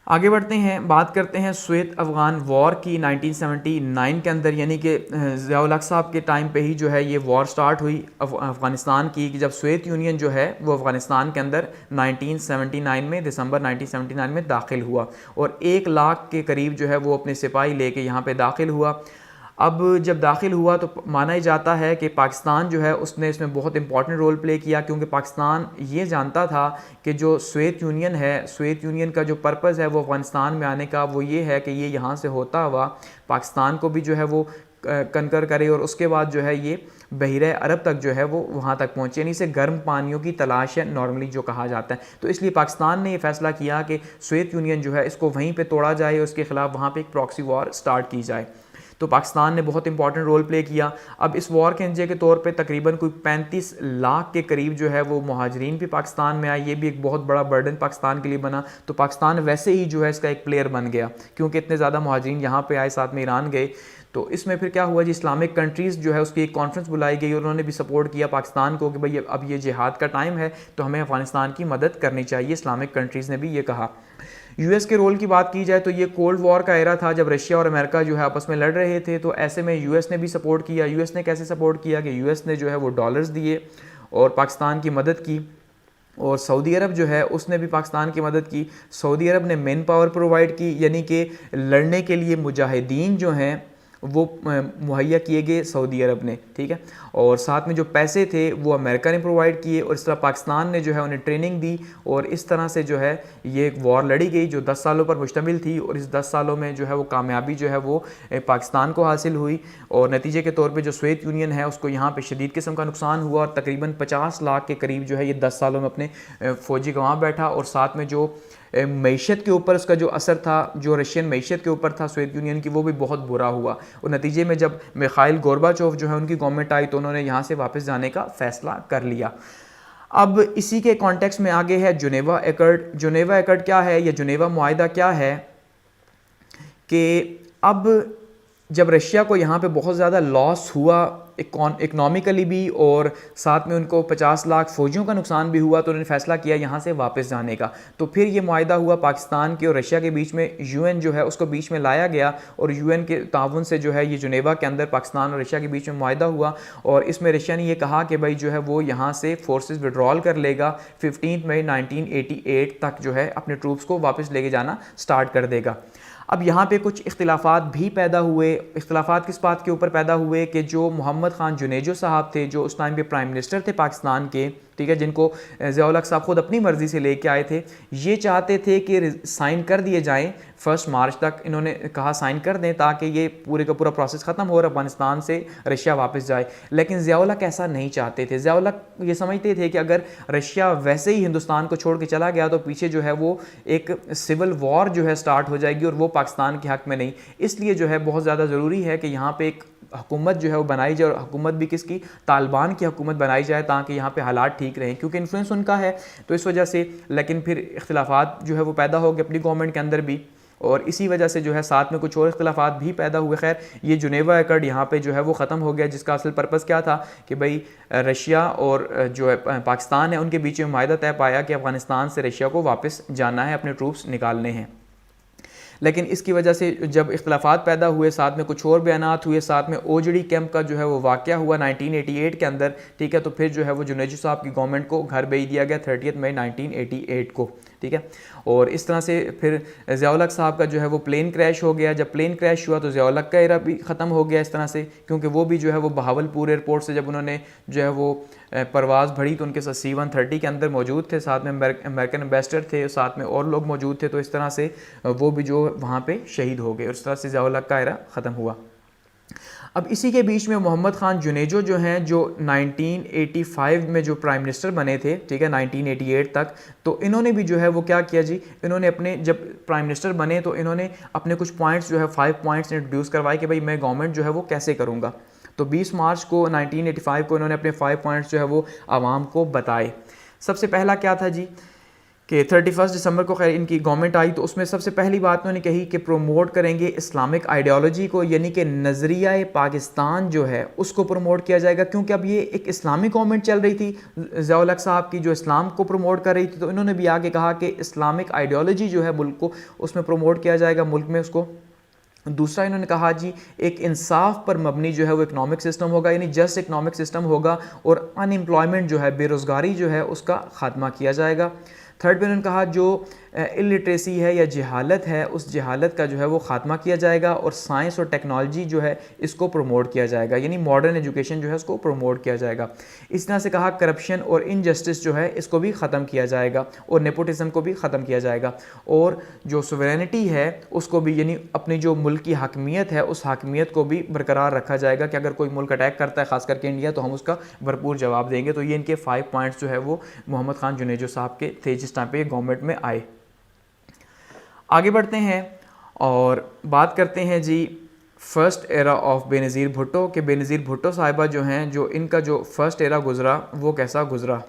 आगे बढ़ते हैं, बात करते हैं स्वेत अफ़गान वॉर की 1979 के अंदर, यानी कि ज़िया-उल हक साहब के टाइम पे ही जो है ये वॉर स्टार्ट हुई अफ़गानिस्तान की, कि जब सोवियत यूनियन जो है वो अफ़गानिस्तान के अंदर 1979 में दिसंबर 1979 में दाखिल हुआ और 1 लाख के करीब जो है वो अपने सिपाही लेके यहाँ पे दाखिल हुआ। अब जब दाखिल हुआ तो माना ही जाता है कि पाकिस्तान जो है उसने इसमें बहुत इंपॉर्टेंट रोल प्ले किया, क्योंकि पाकिस्तान ये जानता था कि जो सोवियत यूनियन है, सोवियत यूनियन का जो पर्पज़ है वो अफ़गानिस्तान में आने का वो ये है कि ये यहाँ से होता हुआ पाकिस्तान को भी जो है वो कनकर करे और उसके बाद जो है ये बहरे अरब तक जो है वो वहाँ तक पहुँचे, यानी इसे गर्म पानियों की तलाश है नॉर्मली जो कहा जाता है। तो इसलिए पाकिस्तान ने ये फैसला किया कि सोवियत यूनियन जो है इसको वहीं पे तोड़ा जाए और उसके ख़िलाफ़ वहाँ पे एक प्रॉक्सी वॉर स्टार्ट की जाए। तो पाकिस्तान ने बहुत इंपॉर्टेंट रोल प्ले किया। अब इस वॉर के नतीजे के तौर पे तकरीबन कोई 35 लाख के करीब जो है वो मुहाजिरीन भी पाकिस्तान में आए, ये भी एक बहुत बड़ा बर्डन पाकिस्तान के लिए बना। तो पाकिस्तान वैसे ही जो है इसका एक प्लेयर बन गया, क्योंकि इतने ज़्यादा मुहाजिरीन यहाँ पे आए, साथ में ईरान गए। तो इसमें फिर क्या हुआ जी, इस्लामिक कंट्रीज़ जो है उसकी एक कॉन्फ्रेंस बुलाई गई और उन्होंने भी सपोर्ट किया पाकिस्तान को कि भाई अब ये जिहाद का टाइम है तो हमें अफ़गानिस्तान की मदद करनी चाहिए। इस्लामिक कंट्रीज़ ने भी ये कहा। यूएस के रोल की बात की जाए तो ये कोल्ड वॉर का एरा था जब रशिया और अमेरिका जो है आपस में लड़ रहे थे, तो ऐसे में यूएस ने भी सपोर्ट किया। यूएस ने कैसे सपोर्ट किया कि यूएस ने जो है वो डॉलर्स दिए और पाकिस्तान की मदद की, और सऊदी अरब जो है उसने भी पाकिस्तान की मदद की। सऊदी अरब ने मैन पावर प्रोवाइड की, यानी कि लड़ने के लिए मुजाहिदीन जो हैं वो मुहैया किए गए सऊदी अरब ने, ठीक है। और साथ में जो पैसे थे वो अमेरिका ने प्रोवाइड किए और इस तरह पाकिस्तान ने जो है उन्हें ट्रेनिंग दी और इस तरह से जो है ये एक वॉर लड़ी गई जो 10 सालों पर मुश्तमिल थी। और इस 10 सालों में जो है वो कामयाबी जो है वो पाकिस्तान को हासिल हुई और नतीजे के तौर पर जो सोवियत यूनियन है उसको यहाँ पर शदीद किस्म का नुकसान हुआ और तकरीबन 50 लाख के करीब जो है ये 10 सालों में अपने फ़ौजी गंवा बैठा। और साथ में जो मईशत के ऊपर उसका जो असर था, जो रशियन मईशत के ऊपर था सोवियत यूनियन की, वो भी बहुत बुरा हुआ। और नतीजे में जब मिखाइल गोर्बाचोव जो है उनकी गवर्नमेंट आई तो उन्होंने यहाँ से वापस जाने का फ़ैसला कर लिया। अब इसी के कॉन्टेक्स्ट में आगे है जुनेवा एकर्ड। जुनेवा एकर्ड क्या है या जुनेवा मुआहिदा क्या है कि अब जब रशिया को यहाँ पे बहुत ज़्यादा लॉस हुआ इकनॉमिकली भी और साथ में उनको 50 लाख फ़ौजियों का नुकसान भी हुआ, तो उन्होंने फ़ैसला किया यहाँ से वापस जाने का। तो फिर ये मुआहिदा हुआ पाकिस्तान के और रशिया के बीच में, यूएन जो है उसको बीच में लाया गया और यूएन के ताउन से जो है ये जुनेवा के अंदर पाकिस्तान और रशिया के बीच में मुआहिदा हुआ। और इसमें रशिया ने ये कहा कि भाई जो है वो यहाँ से फोर्सेस विड्रॉल कर लेगा, 15 मई 1988 तक जो है अपने ट्रूप्स को वापस लेके जाना स्टार्ट कर देगा। अब यहाँ पे कुछ इख्तिलाफात भी पैदा हुए। इख्तिलाफात किस बात के ऊपर पैदा हुए कि जो मोहम्मद ख़ान जुनेजो साहब थे जो उस टाइम पे प्राइम मिनिस्टर थे पाकिस्तान के, ठीक है, जिनको ज़िया-उल हक साहब खुद अपनी मर्ज़ी से लेके आए थे, ये चाहते थे कि साइन कर दिए जाएं 1 मार्च तक। इन्होंने कहा साइन कर दें ताकि ये पूरे का पूरा प्रोसेस ख़त्म हो और अफगानिस्तान से रशिया वापस जाए। लेकिन ज़िया-उल हक ऐसा नहीं चाहते थे। ज़िया-उल हक ये समझते थे कि अगर रशिया वैसे ही हिंदुस्तान को छोड़ के चला गया तो पीछे जो है वो एक सिविल वॉर जो है स्टार्ट हो जाएगी और वो पाकिस्तान के हक़ में नहीं। इसलिए जो है बहुत ज़्यादा ज़रूरी है कि यहाँ पर एक हुकूमत जो है वो बनाई जाए और हुकूमत भी किसकी, तालिबान की हुकूमत बनाई जाए ताकि यहाँ पे हालात ठीक रहें, क्योंकि इन्फ्लुएंस उनका है तो इस वजह से। लेकिन फिर इख्तिलाफात जो है वो पैदा हो गए अपनी गवर्नमेंट के अंदर भी। और इसी वजह से जो है साथ में कुछ और इख्तिलाफात भी पैदा हुए। खैर ये जुनेवा एकॉर्ड यहाँ पे जो है वो ख़त्म हो गया, जिसका असल पर्पज़ क्या था कि भाई रशिया और जो है पाकिस्तान है उनके बीच में माहिदा तय पाया कि अफ़गानिस्तान से रशिया को वापस जाना है, अपने ट्रूप्स निकालने हैं। लेकिन इसकी वजह से जब इख्तिलाफात पैदा हुए, साथ में कुछ और बयानात हुए, साथ में ओजड़ी कैंप का जो है वो वाक़या हुआ 1988 के अंदर, ठीक है। तो फिर जो है वो जुनेजो साहब की गवर्नमेंट को घर भेज दिया गया 30 मई 1988 को, ठीक है। और इस तरह से फिर ज़िया-उल हक साहब का जो है वो प्लेन क्रैश हो गया। जब प्लेन क्रैश हुआ तो ज़िया-उल हक का एरा भी ख़त्म हो गया इस तरह से, क्योंकि वो भी जो है वो बहावलपुर एयरपोर्ट से जब उन्होंने जो है वो परवाज़ भरी तो उनके साथ C-130 के अंदर मौजूद थे, साथ में अमेरिकन एम्बेसडर थे, साथ में और लोग मौजूद थे। तो इस तरह से वो भी जो वहाँ पे शहीद हो गए और इस तरह से ज़िया-उल हक का एरा ख़त्म हुआ। अब इसी के बीच में मोहम्मद ख़ान जुनेजो जो हैं, जो 1985 में जो प्राइम मिनिस्टर बने थे, ठीक है, 1988 तक, तो इन्होंने भी जो है वो क्या किया जी, इन्होंने अपने जब प्राइम मिनिस्टर बने तो इन्होंने अपने कुछ पॉइंट्स जो है 5 पॉइंट्स इंट्रोड्यूस करवाए कि भाई मैं गवर्नमेंट जो है वो कैसे करूँगा। तो 20 मार्च को 1985 को इन्होंने अपने 5 पॉइंट्स जो है वो आवाम को बताए। सबसे पहला क्या था जी कि 31 दिसंबर को खैर इनकी गवर्नमेंट आई, तो उसमें सबसे पहली बात उन्होंने कही कि प्रमोट करेंगे इस्लामिक आइडियोलॉजी को, यानी कि नज़रिया पाकिस्तान जो है उसको प्रमोट किया जाएगा, क्योंकि अब ये एक इस्लामिक गवर्नमेंट चल रही थी ज़िया-उल हक साहब की, जो इस्लाम को प्रमोट कर रही थी। तो इन्होंने भी आगे कहा कि इस्लामिक आइडियोलॉजी जो है मुल्क को उसमें प्रमोट किया जाएगा, मुल्क में उसको। दूसरा इन्होंने कहा जी एक इंसाफ पर मबनी जो है वो इकनॉमिक सिस्टम होगा, यानी जस्ट इकनॉमिक सिस्टम होगा, और अनएम्प्लॉयमेंट जो है, बेरोज़गारी जो है उसका ख़ात्मा किया जाएगा। थर्ड पे उन्होंने कहा जो इलिटरेसी है या जहालत है, उस जहालत का जो है वो ख़ात्मा किया जाएगा, और साइंस और टेक्नोलॉजी जो है इसको प्रमोट किया जाएगा, यानी मॉडर्न एजुकेशन जो है उसको प्रमोट किया जाएगा। इस तरह से कहा करप्शन और इनजस्टिस जो है इसको भी ख़त्म किया जाएगा, और नेपोटिज्म को भी ख़त्म किया जाएगा, और जो सोवरेनिटी है उसको भी, यानी अपनी जो मुल्क की हकमियत है उस हकमियत को भी बरकरार रखा जाएगा कि अगर कोई मुल्क अटैक करता है, ख़ास करके इंडिया, तो हम उसका भरपूर जवाब देंगे। तो ये इनके 5 पॉइंट्स जो है वो मोहम्मद ख़ान जुनेजो साहब के थे जिस टाइम पे गवर्नमेंट में आए। आगे बढ़ते हैं और बात करते हैं जी first era of Benazir Bhutto के बेनज़ीर भुट्टो साहिबा जो हैं, जो इनका जो फ़र्स्ट एरा गुज़रा वो कैसा गुज़रा।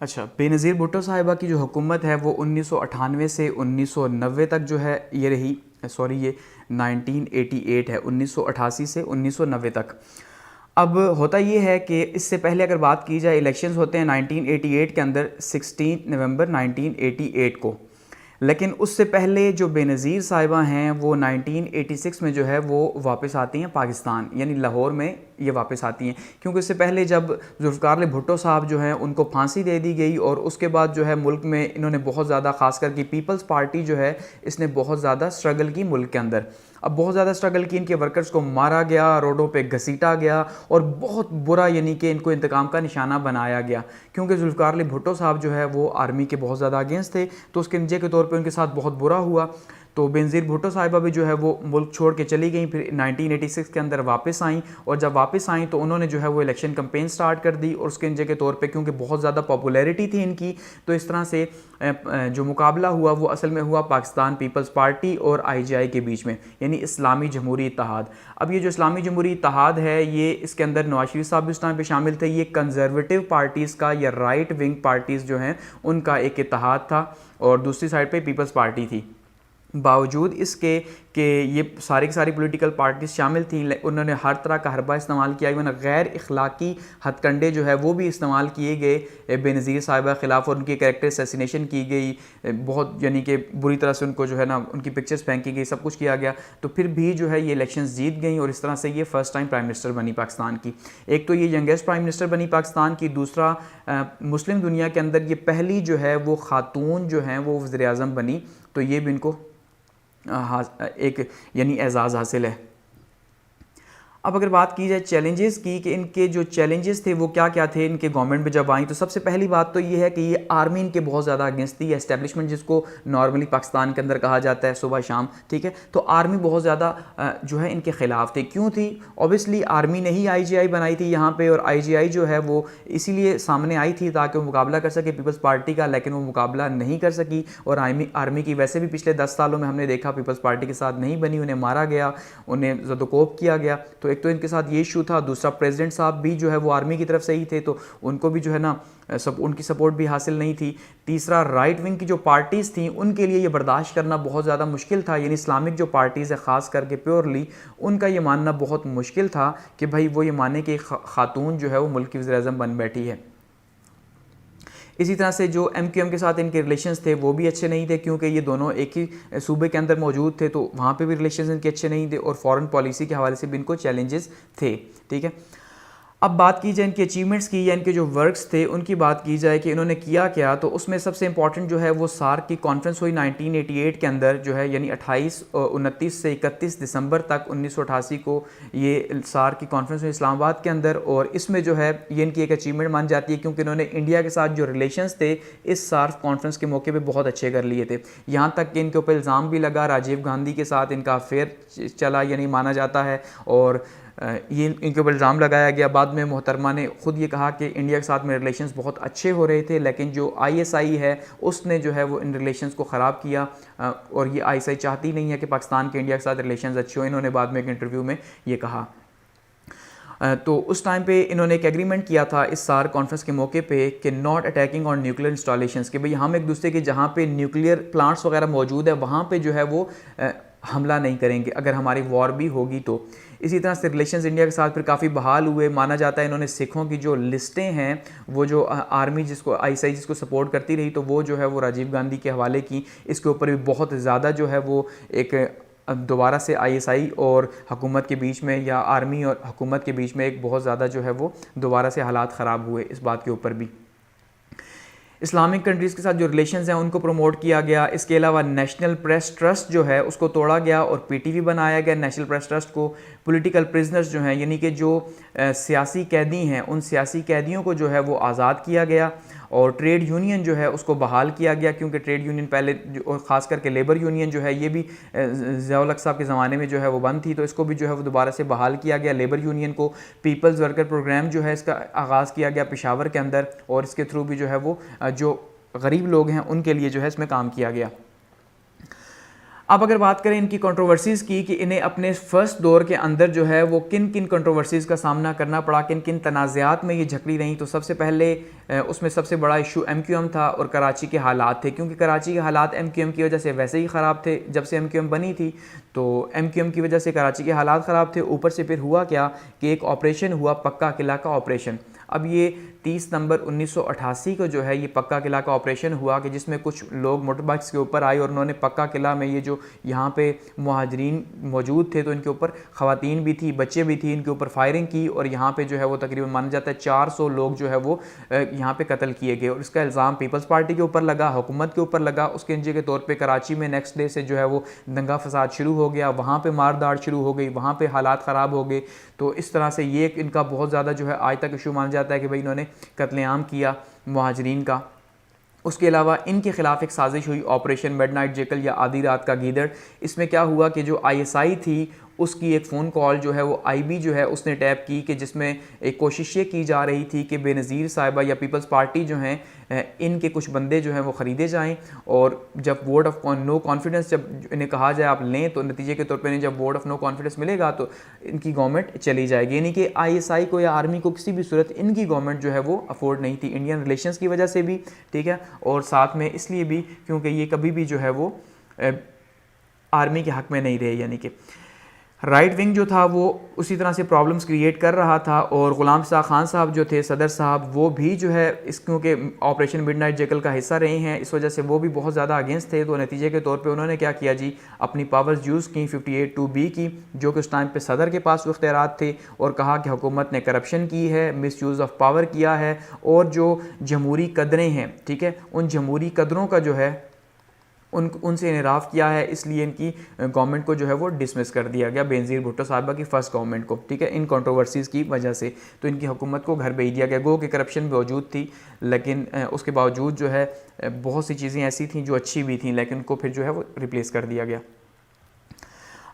अच्छा, बेनज़ीर भुट्टो साहिबा की जो हुकूमत है वो 1998 से 1990 तक जो है ये रही, सॉरी ये 1988 है, 1988 से 1990 तक। अब होता ये है कि इससे पहले अगर बात की जाए, इलेक्शंस होते हैं 1988 के अंदर 16 नवंबर 1988 को, लेकिन उससे पहले जो बेनज़ीर साहिबा हैं वो 1986 में जो है वो वापस आती हैं पाकिस्तान, यानी लाहौर में ये वापस आती हैं, क्योंकि इससे पहले जब जुल्फ़िकार अली भुट्टो साहब जो हैं उनको फांसी दे दी गई, और उसके बाद जो है मुल्क में इन्होंने बहुत ज़्यादा, ख़ास करके पीपल्स पार्टी जो है इसने बहुत ज़्यादा स्ट्रगल की मुल्क के अंदर। अब बहुत ज़्यादा स्ट्रगल की, इनके वर्कर्स को मारा गया, रोडों पे घसीटा गया, और बहुत बुरा, यानी कि इनको इंतकाम का निशाना बनाया गया, क्योंकि जुल्फ़िकार अली भुट्टो साहब जो है वो आर्मी के बहुत ज़्यादा अगेंस्ट थे, तो उसके नतीजे के तौर पे उनके साथ बहुत बुरा हुआ। तो बेनज़ीर भुट्टो साहिबा भी जो है वो मुल्क छोड़ के चली गई, फिर 1986 के अंदर वापस आईं, और जब वापस आईं तो उन्होंने जो है वो इलेक्शन कैंपेन स्टार्ट कर दी, और उसके नतीजे के तौर पे क्योंकि बहुत ज़्यादा पॉपुलैरिटी थी इनकी, तो इस तरह से जो मुकाबला हुआ वो असल में हुआ पाकिस्तान पीपल्स पार्टी और IJI के बीच में, यानी इस्लामी जमहूरी इत्तेहाद। अब ये जो इस्लामी जमहूरी इत्तेहाद है, ये इसके अंदर नवाज शरीफ साहब भी उस टाइम पे शामिल थे। ये कंजर्वेटिव पार्टीज़ का या राइट विंग पार्टीज़ जो हैं उनका एक इत्तेहाद था, और दूसरी साइड पे पीपल्स पार्टी थी। बावजूद इसके कि ये सारी की सारी पॉलिटिकल पार्टीज शामिल थी, उन्होंने हर तरह का हरबा इस्तेमाल किया, इवन गैर इखलाकी हथकंडे जो है वो भी इस्तेमाल किए गए बेनज़ीर साहिबा के ख़िलाफ़, और उनकी कैरेक्टर असैसिनेशन की गई, बहुत यानी कि बुरी तरह से उनको जो है ना उनकी पिक्चर्स फेंकी गई, सब कुछ किया गया। तो फिर भी जो है ये इलेक्शंस जीत गई, और इस तरह से ये फ़र्स्ट टाइम प्राइम मिनिस्टर बनी पाकिस्तान की। एक तो ये यंगेस्ट प्राइम मिनिस्टर बनी पाकिस्तान की, दूसरा मुस्लिम दुनिया के अंदर ये पहली जो है वो ख़ातून जो हैं वो वज़ीर आज़म बनी, तो ये भी इनको एक यानी एजाज़ हासिल है। अब अगर बात की जाए चैलेंजेस की कि इनके जो चैलेंजेस थे वो क्या क्या थे इनके गवर्नमेंट में जब आई, तो सबसे पहली बात तो ये है कि ये आर्मी इनके बहुत ज़्यादा अगेंस्ट थी, एस्टेब्लिशमेंट जिसको नॉर्मली पाकिस्तान के अंदर कहा जाता है सुबह शाम, ठीक है। तो आर्मी बहुत ज़्यादा जो है इनके ख़िलाफ़ थे। क्यों थी? ऑब्वियसली आर्मी ने ही IJI बनाई थी यहाँ पे, और IJI जो है वो इसीलिए सामने आई थी ताकि वो मुकाबला कर सके पीपल्स पार्टी का, लेकिन वो मुकाबला नहीं कर सकी। और आर्मी की वैसे भी पिछले 10 सालों में हमने देखा पीपल्स पार्टी के साथ नहीं बनी, उन्हें मारा गया, उन्हें ज़दोकोप किया गया। तो एक तो इनके साथ ये इशू था, दूसरा प्रेसिडेंट साहब भी जो है वो आर्मी की तरफ से ही थे, तो उनको भी जो है ना उनकी सपोर्ट भी हासिल नहीं थी। तीसरा, राइट विंग की जो पार्टीज़ थी उनके लिए ये बर्दाश्त करना बहुत ज़्यादा मुश्किल था, यानी इस्लामिक जो पार्टीज़ है ख़ास करके प्योरली, उनका ये मानना बहुत मुश्किल था कि भाई वो ये माने कि खातून जो है वो मुल्क की वज़ीर-ए-आज़म बन बैठी है। इसी तरह से जो MQM के साथ इनके रिलेशंस थे वो भी अच्छे नहीं थे, क्योंकि ये दोनों एक ही सूबे के अंदर मौजूद थे, तो वहाँ पे भी रिलेशंस इनके अच्छे नहीं थे, और फॉरेन पॉलिसी के हवाले से भी इनको चैलेंजेस थे। ठीक है, अब बात की जाए इनके अचीवमेंट्स की या इनके जो वर्क्स थे उनकी बात की जाए कि इन्होंने किया क्या, तो उसमें सबसे इंपॉर्टेंट जो है वो सार्क की कॉन्फ्रेंस हुई 1988 के अंदर जो है, यानी 29 से 31 दिसंबर तक 1988 को ये सार्क की कॉन्फ्रेंस हुई इस्लामाबाद के अंदर, और इसमें जो है ये इनकी एक अचीवमेंट मान जाती है, क्योंकि इन्होंने इंडिया के साथ जो रिलेशंस थे इस सार्क कॉन्फ्रेंस के मौके पर बहुत अच्छे कर लिए थे। यहाँ तक कि इनके ऊपर इल्ज़ाम भी लगा, राजीव गांधी के साथ इनका अफेयर चला, यानी माना जाता है, और ये इनके ऊपर इल्ज़ाम लगाया गया। बाद में मोहतरमा ने ख़ुद ये कहा कि इंडिया के साथ में रिलेशंस बहुत अच्छे हो रहे थे, लेकिन जो ISI है उसने जो है वो इन रिलेशंस को ख़राब किया, और ये ISI चाहती नहीं है कि पाकिस्तान के इंडिया के साथ रिलेशंस अच्छे हो। इन्होंने बाद में एक इंटरव्यू में ये कहा। तो उस टाइम पे इन्होंने एक एग्रीमेंट किया था इस सार्क कॉन्फ्रेंस के मौके पे कि not attacking on nuclear installations, कि भाई हम एक दूसरे के जहाँ पे न्यूक्लियर प्लांट्स वगैरह मौजूद है वहाँ पे जो है वो हमला नहीं करेंगे अगर हमारी वॉर भी होगी तो। इसी तरह से रिलेशंस इंडिया के साथ फिर काफ़ी बहाल हुए। माना जाता है इन्होंने सिखों की जो लिस्टें हैं, वो जो आर्मी जिसको ISI जिसको सपोर्ट करती रही, तो वो जो है वो राजीव गांधी के हवाले की। इसके ऊपर भी बहुत ज़्यादा जो है वो एक दोबारा से ISI और हुकूमत के बीच में, या आर्मी और हुकूमत के बीच में एक बहुत ज़्यादा जो है वो दोबारा से हालात ख़राब हुए इस बात के ऊपर भी। इस्लामिक कंट्रीज़ के साथ जो रिलेशंस हैं उनको प्रमोट किया गया। इसके अलावा नेशनल प्रेस ट्रस्ट जो है उसको तोड़ा गया और PTV बनाया गया। नेशनल प्रेस ट्रस्ट को पॉलिटिकल प्रिजनर्स जो हैं, यानी कि जो सियासी कैदी हैं, उन सियासी कैदियों को जो है वो आज़ाद किया गया, और ट्रेड यूनियन जो है उसको बहाल किया गया, क्योंकि ट्रेड यूनियन पहले और ख़ास करके लेबर यूनियन जो है ये भी ज़ियाउल हक साहब के ज़माने में जो है वो बंद थी, तो इसको भी जो है वो दोबारा से बहाल किया गया। लेबर यूनियन को पीपल्स वर्कर प्रोग्राम जो है इसका आगाज़ किया गया पेशावर के अंदर, और इसके थ्रू भी जो है वो जो गरीब लोग हैं उनके लिए जो है इसमें काम किया गया। अब अगर बात करें इनकी कंट्रोवर्सीज़ की कि इन्हें अपने फ़र्स्ट दौर के अंदर जो है वो किन किन कंट्रोवर्सीज़ का सामना करना पड़ा, किन किन तनाज़ात में ये झकड़ी रहीं, तो सबसे पहले उसमें सबसे बड़ा इशू MQM था और कराची के हालात थे, क्योंकि कराची के हालात MQM की वजह से वैसे ही ख़राब थे। जब से MQM बनी थी तो MQM की वजह से कराची के हालात ख़राब थे। ऊपर से फिर हुआ क्या कि एक ऑपरेशन हुआ, पक्का किला का ऑपरेशन। अब ये 30 नवंबर 1988 को जो है ये पक्का किला का ऑपरेशन हुआ, कि जिसमें कुछ लोग मोटर बाइक्स के ऊपर आए और उन्होंने पक्का किला में ये जो यहाँ पे मुहाजिरीन मौजूद थे, तो इनके ऊपर ख़वातीन भी थी, बच्चे भी थी, इनके ऊपर फायरिंग की, और यहाँ पे जो है वो तकरीबन माना जाता है 400 लोग जो है वो यहाँ पे कत्ल किए गए। और इसका इल्ज़ाम पीपल्स पार्टी के ऊपर लगा, हुकूमत के ऊपर लगा। उसके नतीजे के तौर पर कराची में नेक्स्ट डे से जो है वो दंगा फसाद शुरू हो गया, वहाँ पर मार दाड़ शुरू हो गई, वहाँ पर हालात ख़राब हो गए। तो इस तरह से ये इनका बहुत ज़्यादा जो है आज तक इशू माना जाता है कि भाई इन्होंने कत्लेआम किया मुहाजिरीन का। उसके अलावा इनके खिलाफ एक साजिश हुई, ऑपरेशन मिडनाइट जैकल या आधी रात का गीदड़। इसमें क्या हुआ कि जो ISI थी उसकी एक फ़ोन कॉल जो है वो IB जो है उसने टैप की, कि जिसमें एक कोशिश ये की जा रही थी कि बेनज़ीर साहिबा या पीपल्स पार्टी जो हैं इनके कुछ बंदे जो हैं वो ख़रीदे जाएं, और जब वोट ऑफ नो कॉन्फिडेंस जब इन्हें कहा जाए आप लें, तो नतीजे के तौर पर इन्हें जब वोट ऑफ नो कॉन्फिडेंस मिलेगा तो इनकी गवर्नमेंट चली जाएगी। यानी कि ISI को या आर्मी को किसी भी सूरत इनकी गवर्नमेंट जो है वो अफोर्ड नहीं थी, इंडियन रिलेशंस की वजह से भी, ठीक है, और साथ में इसलिए भी क्योंकि ये कभी भी जो है वो आर्मी के हक़ में नहीं रहे। यानी कि राइट विंग जो था वो उसी तरह से प्रॉब्लम्स क्रिएट कर रहा था, और ग़ुलाम शाह खान साहब जो थे सदर साहब, वो भी जो है इस क्योंकि ऑपरेशन मिडनाइट जैकल का हिस्सा रहे हैं, इस वजह से वो भी बहुत ज़्यादा अगेंस्ट थे। तो नतीजे के तौर पे उन्होंने क्या किया जी, अपनी पावर्स यूज़ की 58(2)B की, जो कि उस टाइम पे सदर के पास इख्तियारात थे, और कहा कि हुकूमत ने करप्शन की है, मिस यूज़ ऑफ पावर किया है, और जो जमहूरी कदरें हैं, ठीक है, उन जमहूरी कदरों का जो है उनसे इनराफ़ किया है। इसलिए इनकी गवर्नमेंट को जो है वो डिसमिस कर दिया गया, बेनज़ीर भुट्टो साहिबा की फ़र्स्ट गवर्नमेंट को, ठीक है, इन कंट्रोवर्सीज़ की वजह से। तो इनकी हुकूमत को घर भेज दिया गया। गो कि करप्शन मौजूद थी, लेकिन उसके बावजूद जो है बहुत सी चीज़ें ऐसी थी जो अच्छी भी थी, लेकिन उनको फिर जो है वो रिप्लेस कर दिया गया।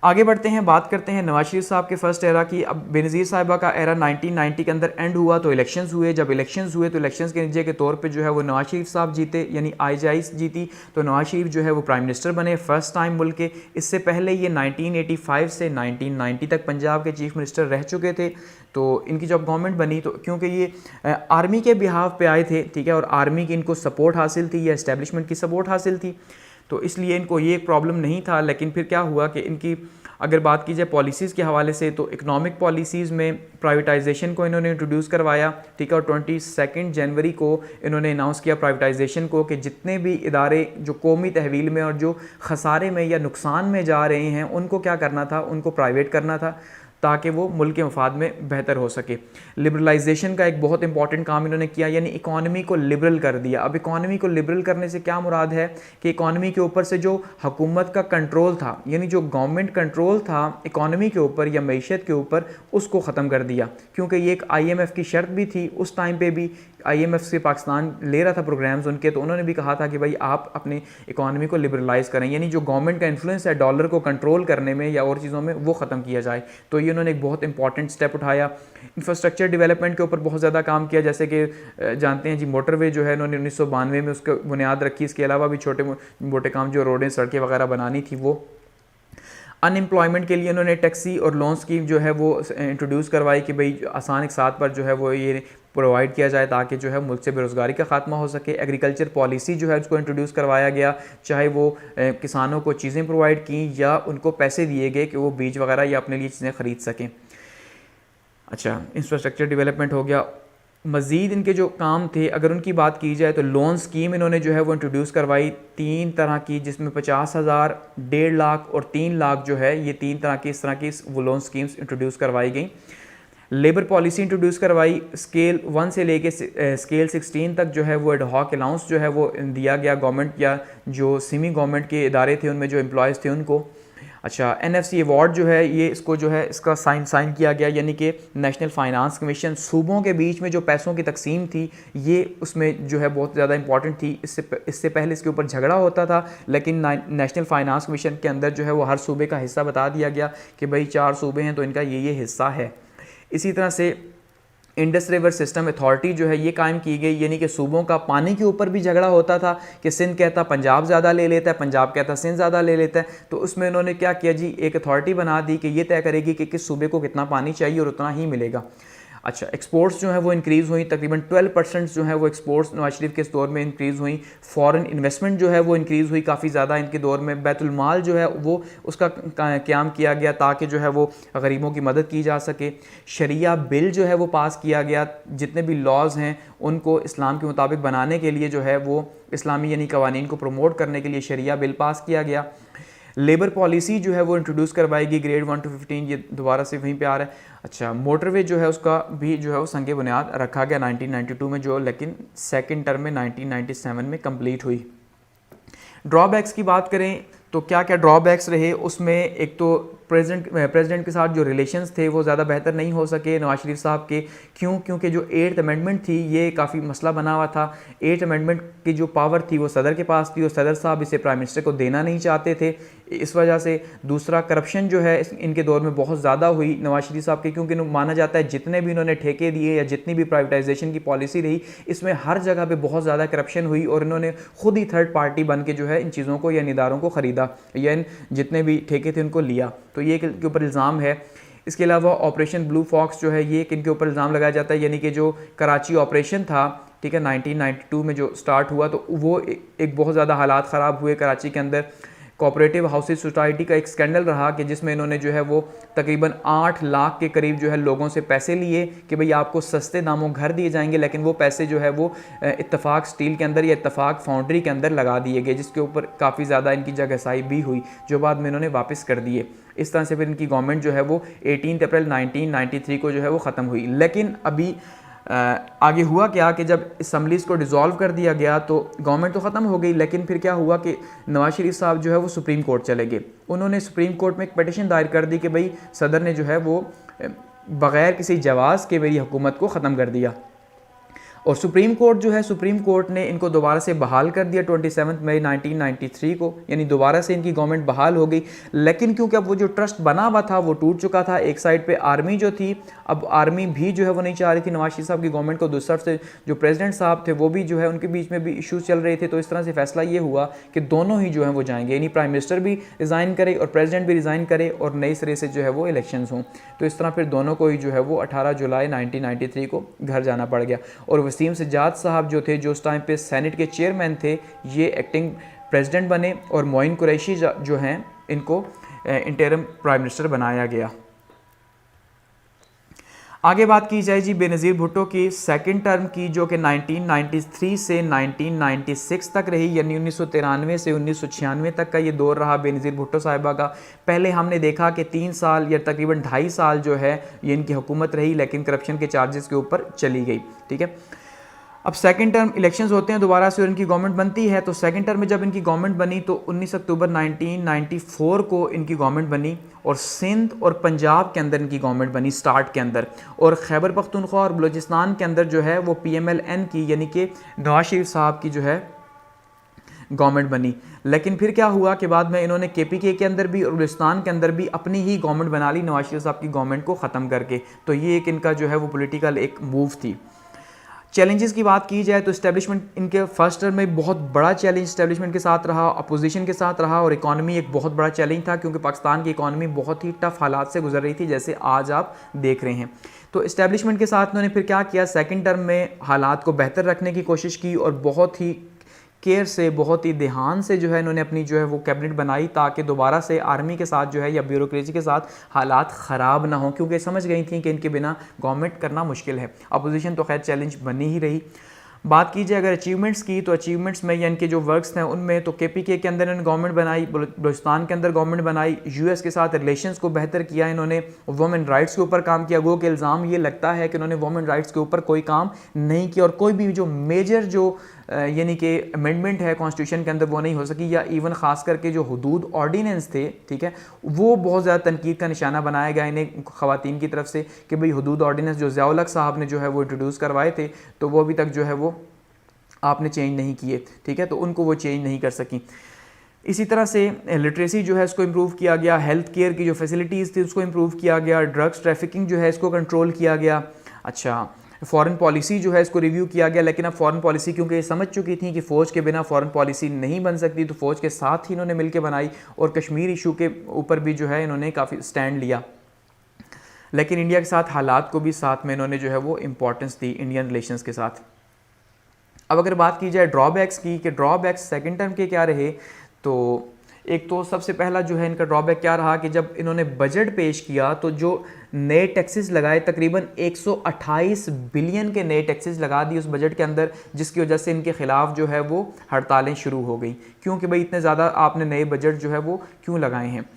आगे बढ़ते हैं, बात करते हैं नवाज शरीफ साहब के फर्स्ट एरा की। अब बेनज़ीर साहिबा का एरा 1990 के अंदर एंड हुआ तो इलेक्शंस हुए। जब इलेक्शंस हुए तो इलेक्शंस के नतीजे के तौर पे जो है वो नवाज शरीफ साहब जीते, यानी IJI जीती, तो नवाज शरीफ जो है वो प्राइम मिनिस्टर बने फर्स्ट टाइम मुल्क के। इससे पहले ये 1985 से 1990 तक पंजाब के चीफ मिनिस्टर रह चुके थे। तो इनकी जब गवर्नमेंट बनी तो क्योंकि ये आर्मी के बिहाफ पे आए थे, ठीक है, और आर्मी की इनको सपोर्ट हासिल थी या इस्टेब्लिशमेंट की सपोर्ट हासिल थी, तो इसलिए इनको ये प्रॉब्लम नहीं था। लेकिन फिर क्या हुआ कि इनकी अगर बात की जाए पॉलिसीज़ के हवाले से, तो इकोनॉमिक पॉलिसीज़ में प्राइवेटाइजेशन को इन्होंने इंट्रोड्यूस करवाया, ठीक है, और 22 जनवरी को इन्होंने अनाउंस किया प्राइवेटाइजेशन को कि जितने भी इदारे जो कौमी तहवील में और जो खसारे में या नुकसान में जा रहे हैं उनको क्या करना था, उनको प्राइवेट करना था ताकि वो मुल्क के मफाद में बेहतर हो सके। लिबरलाइजेशन का एक बहुत इंपॉर्टेंट काम इन्होंने किया, यानी इकॉनमी को लिबरल कर दिया। अब इकॉनमी को लिबरल करने से क्या मुराद है कि इकॉनमी के ऊपर से जो हुकूमत का कंट्रोल था, यानी जो गवर्नमेंट कंट्रोल था इकॉनमी के ऊपर या मईशत के ऊपर, उसको ख़त्म कर दिया। क्योंकि ये एक IMF की शर्त भी थी उस टाइम पे भी, IMF से पाकिस्तान ले रहा था प्रोग्राम्स उनके, तो उन्होंने भी कहा था कि भाई आप अपनी इकॉनमी को लिबरलाइज करें, यानी जो गवर्नमेंट का इन्फ्लुएंस है डॉलर को कंट्रोल करने में या और चीज़ों में, वो ख़त्म किया जाए। तो ये उन्होंने एक बहुत इंपॉर्टेंट स्टेप उठाया। इंफ्रास्ट्रक्चर डेवलपमेंट के ऊपर बहुत ज़्यादा काम किया, जैसे कि जानते हैं जी मोटरवे जो है इन्होंने 1992 में उसको बुनियाद रखी। इसके अलावा भी छोटे मोटे काम जो रोडें सड़कें वगैरह बनानी थी वो। अनएम्प्लॉयमेंट के लिए उन्होंने टैक्सी और लोन स्कीम जो है वो इंट्रोड्यूस करवाई कि भाई आसान एक साथ पर जो है वो ये प्रोवाइड किया जाए ताकि जो है मुल्क से बेरोज़गारी का खात्मा हो सके। एग्रीकल्चर पॉलिसी जो है उसको इंट्रोड्यूस करवाया गया, चाहे वो किसानों को चीज़ें प्रोवाइड की या उनको पैसे दिए गए कि वो बीज वगैरह या अपने लिए चीज़ें ख़रीद सकें। अच्छा, इंफ्रास्ट्रक्चर डेवलपमेंट हो गया। मज़ीद इनके जो काम थे अगर उनकी बात की जाए तो लोन स्कीम इन्होंने जो है वो इंट्रोड्यूस करवाई 3 तरह की, जिसमें 50,000, 1.5 लाख और 3 लाख जो है ये 3 तरह की इस तरह की वो लोन स्कीम्स इंट्रोड्यूस करवाई गई। लेबर पॉलिसी इंट्रोड्यूस करवाई, स्केल 1 से लेके स्केल 16 तक जो है वो एडहॉक अलाउंस जो है वो दिया गया गवर्नमेंट या जो सेमी गवर्नमेंट के इदारे थे उनमें जो एम्प्लॉयज़ थे उनको। अच्छा, NFC अवार्ड जो है ये इसको जो है इसका साइन किया गया, यानी कि नेशनल फाइनेंस कमीशन सूबों के बीच में जो पैसों की तकसीम थी ये उसमें जो है बहुत ज़्यादा इंपॉर्टेंट थी। इससे पहले इसके ऊपर झगड़ा होता था, लेकिन नेशनल फाइनेंस कमीशन के अंदर जो है वो हर सूबे का हिस्सा बता दिया गया कि भाई 4 सूबे हैं तो इनका ये हिस्सा है। इसी तरह से इंडस रिवर सिस्टम अथॉरिटी जो है ये कायम की गई, यानी कि सूबों का पानी के ऊपर भी झगड़ा होता था कि सिंध कहता पंजाब ज़्यादा ले लेता है, पंजाब कहता सिंध ज़्यादा ले लेता है, तो उसमें उन्होंने क्या किया जी, एक अथॉरिटी बना दी कि ये तय करेगी कि किस सूबे को कितना पानी चाहिए और उतना ही मिलेगा। अच्छा, एक्सपोर्ट्स जो है वो इंक्रीज़ हुई, तकरीबन 12% जो है वो एक्सपोर्ट्स नवाज शरीफ के इस दौर में इंक्रीज़ हुई। फॉरेन इन्वेस्टमेंट जो है वो इंक्रीज़ हुई काफ़ी ज़्यादा इनके दौर में। बैतुल माल जो है वो उसका क़याम किया गया ताकि जो है वो गरीबों की मदद की जा सके। शरिया बिल जो है वो पास किया गया, जितने भी लॉज़ हैं उनको इस्लाम के मुताबिक बनाने के लिए जो है वो इस्लामी यानी कवानीन को प्रमोट करने के लिए शरिया बिल पास किया गया। लेबर पॉलिसी जो है वो इंट्रोड्यूस करवाएगी ग्रेड 1 to 15, ये दोबारा से वहीं पे आ रहा है। अच्छा, मोटरवे जो है उसका भी जो है वो संग बुनियाद रखा गया 1992 में, जो लेकिन सेकंड टर्म में 1997 में कंप्लीट हुई। ड्रॉबैक्स की बात करें तो क्या क्या ड्रॉबैक्स रहे उसमें, एक तो प्रेसिडेंट के साथ जो रिलेशंस थे वो ज़्यादा बेहतर नहीं हो सके नवाज शरीफ साहब के। क्योंकि जो 8th अमेंडमेंट थी ये काफ़ी मसला बना हुआ था। 8th अमेंडमेंट की जो पावर थी वो सदर के पास थी और सदर साहब इसे प्राइम मिनिस्टर को देना नहीं चाहते थे, इस वजह से। दूसरा, करप्शन जो है इनके दौर में बहुत ज़्यादा हुई नवाज शरीफ साहब के, क्योंकि माना जाता है जितने भी इन्होंने ठेके दिए या जितनी भी प्राइवेटाइजेशन की पॉलिसी रही इसमें हर जगह पर बहुत ज़्यादा करप्शन हुई और इन्होंने खुद ही थर्ड पार्टी बन के जो है इन चीज़ों को या इदारों को ख़रीदा या जितने भी ठेके थे उनको लिया, तो ये इनके ऊपर इल्ज़ाम है। इसके अलावा ऑपरेशन ब्लू फॉक्स जो है ये इनके ऊपर इल्ज़ाम लगाया जाता है, यानी कि जो कराची ऑपरेशन था, ठीक है, 1992 में जो स्टार्ट हुआ तो वो एक बहुत ज़्यादा हालात ख़राब हुए कराची के अंदर। कोऑपरेटिव हाउसिंग सोसाइटी का एक स्कैंडल रहा कि जिसमें इन्होंने जो है वो तकरीबन 8 लाख के करीब जो है लोगों से पैसे लिए कि भाई आपको सस्ते दामों घर दिए जाएंगे, लेकिन वो पैसे जो है वो इत्तफाक स्टील के अंदर या इत्तफाक फाउंड्री के अंदर लगा दिए गए, जिसके ऊपर काफ़ी ज़्यादा इनकी जगहसाई भी हुई, जो बाद में इन्होंने वापस कर दिए। इस तरह से फिर इनकी गवर्नमेंट जो है वो 18 अप्रैल 1993 को जो है वो ख़त्म हुई। लेकिन अभी आगे हुआ क्या कि जब असम्बलीज़ को डिज़ोल्व कर दिया गया तो गवर्नमेंट तो ख़त्म हो गई, लेकिन फिर क्या हुआ कि नवाज शरीफ साहब जो है वो सुप्रीम कोर्ट चले गए। उन्होंने सुप्रीम कोर्ट में एक पिटीशन दायर कर दी कि भाई सदर ने जो है वो बग़ैर किसी जवाज़ के मेरी हुकूमत को ख़त्म कर दिया। और सुप्रीम कोर्ट जो है, सुप्रीम कोर्ट ने इनको दोबारा से बहाल कर दिया 27 मई 1993 को, यानी दोबारा से इनकी गवर्नमेंट बहाल हो गई। लेकिन क्योंकि अब वो जो ट्रस्ट बना हुआ था वो टूट चुका था। एक साइड पे आर्मी जो थी, अब आर्मी भी जो है वो नहीं चाह रही थी नवाज शरीफ साहब की गवर्नमेंट को, दूसरी तरफ से जो प्रेसिडेंट साहब थे वो भी जो है उनके बीच में भी इश्यूज चल रहे थे। तो इस तरह से फैसला ये हुआ कि दोनों ही जो है वो जाएंगे, यानी प्राइम मिनिस्टर भी रिज़ाइन करे और प्रेसिडेंट भी रिज़ाइन करे और नई सिरे से जो है वो इलेक्शंस हों। तो इस तरह फिर दोनों को ही जो है वो 18 जुलाई 1993 को घर जाना पड़ गया। और वसीम सज्जाद साहब जो थे, जो उस टाइम पे सेनेट के चेयरमैन थे, ये एक्टिंग प्रेसिडेंट बने और मोइन कुरैशी जो हैं इनको इंटरिम प्राइम मिनिस्टर बनाया गया। आगे बात की जाए जी बेनज़ीर भुट्टो की सेकंड टर्म की, जो कि 1993 से 1996 तक रही, यानी 1993 से 1996 तक का ये दौर रहा बेनज़ीर भुट्टो साहिबा का। पहले हमने देखा कि 3 साल या तकरीबन 2.5 साल जो है ये इनकी हुकूमत रही, लेकिन करप्शन के चार्जेस के ऊपर चली गई। ठीक है, अब सेकंड टर्म इलेक्शंस होते हैं दोबारा से और इनकी गवर्नमेंट बनती है। तो सेकंड टर्म में जब इनकी गवर्नमेंट बनी तो 19 अक्टूबर 1994 को इनकी गवर्नमेंट बनी और सिंध और पंजाब के अंदर इनकी गवर्नमेंट बनी स्टार्ट के अंदर, और खैबर पख्तूनख्वा और बलूचिस्तान के अंदर जो है वो PMLN की, यानी कि नवाज शरीफ साहब की जो है गवर्नमेंट बनी। लेकिन फिर क्या हुआ कि बाद में इन्होंने KPK के अंदर भी और बलूचिस्तान के अंदर भी अपनी ही गवर्नमेंट बना ली नवाज शरीफ साहब की गवर्नमेंट को ख़त्म करके। तो ये एक इनका जो है वो पॉलिटिकल एक मूव थी। चैलेंजेस की बात की जाए तो इस्टेब्लिशमेंट इनके फर्स्ट टर्म में बहुत बड़ा चैलेंज इस्टेब्लिशमेंट के साथ रहा, अपोजिशन के साथ रहा, और इकॉनमी एक बहुत बड़ा चैलेंज था क्योंकि पाकिस्तान की इकॉनमी बहुत ही टफ हालात से गुजर रही थी, जैसे आज आप देख रहे हैं। तो इस्टेब्लिशमेंट के साथ उन्होंने फिर क्या किया, सेकंड टर्म में हालात को बेहतर रखने की कोशिश की और बहुत ही केयर से, बहुत ही ध्यान से जो है इन्होंने अपनी जो है वो कैबिनेट बनाई, ताकि दोबारा से आर्मी के साथ जो है या ब्यूरोक्रेसी के साथ हालात ख़राब ना हो, क्योंकि समझ गई थी कि इनके बिना गवर्नमेंट करना मुश्किल है। अपोजिशन तो खैर चैलेंज बनी ही रही। बात की जाए अगर अचीवमेंट्स की, तो अचीवमेंट्स में या इनके जो वर्क्स हैं उनमें तो KPK के अंदर इन्होंने गवर्नमेंट बनाई, बलूचिस्तान के अंदर गवर्नमेंट बनाई, US के साथ रिलेशंस को बेहतर किया, इन्होंने वुमेन राइट्स के ऊपर काम किया। गो के इल्ज़ाम ये लगता है कि इन्होंने वुमेन राइट्स के ऊपर कोई काम नहीं किया और कोई भी जो मेजर जो यानी कि अमेंडमेंट है कॉन्स्टिट्यूशन के अंदर वो नहीं हो सकी, या इवन ख़ास करके जो हुदूद ऑर्डिनेंस थे, ठीक है, वो बहुत ज़्यादा तनकीद का निशाना बनाया गया इन्हें ख़वातीन की तरफ से कि भाई हुदूद ऑर्डिनेंस जो ज़िया उल हक साहब ने जो है वो इंट्रोड्यूस करवाए थे, तो वो अभी तक जो है वो आपने चेंज नहीं किए। ठीक है, तो उनको वो चेंज नहीं कर सकी। इसी तरह से लिटरेसी जो है इसको इम्प्रूव किया गया, हेल्थ केयर की जो फैसिलिटीज़ थी उसको इम्प्रूव किया गया, ड्रग्स ट्रैफिकिंग जो है इसको कंट्रोल किया गया। अच्छा, फॉरेन पॉलिसी जो है इसको रिव्यू किया गया, लेकिन अब फॉरेन पॉलिसी क्योंकि ये समझ चुकी थी कि फ़ौज के बिना फॉरेन पॉलिसी नहीं बन सकती, तो फ़ौज के साथ ही इन्होंने मिलकर बनाई और कश्मीर इशू के ऊपर भी जो है इन्होंने काफ़ी स्टैंड लिया। लेकिन इंडिया के साथ हालात को भी साथ में इन्होंने जो है वो इम्पोर्टेंस दी इंडियन रिलेशंस के साथ। अब अगर बात की जाए ड्रॉबैक्स की कि ड्रॉबैक्स सेकंड टर्म के क्या रहे, तो एक तो सबसे पहला जो है इनका ड्रॉबैक क्या रहा कि जब इन्होंने बजट पेश किया तो जो नए टैक्सेस लगाए, तकरीबन 128 बिलियन के नए टैक्सेस लगा दिए उस बजट के अंदर, जिसकी वजह से इनके खिलाफ जो है वो हड़तालें शुरू हो गई, क्योंकि भाई इतने ज़्यादा आपने नए बजट जो है वो क्यों लगाए हैं।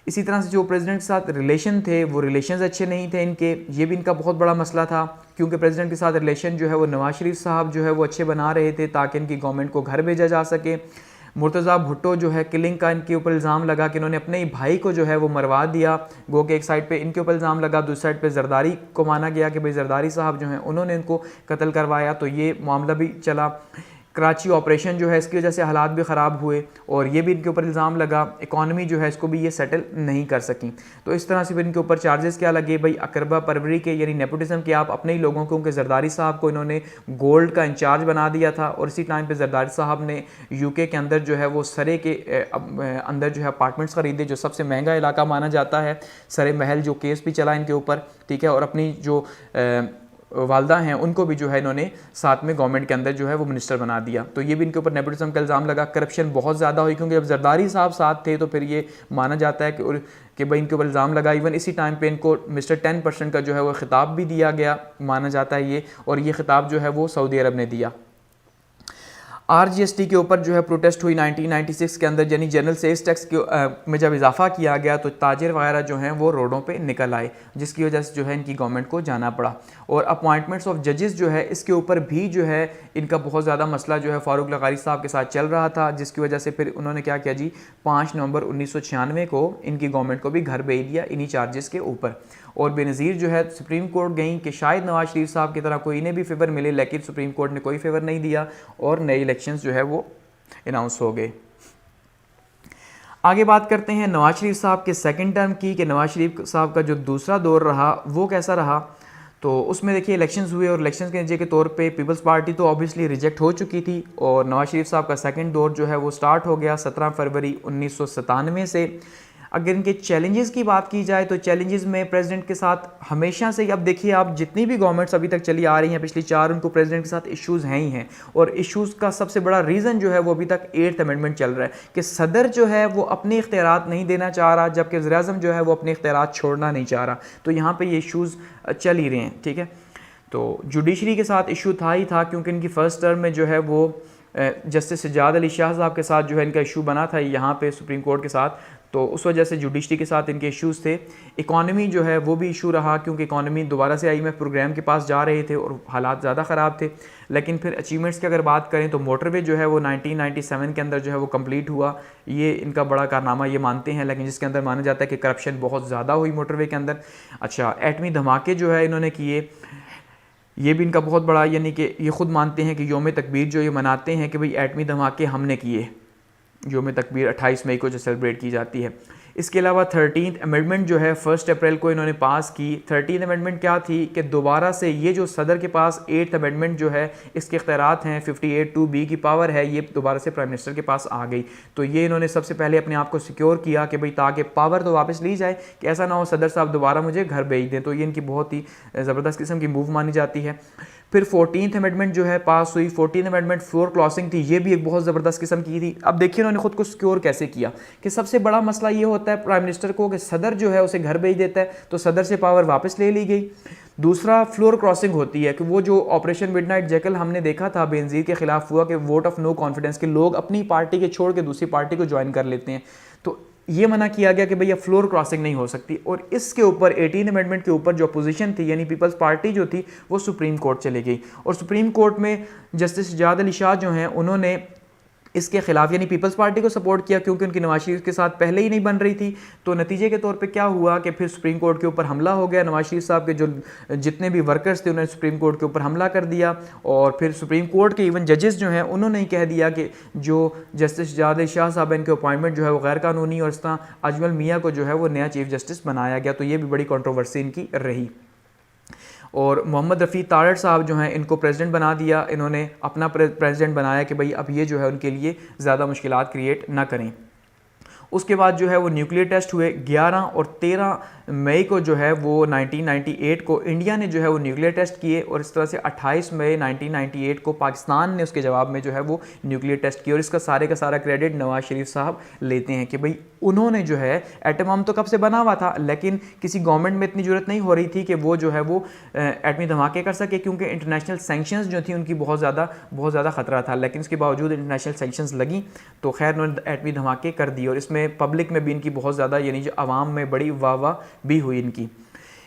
इसी तरह से जो प्रेसिडेंट के साथ रिलेशन थे वो रिलेशंस अच्छे नहीं थे इनके, ये भी इनका बहुत बड़ा मसला था, क्योंकि प्रेसिडेंट के साथ रिलेशन जो है वो नवाज शरीफ साहब जो है वो अच्छे बना रहे थे ताकि इनकी गवर्नमेंट को घर भेजा जा सके। मुर्तज़ा भुट्टो जो है किलिंग का इनके ऊपर इल्ज़ाम लगा कि इन्होंने अपने ही भाई को जो है वो मरवा दिया, गो के एक साइड पे इनके ऊपर इल्ज़ाम लगा, दूसरी साइड पे जरदारी को माना गया कि भाई जरदारी साहब जो हैं उन्होंने इनको कत्ल करवाया, तो ये मामला भी चला। कराची ऑपरेशन जो है इसकी वजह से हालात भी ख़राब हुए और ये भी इनके ऊपर इल्ज़ाम लगा, इकॉनमी जो है इसको भी ये सेटल नहीं कर सकी। तो इस तरह से फिर इनके ऊपर चार्जेस क्या लगे, भाई अकरबा परवरी के यानी नेपोटिज्म के आप अपने ही लोगों को, उनके जरदारी साहब को इन्होंने गोल्ड का इंचार्ज बना दिया था और इसी टाइम पे जरदारी साहब ने UK के अंदर जो है वो सरे के अंदर जो है अपार्टमेंट्स ख़रीदे, जो सबसे महंगा इलाका माना जाता है, सरे महल, जो केस भी चला इनके ऊपर, ठीक है, और अपनी जो वालदा हैं उनको भी जो है इन्होंने साथ में गवर्नमेंट के अंदर जो है वो मिनिस्टर बना दिया। तो ये भी इनके ऊपर नेपोटिज्म का इल्ज़ाम लगा। करप्शन बहुत ज़्यादा हुई क्योंकि जब जरदारी साहब साथ थे तो फिर ये माना जाता है कि भाई इनके ऊपर इल्ज़ाम लगा। इवन इसी टाइम पे इनको मिस्टर 10% का जो है वो ख़िताब भी दिया गया, माना जाता है ये, और ये ख़िताब जो है वो सऊदी अरब ने दिया। RGST के ऊपर जो है प्रोटेस्ट हुई 1996 के अंदर, यानी जनरल सेल्स टैक्स में जब इजाफा किया गया तो ताजिर वगैरह जो हैं वो रोडों पे निकल आए, जिसकी वजह से जो है इनकी गवर्नमेंट को जाना पड़ा। और अपॉइंटमेंट्स ऑफ जजेस जो है इसके ऊपर भी जो है इनका बहुत ज़्यादा मसला जो है फ़ारूक लगारी साहब के साथ चल रहा था, जिसकी वजह से फिर उन्होंने क्या किया जी, 5 नवंबर 1996 को इनकी गवर्नमेंट को भी घर भेज दिया इन्हीं चार्जेस के ऊपर। और बेनज़ीर जो है सुप्रीम कोर्ट गई कि शायद नवाज शरीफ साहब की तरह कोई इन्हें भी फेवर मिले, लेकिन सुप्रीम कोर्ट ने कोई फेवर नहीं दिया और नए इलेक्शंस जो है वो अनाउंस हो गए। आगे बात करते हैं नवाज शरीफ साहब के सेकंड टर्म की, कि नवाज शरीफ साहब का जो दूसरा दौर रहा वो कैसा रहा। तो उसमें देखिए इलेक्शंस हुए और इलेक्शंस के नतीजे के तौर पे पीपल्स पार्टी तो ऑब्वियसली रिजेक्ट हो चुकी थी और नवाज शरीफ साहब का सेकंड दौर जो है वो स्टार्ट हो गया 17 फरवरी 1997 से। अगर इनके चैलेंजेस की बात की जाए तो चैलेंजेस में प्रेसिडेंट के साथ हमेशा से, अब देखिए आप जितनी भी गवर्नमेंट्स अभी तक चली आ रही हैं पिछली 4, उनको प्रेसिडेंट के साथ इश्यूज़ हैं ही हैं। और इश्यूज़ का सबसे बड़ा रीज़न जो है वो अभी तक 8th अमेंडमेंट चल रहा है कि सदर जो है वो अपने इख्तियारात नहीं देना चाह रहा, जबकि वज़ीर-ए-आज़म जो है वो अपने इख्तियारात छोड़ना नहीं चाह रहा। तो यहाँ पर ये इशूज़ चल ही रहे हैं, ठीक है। तो जुडिशरी के साथ इशू था ही था, क्योंकि इनकी फ़र्स्ट टर्म में जो है वो जस्टिस सज्जाद अली शाह साहब के साथ जो है इनका इशू बना था यहाँ पे सुप्रीम कोर्ट के साथ, तो उस वजह से जुडिशरी के साथ इनके इश्यूज़ थे। इकॉनमी जो है वो भी इशू रहा, क्योंकि इकॉनमी दोबारा से IMF प्रोग्राम के पास जा रहे थे और हालात ज़्यादा ख़राब थे। लेकिन फिर अचीवमेंट्स की अगर बात करें तो मोटरवे जो है वो 1997 के अंदर जो है वो कंप्लीट हुआ, ये इनका बड़ा कारनामा ये मानते हैं, लेकिन जिसके अंदर माना जाता है कि करप्शन बहुत ज़्यादा हुई मोटरवे के अंदर। अच्छा, एटमी धमाके जो है इन्होंने किए, ये भी इनका बहुत बड़ा, यानी कि ये ख़ुद मानते हैं कि योम तकबीर जो ये मनाते हैं कि भाई एटमी धमाके हमने किए, योम तकबीर 28 मई को जो सेलिब्रेट की जाती है। इसके अलावा 13th अमेंडमेंट जो है 1 अप्रैल को इन्होंने पास की। 13th अमेंडमेंट क्या थी कि दोबारा से ये जो सदर के पास 8th अमेंडमेंट जो है इसके इख्तियारात हैं, 58(2)B की पावर है, ये दोबारा से प्राइम मिनिस्टर के पास आ गई। तो ये इन्होंने सबसे पहले अपने आप को सिक्योर किया कि भाई ताकि पावर तो वापस ली जाए, कि ऐसा ना हो सदर साहब दोबारा मुझे घर भेज दें। तो ये इनकी बहुत ही ज़बरदस्त किस्म की मूव मानी जाती है। फिर 14th अमेंडमेंट जो है पास हुई। 14th अमेंडमेंट फ्लोर क्रॉसिंग थी, ये भी एक बहुत ज़बरदस्त किस्म की थी। अब देखिए उन्होंने खुद को सिक्योर कैसे किया, कि सबसे बड़ा मसला ये होता है प्राइम मिनिस्टर को कि सदर जो है उसे घर भेज देता है, तो सदर से पावर वापस ले ली गई। दूसरा फ्लोर क्रॉसिंग होती है कि वो जो ऑपरेशन मिडनाइट जैकल हमने देखा था बेनज़ीर के खिलाफ हुआ, कि वोट ऑफ नो कॉन्फिडेंस के लोग अपनी पार्टी के छोड़ के दूसरी पार्टी को ज्वाइन कर लेते हैं, तो ये मना किया गया कि भैया फ्लोर क्रॉसिंग नहीं हो सकती। और इसके ऊपर 18 अमेंडमेंट के ऊपर जो अपोजिशन थी यानी पीपल्स पार्टी जो थी वो सुप्रीम कोर्ट चली गई, और सुप्रीम कोर्ट में जस्टिस सज्जाद अली शाह जो हैं उन्होंने इसके खिलाफ यानी पीपल्स पार्टी को सपोर्ट किया, क्योंकि उनकी नवाज शरीफ के साथ पहले ही नहीं बन रही थी। तो नतीजे के तौर पे क्या हुआ कि फिर सुप्रीम कोर्ट के ऊपर हमला हो गया। नवाज शरीफ साहब के जो जितने भी वर्कर्स थे उन्होंने सुप्रीम कोर्ट के ऊपर हमला कर दिया, और फिर सुप्रीम कोर्ट के इवन जजेस जो हैं उन्होंने ही कह दिया कि जो जस्टिस सज्जाद अली शाह साहब इनके अपॉइंटमेंट जो है वो गैर कानूनी, और इस तरह अजमल मियाँ को जो है वो नया चीफ जस्टिस बनाया गया। तो ये भी बड़ी कंट्रोवर्सी इनकी रही। और मोहम्मद रफ़ी तारड़ साहब जो हैं इनको प्रेसिडेंट बना दिया, इन्होंने अपना प्रेसिडेंट बनाया कि भाई अब ये जो है उनके लिए ज़्यादा मुश्किलात क्रिएट ना करें। उसके बाद जो है वो न्यूक्लियर टेस्ट हुए 11 और 13 मई को जो है वो 1998 को इंडिया ने जो है वो न्यूक्लियर टेस्ट किए, और इस तरह से 28 मई 1998 को पाकिस्तान ने उसके जवाब में जो है वो न्यूक्लियर टेस्ट किया। और इसका सारे का सारा क्रेडिट नवाज शरीफ साहब लेते हैं कि भाई उन्होंने जो है एटम बम तो कब से बना हुआ था, लेकिन किसी गवर्नमेंट में इतनी ज़रूरत नहीं हो रही थी कि वो जो है वो एटमी धमाके कर सके, क्योंकि इंटरनेशनल सेंक्शंस जो थी उनकी बहुत ज़्यादा ख़तरा था। लेकिन उसके बावजूद इंटरनेशनल सेंक्शंस लगी तो खैर उन्होंने एटमी धमाके कर दिए, और इसमें पब्लिक में भी इनकी बहुत ज़्यादा यानी जो आवाम में बड़ी वाह भी हुई इनकी।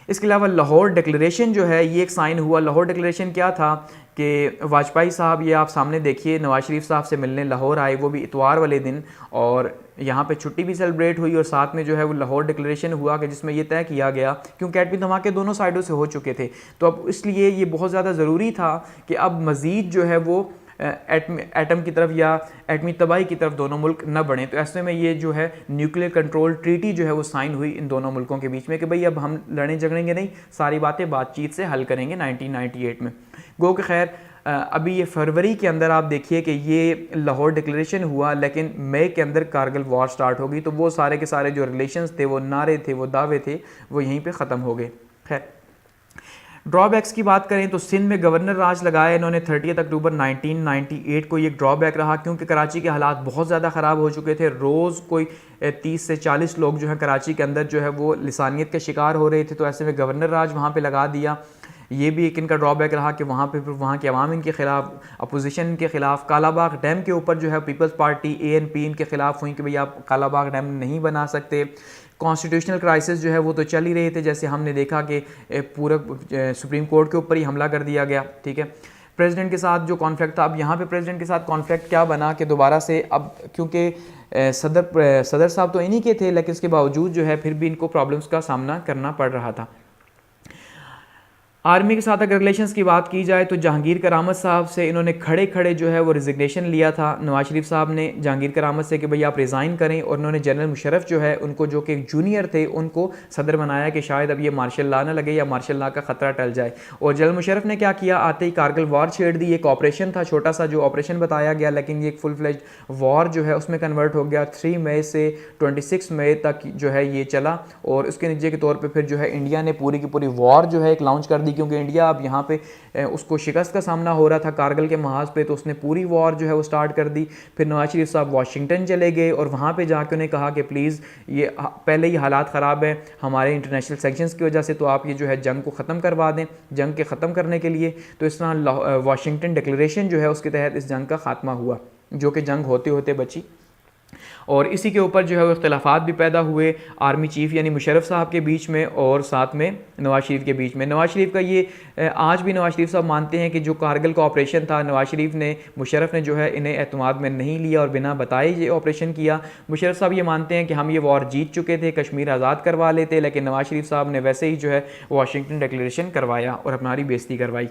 इसके अलावा लाहौर डिक्लेरेशन जो है ये एक साइन हुआ। लाहौर डिक्लेरेशन क्या था कि वाजपेयी साहब, ये आप सामने देखिए, नवाज शरीफ साहब से मिलने लाहौर आए, वो भी इतवार वाले दिन, और यहाँ पे छुट्टी भी सेलिब्रेट हुई, और साथ में जो है वो लाहौर डिक्लेरेशन हुआ कि जिसमें ये तय किया गया, क्योंकि एटमी धमाके दोनों साइडों से हो चुके थे, तो अब इसलिए ये बहुत ज़्यादा ज़रूरी था कि अब मज़ीद जो है वो एटम की तरफ या एटमी तबाही की तरफ दोनों मुल्क न बढ़ें। तो ऐसे में ये जो है न्यूक्लियर कंट्रोल ट्रीटी जो है वो साइन हुई इन दोनों मुल्कों के बीच में कि भाई अब हम लड़े झगड़ेंगे नहीं, सारी बातें बातचीत से हल करेंगे 1998 में। गो कि खैर अभी ये फरवरी के अंदर आप देखिए कि ये लाहौर डिक्लेरेशन हुआ, लेकिन मई के अंदर कारगिल वॉर स्टार्ट हो गई, तो वो सारे के सारे जो रिलेशंस थे, वो नारे थे, वो दावे थे, वो यहीं पे ख़त्म हो गए। खैर ड्रॉबैक्स की बात करें तो सिंध में गवर्नर राज लगाया इन्होंने 30 अक्टूबर 1998 को। ये ड्रॉबैक रहा क्योंकि कराची के हालात बहुत ज़्यादा ख़राब हो चुके थे। रोज़ कोई 30 से 40 लोग जो हैं कराची के अंदर जो है वो लिसानियत के शिकार हो रहे थे, तो ऐसे में गवर्नर राज वहाँ पे लगा दिया। ये भी एक इनका ड्रॉबैक रहा कि वहाँ पे फिर वहाँ के अवाम इनके खिलाफ, अपोजिशन इनके खिलाफ, कालाबाग डैम के ऊपर जो है पीपल्स पार्टी ANP इनके खिलाफ हुई कि भाई आप कालाबाग डैम नहीं बना सकते। कॉन्स्टिट्यूशनल क्राइसिस जो है वो तो चल ही रहे थे, जैसे हमने देखा कि पूरा सुप्रीम कोर्ट के ऊपर ही हमला कर दिया गया, ठीक है। प्रेसिडेंट के साथ जो कॉन्फ्लिक्ट था, अब यहाँ पे प्रेसिडेंट के साथ कॉन्फ्लिक्ट क्या बना कि दोबारा से अब क्योंकि सदर साहब तो इन्हीं के थे, लेकिन इसके बावजूद जो है फिर भी इनको प्रॉब्लम्स का सामना करना पड़ रहा था। आर्मी के साथ अगर रिलेशंस की बात की जाए तो जहांगीर करामत साहब से इन्होंने खड़े खड़े जो है वो रिजिग्नेशन लिया था। नवाज शरीफ साहब ने जहांगीर करामत से कि भाई आप रिज़ाइन करें, और उन्होंने जनरल मुशर्रफ जो है उनको, जो कि जूनियर थे, उनको सदर बनाया कि शायद अब ये मार्शल लॉ ना लगे या मार्शल लॉ का ख़तरा टल जाए। और जनरल मुशर्रफ ने क्या किया, आते ही कारगिल वॉर छेड़ दी। एक ऑपरेशन था छोटा सा जो ऑपरेशन बताया गया, लेकिन ये एक फुल फ्लेज वॉर जो है उसमें कन्वर्ट हो गया। 3 मई से 26 मई तक जो है ये चला, और उसके नतीजे के तौर पर फिर जो है इंडिया ने पूरी की पूरी वॉर जो है एक लॉन्च कर दी, क्योंकि इंडिया अब यहाँ पे उसको शिकस्त का सामना हो रहा था कारगिल के महाज पे, तो उसने पूरी वॉर जो है वो स्टार्ट कर दी। फिर नवाज शरीफ साहब वाशिंगटन चले गए और वहाँ पे जाके उन्हें कहा कि प्लीज़ ये पहले ही हालात ख़राब है हमारे इंटरनेशनल सैंक्शंस की वजह से, तो आप ये जो है जंग को ख़त्म करवा दें। जंग के ख़त्म करने के लिए तो इस तरह वाशिंगटन डिक्लेरेशन जो है उसके तहत इस जंग का खात्मा हुआ, जो कि जंग होते होते बची। और इसी के ऊपर जो है वो इख्तलाफात भी पैदा हुए आर्मी चीफ़ यानी मुशर्रफ साहब के बीच में और साथ में नवाज शरीफ के बीच में। नवाज शरीफ का ये आज भी नवाज शरीफ साहब मानते हैं कि जो कारगिल का ऑपरेशन था, नवाज शरीफ ने, मुशर्रफ ने जो है इन्हें एतमाद में नहीं लिया और बिना बताए ये ऑपरेशन किया। मुशर्रफ साहब ये मानते हैं कि हम ये वॉर जीत चुके थे, कश्मीर आज़ाद करवा लेते, लेकिन नवाज शरीफ साहब ने वैसे ही जो है वाशिंगटन डिक्लेरेशन करवाया और हमारी बेइज्जती करवाई।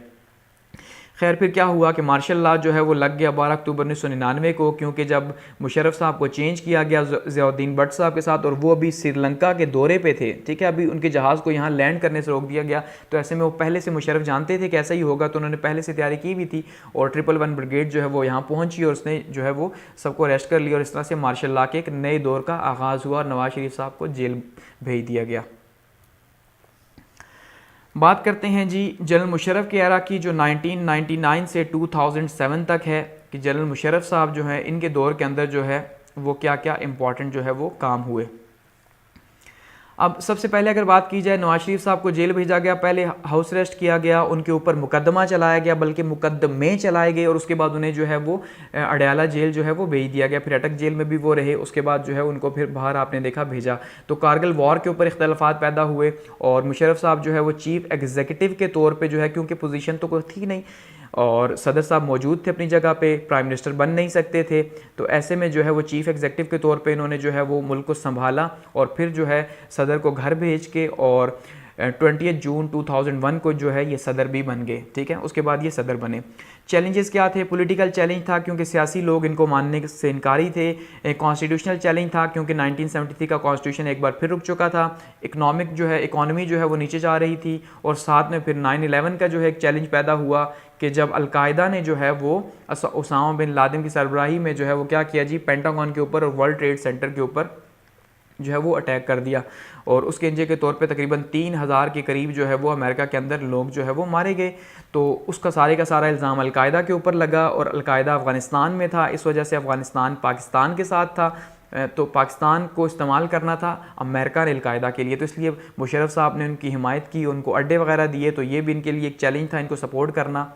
खैर फिर क्या हुआ कि मार्शल लॉ जो है वो लग गया 12 अक्टूबर 1999 को, क्योंकि जब मुशर्रफ साहब को चेंज किया गया ज़ियाउद्दीन भट्ट साहब के साथ, और वो अभी श्रीलंका के दौरे पे थे, ठीक है, अभी उनके जहाज़ को यहाँ लैंड करने से रोक दिया गया। तो ऐसे में वो पहले से मुशर्रफ जानते थे कि ऐसा ही होगा, तो उन्होंने पहले से तैयारी की भी थी, और 111 ब्रिगेड जो है वो यहाँ पहुँची और उसने जो है वो सबको अरेस्ट कर लिया, और इस तरह से मार्शल लॉ के एक नए दौर का आगाज़ हुआ और नवाज शरीफ साहब को जेल भेज दिया गया। बात करते हैं जी जनरल मुशर्रफ के एरा की, जो 1999 से 2007 तक है, कि जनरल मुशर्रफ साहब जो है इनके दौर के अंदर जो है वो क्या क्या इंपॉर्टेंट जो है वो काम हुए। अब सबसे पहले अगर बात की जाए, नवाज शरीफ साहब को जेल भेजा गया, पहले हाउस अरेस्ट किया गया, उनके ऊपर मुकदमा चलाया गया, बल्कि मुकदमे चलाए गए, और उसके बाद उन्हें जो है वो अडयाला जेल जो है वो भेज दिया गया। फिर अटक जेल में भी वो रहे, उसके बाद जो है उनको फिर बाहर आपने देखा भेजा। तो कारगिल वॉर के ऊपर इख्तलाफात पैदा हुए, और मुशर्रफ साहब जो है वो चीफ एग्जीक्यूटिव के तौर पर जो है, क्योंकि पोजीशन तो कोई थी नहीं और सदर साहब मौजूद थे अपनी जगह पे, प्राइम मिनिस्टर बन नहीं सकते थे, तो ऐसे में जो है वो चीफ़ एग्जीक्यूटिव के तौर पे इन्होंने जो है वो मुल्क को संभाला, और फिर जो है सदर को घर भेज के, और 20 जून 2001 को जो है ये सदर भी बन गए, ठीक है। उसके बाद ये सदर बने। चैलेंजेस क्या थे? पॉलिटिकल चैलेंज था, क्योंकि सियासी लोग इनको मानने से इनकारी थे। कॉन्स्टिट्यूशनल चैलेंज था, क्योंकि 1973 का कॉन्स्टिट्यूशन एक बार फिर रुक चुका था। इकोनॉमिक जो है, इकॉनमी जो है वो नीचे जा रही थी, और साथ में फिर 9/11 का जो है एक चैलेंज पैदा हुआ कि जब अलकायदा ने जो है वो उसामा बिन लादेन की सरबराही में जो है वो क्या किया जी, पेंटागन के ऊपर और वर्ल्ड ट्रेड सेंटर के ऊपर जो है वो अटैक कर दिया, और उसके नतीजे के तौर पे तकरीबन 3000 के करीब जो है वो अमेरिका के अंदर लोग जो है वो मारे गए। तो उसका सारे का सारा इल्ज़ाम अलकायदा के ऊपर लगा, और अलकायदा अफ़गानिस्तान में था, इस वजह से अफ़गानिस्तान पाकिस्तान के साथ था, तो पाकिस्तान को इस्तेमाल करना था अमेरिका ने अलकायदा के लिए, तो इसलिए मुशर्रफ साहब ने उनकी हिमायत की, उनको अड्डे वगैरह दिए, तो ये भी इनके लिए एक चैलेंज था इनको सपोर्ट करना।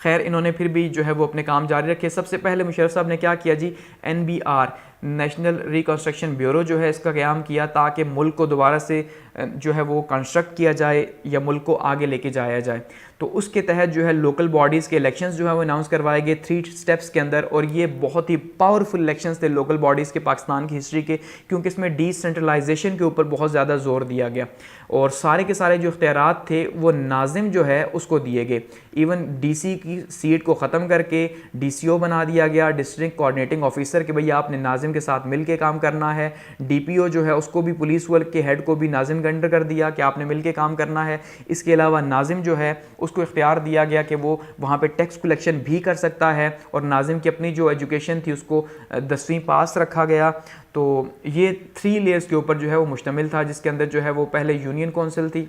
खैर इन्होंने फिर भी जो है वो अपने काम जारी रखे। सबसे पहले मुशर्रफ साहब ने क्या किया जी, NBR नेशनल रिकन्स्ट्रक्शन ब्यूरो जो है इसका क़याम किया, ताकि मुल्क को दोबारा से जो है वो कंस्ट्रक्ट किया जाए या मुल्क को आगे लेके जाया जाए। तो उसके तहत जो है लोकल बॉडीज़ के इलेक्शंस जो है वो अनाउंस करवाए गए 3 स्टेप्स के अंदर, और ये बहुत ही पावरफुल इलेक्शंस थे लोकल बॉडीज़ के पाकिस्तान की हिस्ट्री के, क्योंकि इसमें डिसेंट्रलाइजेशन के ऊपर बहुत ज़्यादा जोर दिया गया, और सारे के सारे जो इख्तियारात थे वो नाजिम जो है उसको दिए गए। इवन DC की सीट को ख़त्म करके DCO बना दिया गया, डिस्ट्रिक्ट कोऑर्डिनेटिंग ऑफिसर, कि भैया आपने नाजिम के साथ मिल के काम करना है। DPO जो है उसको भी, पुलिस वर्क के हेड को भी नाजिम के अंडर कर दिया कि आपने मिल के काम करना है। इसके अलावा नाजिम जो है उसको इख्तियार दिया गया कि वो वहाँ पे टैक्स कलेक्शन भी कर सकता है, और नाजिम की अपनी जो एजुकेशन थी उसको 10वीं पास रखा गया। तो ये 3 लेयर्स के ऊपर जो है वो मुश्तमिल था, जिसके अंदर जो है वो पहले यूनियन कौंसिल थी,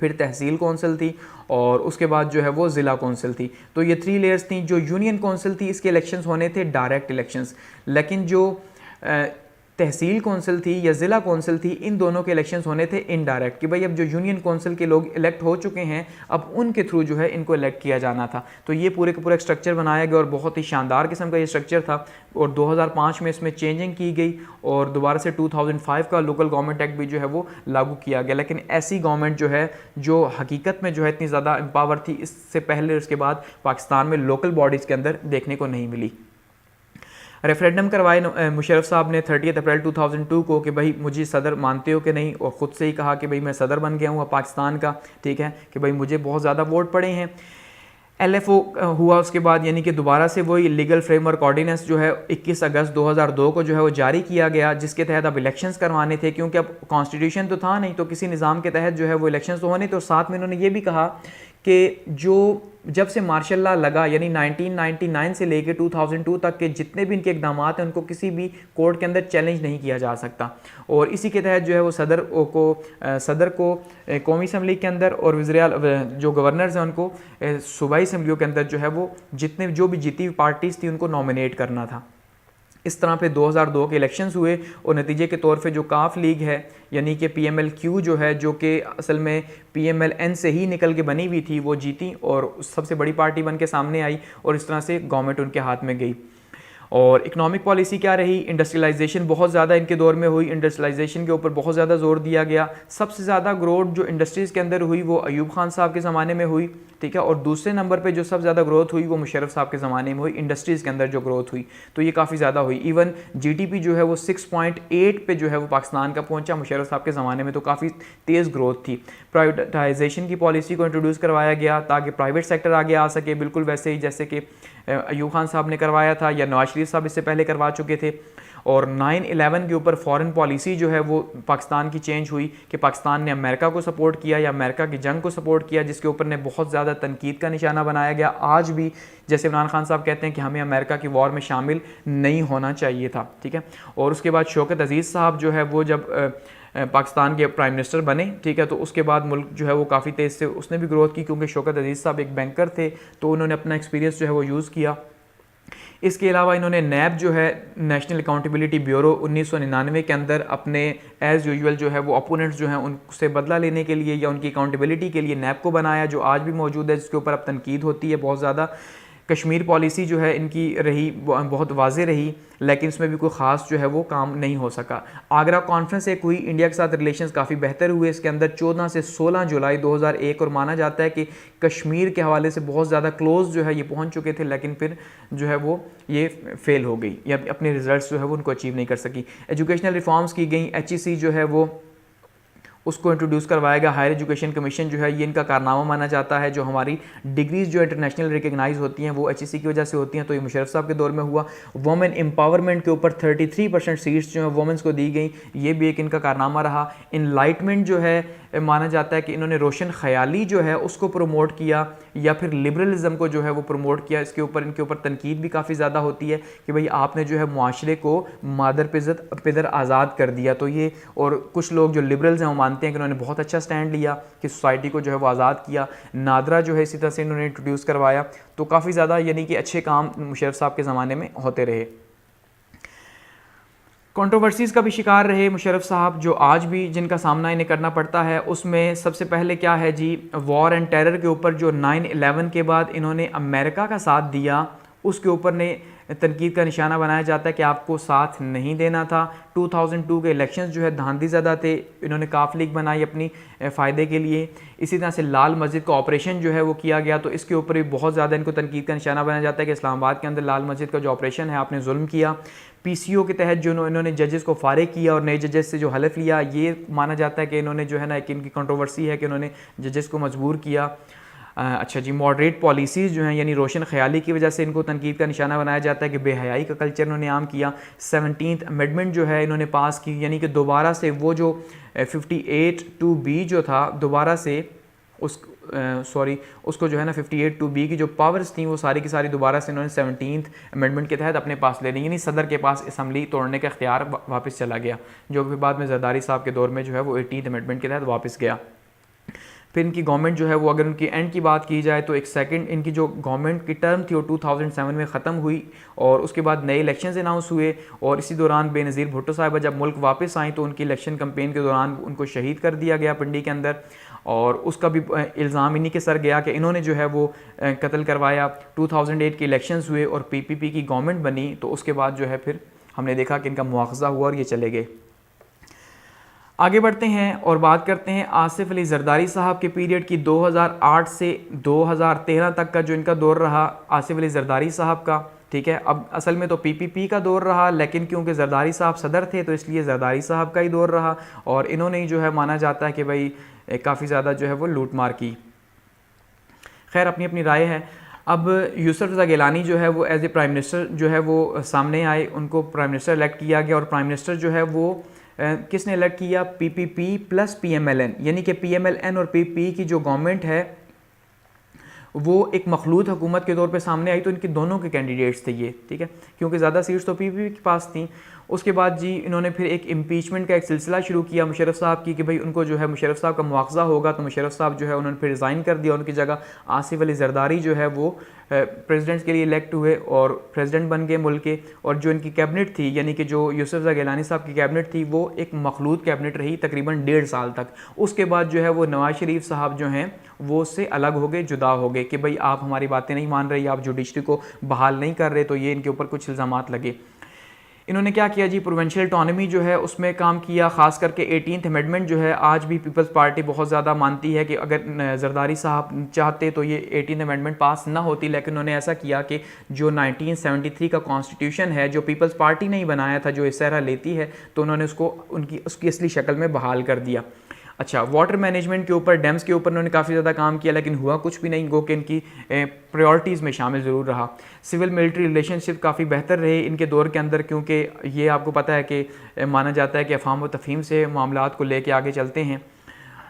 फिर तहसील कौंसिल थी, और उसके बाद जो है वो ज़िला कौंसिल थी। तो ये 3 लेयर्स थी। जो यूनियन कौंसिल थी इसके इलेक्शंस होने थे डायरेक्ट इलेक्शंस, लेकिन जो तहसील कौंसिल थी या ज़िला कौंसिल थी, इन दोनों के इलेक्शंस होने थे इनडायरेक्ट, कि भाई अब जो यूनियन कौंसिल के लोग इलेक्ट हो चुके हैं अब उनके थ्रू जो है इनको इलेक्ट किया जाना था। तो ये पूरे का पूरा एक स्ट्रक्चर बनाया गया और बहुत ही शानदार किस्म का ये स्ट्रक्चर था। और 2005 में इसमें चेंजिंग की गई और दोबारा से 2005 का लोकल गवर्नमेंट एक्ट भी जो है वो लागू किया गया। लेकिन ऐसी गवर्नमेंट जो है जो हकीकत में जो है इतनी ज़्यादा एम्पावर थी, इससे पहले उसके बाद पाकिस्तान में लोकल बॉडीज़ के अंदर देखने को नहीं मिली। रेफरेंडम करवाए मुशर्रफ साहब ने 30 अप्रैल 2002 को कि भाई मुझे सदर मानते हो कि नहीं, और ख़ुद से ही कहा कि भाई मैं सदर बन गया हूँ पाकिस्तान का, ठीक है, कि भाई मुझे बहुत ज़्यादा वोट पड़े हैं। LFO हुआ उसके बाद, यानी कि दोबारा से वही लीगल फ्रेमवर्क ऑर्डिनेंस जो है 21 अगस्त 2002 को जो है वो जारी किया गया, जिसके तहत अब इलेक्शंस करवाने थे, क्योंकि अब कॉन्स्टिट्यूशन तो था नहीं, तो किसी निज़ाम के तहत जो है वो इलेक्शंस तो होने। तो साथ में इन्होंने ये भी कहा कि जो जब से मार्शल लॉ लगा, यानी 1999 से लेकर 2002 तक के जितने भी इनके इकदाम हैं उनको किसी भी कोर्ट के अंदर चैलेंज नहीं किया जा सकता। और इसी के तहत जो है वो सदर को कौमी असम्बली के अंदर और वज़ीर जो गवर्नर्स हैं उनको सूबाई असम्बलियों के अंदर जो है वो जो भी जीती हुई पार्टीज़ थी उनको नॉमिनेट करना था। इस तरह पे 2002 के इलेक्शंस हुए और नतीजे के तौर पे जो काफ लीग है, यानी कि PMLQ जो है, जो कि असल में PMLN से ही निकल के बनी हुई थी, वो जीती और सबसे बड़ी पार्टी बन के सामने आई और इस तरह से गवर्नमेंट उनके हाथ में गई। और इकोनॉमिक पॉलिसी क्या रही, इंडस्ट्रियलाइजेशन बहुत ज़्यादा इनके दौर में हुई, इंडस्ट्रियलाइजेशन के ऊपर बहुत ज़्यादा जोर दिया गया। सबसे ज़्यादा ग्रोथ जो इंडस्ट्रीज़ के अंदर हुई वो अयूब खान साहब के ज़माने में हुई, ठीक है, और दूसरे नंबर पे जो सबसे ज़्यादा ग्रोथ हुई वो मुशर्रफ साहब के ज़माने में हुई, इंडस्ट्रीज़ के अंदर जो ग्रोथ हुई तो ये काफ़ी ज़्यादा हुई। इवन GDP जो है वो 6.8 पे जो है वो पाकिस्तान का पहुंचा मुशर्रफ साहब के ज़माने में, तो काफ़ी तेज़ ग्रोथ थी। प्राइवेटाइजेशन की पॉलिसी को इंट्रोड्यूस करवाया गया ताकि प्राइवेट सेक्टर आगे आ सके, बिल्कुल वैसे ही जैसे कि अयूब खान साहब ने करवाया था या नवाज शरीफ साहब इससे पहले करवा चुके थे। और 9/11 के ऊपर फॉरेन पॉलिसी जो है वो पाकिस्तान की चेंज हुई कि पाकिस्तान ने अमेरिका को सपोर्ट किया या अमेरिका की जंग को सपोर्ट किया, जिसके ऊपर ने बहुत ज़्यादा तनकीद का निशाना बनाया गया। आज भी जैसे इमरान खान साहब कहते हैं कि हमें अमेरिका की वॉर में शामिल नहीं होना चाहिए था, ठीक है। और उसके बाद शौकत अजीज़ साहब जो है वो जब पाकिस्तान के प्राइम मिनिस्टर बने, ठीक है, तो उसके बाद मुल्क जो है वो काफ़ी तेज़ से उसने भी ग्रोथ की, क्योंकि शौकत अजीज़ साहब एक बैंकर थे तो उन्होंने अपना एक्सपीरियंस जो है वो यूज़ किया। इसके अलावा इन्होंने नैब जो है नेशनल अकाउंटेबिलिटी ब्यूरो 1999 के अंदर अपने एज़ यूजुअल जो है वो अपोनेंट्स जो हैं उनसे बदला लेने के लिए या उनकी अकाउंटेबिलिटी के लिए नैब को बनाया, जो आज भी मौजूद है, जिसके ऊपर अब तनकीद होती है बहुत ज़्यादा। कश्मीर पॉलिसी जो है इनकी रही बहुत वाज़े रही, लेकिन इसमें भी कोई ख़ास जो है वो काम नहीं हो सका। आगरा कॉन्फ्रेंस एक हुई, इंडिया के साथ रिलेशंस काफ़ी बेहतर हुए इसके अंदर 14 से 16 जुलाई 2001, और माना जाता है कि कश्मीर के हवाले से बहुत ज़्यादा क्लोज जो है ये पहुंच चुके थे, लेकिन फिर जो है वो ये फेल हो गई या अपने रिजल्ट्स जो है वो उनको अचीव नहीं कर सकी। एजुकेशनल रिफॉर्म्स की गई, HEC जो है वो उसको इंट्रोड्यूस करवाया गया। हायर एजुकेशन कमीशन जो है ये इनका कारनामा माना जाता है। जो हमारी डिग्रीज़ जो इंटरनेशनल रिकग्नाइज होती हैं वो HEC की वजह से होती हैं, तो ये मुशर्रफ साहब के दौर में हुआ। वुमेन एम्पावरमेंट के ऊपर 33% सीट्स जो हैं वुमेंस को दी गई, ये भी एक इनका कारनामा रहा। इनलाइटमेंट जो है माना जाता है कि इन्होंने रोशन ख्याली जो है उसको प्रमोट किया या फिर लिबरलिज्म को जो है वो प्रमोट किया। इनके ऊपर तनकीद भी काफ़ी ज़्यादा होती है कि भाई आपने जो है मुआशरे को मादर पिदर आज़ाद कर दिया। तो ये, और कुछ लोग जो लिबरल्स हैं वो मानते हैं कि उन्होंने बहुत अच्छा स्टैंड लिया कि सोसाइटी को जो है वो आज़ाद किया। नादरा जो है इसी तरह से इन्होंने इंट्रोड्यूस करवाया। तो काफ़ी ज़्यादा यानी कि अच्छे काम मुशर्रफ साहब के ज़माने में होते रहे। कंट्रोवर्सीज़ का भी शिकार रहे मुशर्रफ साहब, जो आज भी जिनका सामना इन्हें करना पड़ता है। उसमें सबसे पहले क्या है जी, वॉर एंड टेरर के ऊपर जो 9/11 के बाद इन्होंने अमेरिका का साथ दिया, उसके ऊपर ने तनकीद का निशाना बनाया जाता है कि आपको साथ नहीं देना था। 2002 के इलेक्शंस जो है धांधलीज़दा थे, इन्होंने काफ लीग बनाई अपनी फ़ायदे के लिए। इसी तरह से लाल मस्जिद का ऑपरेशन जो है वो किया गया, तो इसके ऊपर भी बहुत ज़्यादा इनको तनकीद का निशाना बनाया जाता है कि इस्लामाबाद के अंदर लाल मस्जिद का जो ऑपरेशन है आपने जुल्म किया। PCO के तहत जो इन्होंने जजेस को फारिग किया और नए जजेस से जो हलफ लिया, ये माना जाता है कि इन्होंने जो है ना, एक इनकी कंट्रोवर्सी है कि इन्होंने जजेस को मजबूर किया। अच्छा जी, मॉडरेट पॉलिसीज़ जो हैं यानी रोशन ख्याली की वजह से इनको तनकीद का निशाना बनाया जाता है कि बेहयाई का कल्चर इन्होंने आम किया। 17th अमेंडमेंट जो है इन्होंने पास की, यानी कि दोबारा से वो जो 58(2)B जो था दोबारा से उसको जो है ना 58(2)B की जो पावर्स थी वो सारी की सारी दोबारा से इन्होंने 17th अमेंडमेंट के तहत अपने पास ले ली, यानी सदर के पास असम्बली तोड़ने का इख्तियार वापस चला गया, जो फिर बाद में जरदारी साहब के दौर में जो है वो 18th अमेंडमेंट के तहत वापस गया। फिर इनकी गवर्नमेंट जो है वो, अगर उनकी एंड की बात की जाए तो एक सेकंड इनकी जो गवर्नमेंट की टर्म थी वो 2007 में ख़त्म हुई और उसके बाद नए इलेक्शंस अनाउंस हुए और इसी दौरान बेनज़ीर भुट्टो साहिबा जब मुल्क वापस आई तो उनकी इलेक्शन कैंपेन के दौरान उनको शहीद कर दिया गया पिंडी के अंदर और उसका भी इल्ज़ाम इन्हीं के सर गया कि इन्होंने जो है वो कत्ल करवाया। 2008 के इलेक्शंस हुए और पीपीपी की गवर्नमेंट बनी तो उसके बाद जो है फिर हमने देखा कि इनका मुआवजा हुआ और ये चले गए। आगे बढ़ते हैं और बात करते हैं आसिफ अली जरदारी साहब के पीरियड की। 2008 से 2013 तक का जो इनका दौर रहा आसिफ अली जरदारी साहब का, ठीक है। अब असल में तो पीपीपी का दौर रहा, लेकिन क्योंकि जरदारी साहब सदर थे तो इसलिए जरदारी साहब का ही दौर रहा और इन्होंने ही जो है माना जाता है कि भाई काफ़ी ज़्यादा जो है वो लूट मार की। खैर अपनी अपनी राय है। अब यूसुफ रज़ा गिलानी जो है वो एज ए प्राइम मिनिस्टर जो है वो सामने आए, उनको प्राइम मिनिस्टर इलेक्ट किया गया और प्राइम मिनिस्टर जो है वो किसने इलेक्ट किया? पीपीपी प्लस पीएमएलएन, यानी कि पीएमएलएन और पीपी की जो गवर्नमेंट है वो एक मखलूत हुकूमत के तौर पे सामने आई तो इनके दोनों के कैंडिडेट्स थे ये, ठीक है, क्योंकि ज़्यादा सीट्स तो पीपीपी के पास थी। उसके बाद जी इन्होंने फिर एक इम्पीचमेंट का एक सिलसिला शुरू किया मुशर्रफ साहब की कि भाई उनको जो है मुशर्रफ साहब का मुआवजा होगा, तो मुशर्रफ साहब जो है उन्होंने फिर रिज़ाइन कर दिया, उनकी जगह आसिफ अली जरदारी जो है वो प्रेसिडेंट के लिए इलेक्ट हुए और प्रेसिडेंट बन गए मुल्क के। और जो इनकी कैबिनेट थी यानी कि जो यूसुफ रज़ा गिलानी साहब की कैबिनेट थी वो एक मखलूत कैबिनेट रही तकरीबन 1.5 साल तक। उसके बाद जो है वो नवाज शरीफ साहब जो हैं वो उससे अलग हो गए, जुदा हो गए कि भाई आप हमारी बातें नहीं मान रहे, आप जुडिशरी को बहाल नहीं कर रहे, तो ये इनके ऊपर कुछ इल्ज़ामात लगे। इन्होंने क्या किया जी, प्रोविंशियल ऑटोनॉमी जो है उसमें काम किया, ख़ास करके 18th अमेंडमेंट जो है आज भी पीपल्स पार्टी बहुत ज़्यादा मानती है कि अगर जरदारी साहब चाहते तो ये 18th अमेंडमेंट पास ना होती, लेकिन उन्होंने ऐसा किया कि जो 1973 का कॉन्स्टिट्यूशन है जो पीपल्स पार्टी ने ही बनाया था, जो इस तरह लेती है, तो उन्होंने उसको उसकी असली शक्ल में बहाल कर दिया। अच्छा, वाटर मैनेजमेंट के ऊपर, डैम्स के ऊपर उन्होंने काफ़ी ज़्यादा काम किया, लेकिन हुआ कुछ भी नहीं, गो कि इनकी प्रायोरिटीज़ में शामिल ज़रूर रहा। सिविल मिलिट्री रिलेशनशिप काफ़ी बेहतर रहे इनके दौर के अंदर, क्योंकि ये आपको पता है कि माना जाता है कि अफ़ाम व तफ़हीम से मामलात को लेके आगे चलते हैं।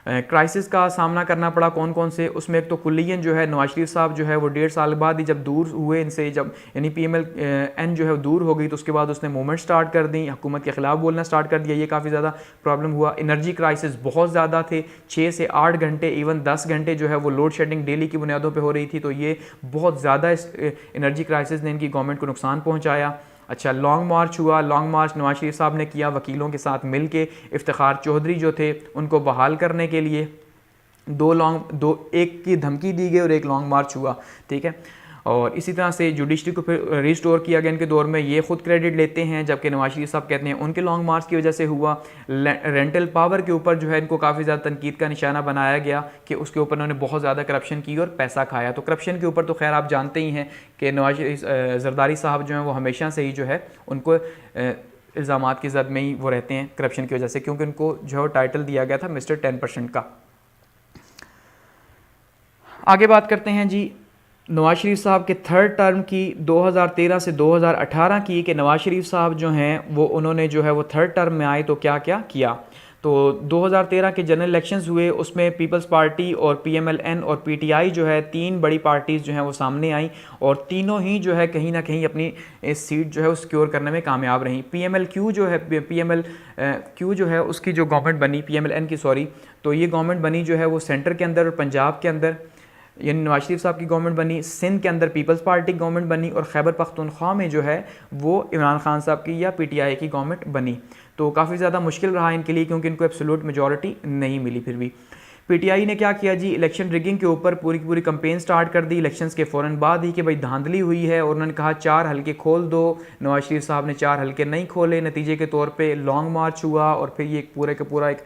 क्राइसिस का सामना करना पड़ा कौन कौन से, उसमें एक तो कुल्लियन जो है नवाज शरीफ साहब जो है वो 1.5 साल बाद ही जब दूर हुए इनसे, जब यानी PMLN जो है दूर हो गई, तो उसके बाद उसने मूवमेंट स्टार्ट कर दी, हुकूमत के ख़िलाफ़ बोलना स्टार्ट कर दिया, ये काफ़ी ज़्यादा प्रॉब्लम हुआ। एनर्जी क्राइसिस बहुत ज़्यादा थे, 6 से 8 घंटे इवन 10 घंटे जो है वो लोड शेडिंग डेली की बुनियादों पर हो रही थी, तो ये बहुत ज़्यादा इस एनर्जी क्राइसिस ने इनकी गवर्नमेंट को नुकसान पहुँचाया। अच्छा, लॉन्ग मार्च हुआ, लॉन्ग मार्च नवाज शरीफ साहब ने किया वकीलों के साथ मिल के, इफ्तिखार चौधरी जो थे उनको बहाल करने के लिए एक की धमकी दी गई और एक लॉन्ग मार्च हुआ, ठीक है। और इसी तरह से जुडिशरी को फिर रिस्टोर किया गया इनके दौर में, ये खुद क्रेडिट लेते हैं, जबकि नवाज शरीफ साहब कहते हैं उनके लॉन्ग मार्च की वजह से हुआ। रेंटल पावर के ऊपर जो है इनको काफ़ी ज़्यादा तनकीद का निशाना बनाया गया कि उसके ऊपर उन्होंने बहुत ज़्यादा करप्शन की और पैसा खाया। तो करप्शन के ऊपर तो खैर आप जानते ही हैं कि नवाज जरदारी साहब जो हैं वो हमेशा से ही जो है उनको इल्ज़ामात की ज़द में ही वो रहते हैं करप्शन की वजह से, क्योंकि उनको जो है टाइटल दिया गया था मिस्टर 10% का। आगे बात करते हैं जी नवाज शरीफ साहब के थर्ड टर्म की, 2013 से 2018 की, कि नवाज शरीफ साहब जो हैं वो उन्होंने जो है वो थर्ड टर्म में आए तो क्या क्या किया। तो 2013 के जनरल इलेक्शंस हुए, उसमें पीपल्स पार्टी और PMLN और PTI जो है 3 बड़ी पार्टीज़ जो हैं वो सामने आई और तीनों ही जो है कहीं ना कहीं अपनी सीट जो है वो सिक्योर करने में कामयाब रहीं। PMLQ जो है PMLQ जो है उसकी जो गवर्नमेंट बनी, PMLN की सॉरी, तो ये गवर्नमेंट बनी जो है वो सेंटर के अंदर और पंजाब के अंदर यानी नवाज शरीफ साहब की गवर्नमेंट बनी, सिंध के अंदर पीपल्स पार्टी की गवर्नमेंट बनी और खैबर पख्तूनख्वा में जो है वो इमरान खान साहब की या PTI की गवर्नमेंट बनी। तो काफ़ी ज़्यादा मुश्किल रहा इनके लिए, क्योंकि इनको एब्सोल्यूट मेजॉरिटी नहीं मिली। फिर भी PTI ने क्या किया जी, इलेक्शन रिगिंग के ऊपर पूरी की पूरी कंपेन स्टार्ट कर दी इलेक्शंस के फ़ौरन बाद ही कि भाई धांधली हुई है, और उन्होंने कहा 4 हल्के खोल दो। नवाज शरीफ साहब ने 4 हल्के नहीं खोले, नतीजे के तौर पे लॉन्ग मार्च हुआ और फिर ये पूरे का पूरा एक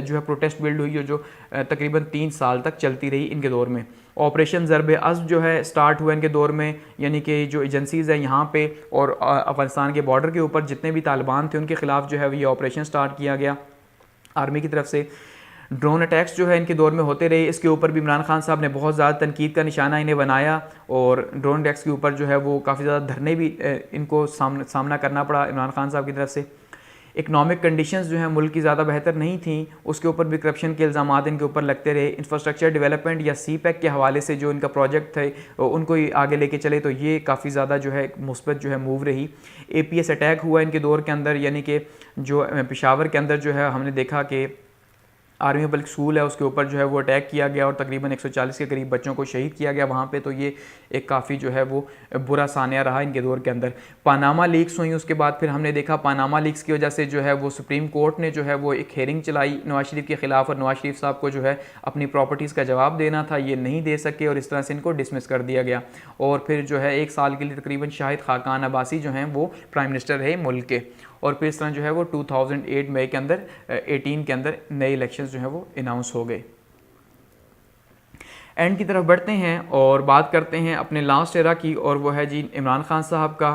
जो है प्रोटेस्ट बिल्ड हुई जो तकरीबन 3 साल तक चलती रही इनके दौर में। ऑपरेशन ज़रब-ए-अज़्म जो है स्टार्ट हुआ इनके दौर में, यानी कि जो एजेंसीज़ हैं यहाँ पे और अफ़गानिस्तान के बॉर्डर के ऊपर जितने भी तालिबान थे उनके ख़िलाफ़ जो है ये ऑपरेशन स्टार्ट किया गया आर्मी की तरफ से। ड्रोन अटैक्स जो है इनके दौर में होते रहे, इसके ऊपर भी इमरान खान साहब ने बहुत ज़्यादा तनकीद का निशाना इन्हें बनाया और ड्रोन अटैक्स के ऊपर जो है वो काफ़ी ज़्यादा धरने भी इनको सामना करना पड़ा इमरान खान साहब की तरफ से। इकनॉमिक कंडीशंस जो हैं मुल्क की ज़्यादा बेहतर नहीं थी, उसके ऊपर भी करप्शन के इल्ज़ामात इनके ऊपर लगते रहे। इंफ्रास्ट्रक्चर डेवलपमेंट या CPEC के हवाले से जो इनका प्रोजेक्ट थे उनको ही आगे लेके चले, तो ये काफ़ी ज़्यादा जो है मुस्बत जो है मूव रही। APS अटैक हुआ इनके दौर के अंदर, यानी कि जो पेशावर के अंदर जो है हमने देखा कि आर्मी पब्लिक स्कूल है उसके ऊपर जो है वो अटैक किया गया और तकरीबन 140 के करीब बच्चों को शहीद किया गया वहाँ पे। तो ये एक काफ़ी जो है वो बुरा सानिया रहा इनके दौर के अंदर। पानामा लीक्स हुई, उसके बाद फिर हमने देखा पानामा लीक्स की वजह से जो है वो सुप्रीम कोर्ट ने जो है वो एक हेयरिंग चलाई नवाज शरीफ के ख़िलाफ़, और नवाज शरीफ साहब को जो है अपनी प्रॉपर्टीज़ का जवाब देना था, ये नहीं दे सके और इस तरह से इनको डिसमिस कर दिया गया। और फिर जो है 1 साल के लिए तकरीबन शाहिद खाकान अब्बासी जो हैं वो प्राइम मिनिस्टर रहे मुल्क के। और फिर इस तरह जो है वो 2008 मई के अंदर 18 के अंदर नए इलेक्शंस जो है वो अनाउंस हो गए। एंड की तरफ बढ़ते हैं और बात करते हैं अपने लास्ट एरा की, और वो है जी इमरान खान साहब का।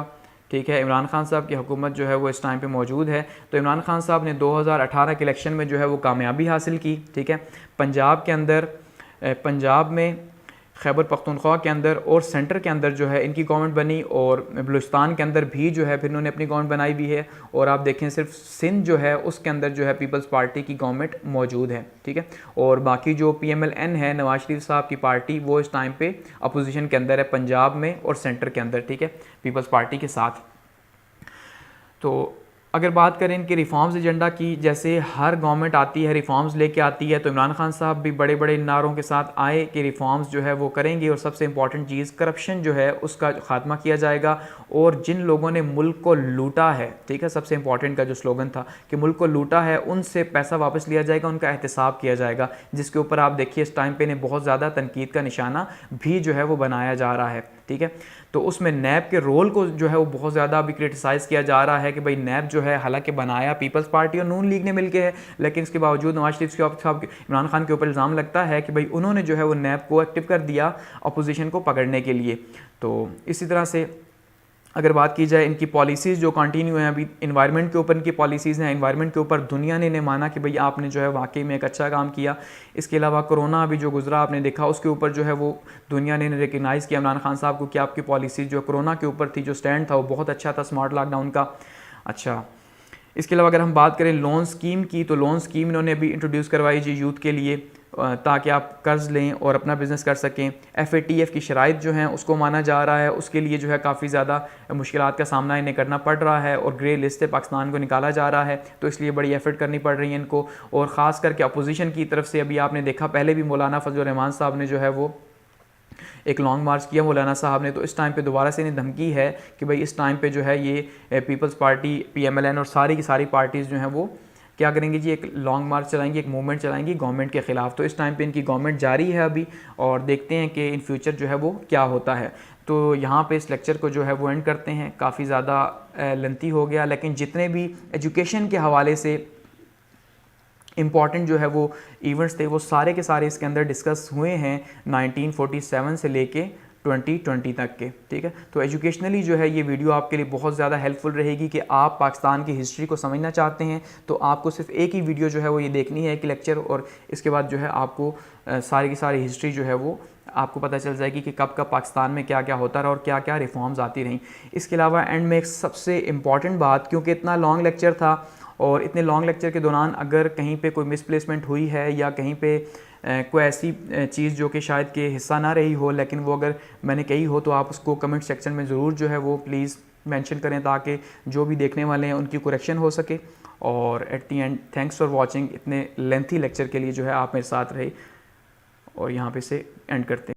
ठीक है, इमरान खान साहब की हुकूमत जो है वो इस टाइम पे मौजूद है। तो इमरान खान साहब ने 2018 के इलेक्शन में जो है वो कामयाबी हासिल की। ठीक है, पंजाब के अंदर, पंजाब में, खैबर पख्तूनख्वा के अंदर और सेंटर के अंदर जो है इनकी गवर्नमेंट बनी, और बलूचिस्तान के अंदर भी जो है फिर इन्होंने अपनी गवर्नमेंट बनाई भी है। और आप देखें सिर्फ सिंध जो है उसके अंदर जो है पीपल्स पार्टी की गवर्नमेंट मौजूद है। ठीक है, और बाकी जो PMLN है नवाज शरीफ साहब की पार्टी, वो इस टाइम पे अपोजिशन के अंदर है पंजाब में और सेंटर के अंदर। ठीक है, पीपल्स पार्टी के साथ। तो अगर बात करें इनके रिफॉर्म्स एजेंडा की, जैसे हर गवर्नमेंट आती है रिफॉर्म्स लेके आती है, तो इमरान खान साहब भी बड़े बड़े नारों के साथ आए कि रिफॉर्म्स जो है वो करेंगे, और सबसे इंपॉर्टेंट चीज़ करप्शन जो है उसका खात्मा किया जाएगा, और जिन लोगों ने मुल्क को लूटा है, ठीक है, सबसे इंपॉर्टेंट का जो स्लोगन था कि मुल्क को लूटा है उनसे पैसा वापस लिया जाएगा, उनका एहतसाब किया जाएगा, जिसके ऊपर आप देखिए इस टाइम पे इन्हें बहुत ज़्यादा तनकीद का निशाना भी जो है वो बनाया जा रहा है। ठीक है, तो उसमें नैब के रोल को जो है वो बहुत ज़्यादा अभी क्रिटिसाइज़ किया जा रहा है कि भाई नैब जो है हालांकि बनाया पीपल्स पार्टी और नून लीग ने मिलकर है, लेकिन इसके बावजूद नवाज शरीफ साहब इमरान खान के ऊपर इल्ज़ाम लगता है कि भाई उन्होंने जो है वो नैब को एक्टिव कर दिया अपोजिशन को पकड़ने के लिए। तो इसी तरह से अगर बात की जाए इनकी पॉलिसीज़ जो कंटिन्यू हैं, अभी इन्वायरमेंट के ऊपर इनकी पॉलिसीज़ हैं, इन्वायरमेंट के ऊपर दुनिया ने इन्हें माना कि भाई आपने जो है वाकई में एक अच्छा काम किया। इसके अलावा कोरोना अभी जो गुजरा आपने देखा, उसके ऊपर जो है वो दुनिया ने रिकगनाइज़ किया इमरान खान साहब को कि आपकी पॉलिसी जो कोरोना के ऊपर थी, जो स्टैंड था वो बहुत अच्छा था स्मार्ट लॉकडाउन का। अच्छा, इसके अलावा अगर हम बात करें लोन स्कीम की, तो लोन स्कीम इन्होंने अभी इंट्रोड्यूस करवाई जी यूथ के लिए, ताकि आप कर्ज़ लें और अपना बिज़नेस कर सकें। FATF की शराइत जो हैं उसको माना जा रहा है, उसके लिए जो है काफ़ी ज़्यादा मुश्किलात का सामना इन्हें करना पड़ रहा है, और ग्रे लिस्ट से पाकिस्तान को निकाला जा रहा है, तो इसलिए बड़ी एफर्ट करनी पड़ रही है इनको। और ख़ास करके अपोजिशन की तरफ से अभी आपने देखा, पहले भी मौलाना फजल रहमान साहब ने जो है वो एक लॉन्ग मार्च किया मौलाना साहब ने, तो इस टाइम पे दोबारा से इन्हें धमकी है कि भाई इस टाइम पे जो है ये पीपल्स पार्टी, PMLN और सारी की सारी पार्टीज़ जो हैं वो क्या करेंगी जी, एक लॉन्ग मार्च चलाएंगी, एक मूवमेंट चलाएंगी गवर्नमेंट के ख़िलाफ़। तो इस टाइम पे इनकी गवर्नमेंट जारी है अभी, और देखते हैं कि इन फ्यूचर जो है वो क्या होता है। तो यहाँ पे इस लेक्चर को जो है वो एंड करते हैं, काफ़ी ज़्यादा लेंथी हो गया, लेकिन जितने भी एजुकेशन के हवाले से इम्पॉर्टेंट जो है वो इवेंट्स थे वो सारे के सारे इसके अंदर डिस्कस हुए हैं 1947 से लेके 2020 तक के। ठीक है, तो एजुकेशनली जो है ये वीडियो आपके लिए बहुत ज़्यादा हेल्पफुल रहेगी कि आप पाकिस्तान की हिस्ट्री को समझना चाहते हैं, तो आपको सिर्फ एक ही वीडियो जो है वो ये देखनी है कि लेक्चर, और इसके बाद जो है आपको सारी की सारी हिस्ट्री जो है वो आपको पता चल जाएगी कि कब कब पाकिस्तान में क्या क्या होता रहा और क्या क्या रिफॉर्म्स आती रहीं। इसके अलावा एंड में एक सबसे इम्पॉर्टेंट बात, क्योंकि इतना लॉन्ग लेक्चर था और इतने लॉन्ग लेक्चर के दौरान अगर कहीं पे कोई मिसप्लेसमेंट हुई है या कहीं पे कोई ऐसी चीज़ जो कि शायद के हिस्सा ना रही हो, लेकिन वो अगर मैंने कही हो, तो आप उसको कमेंट सेक्शन में ज़रूर जो है वो प्लीज़ मेंशन करें, ताकि जो भी देखने वाले हैं उनकी करेक्शन हो सके। और at the and thanks for watching, इतने लेंथी लेक्चर के लिए जो है आप मेरे साथ रहे, और यहाँ पे से एंड करते हैं।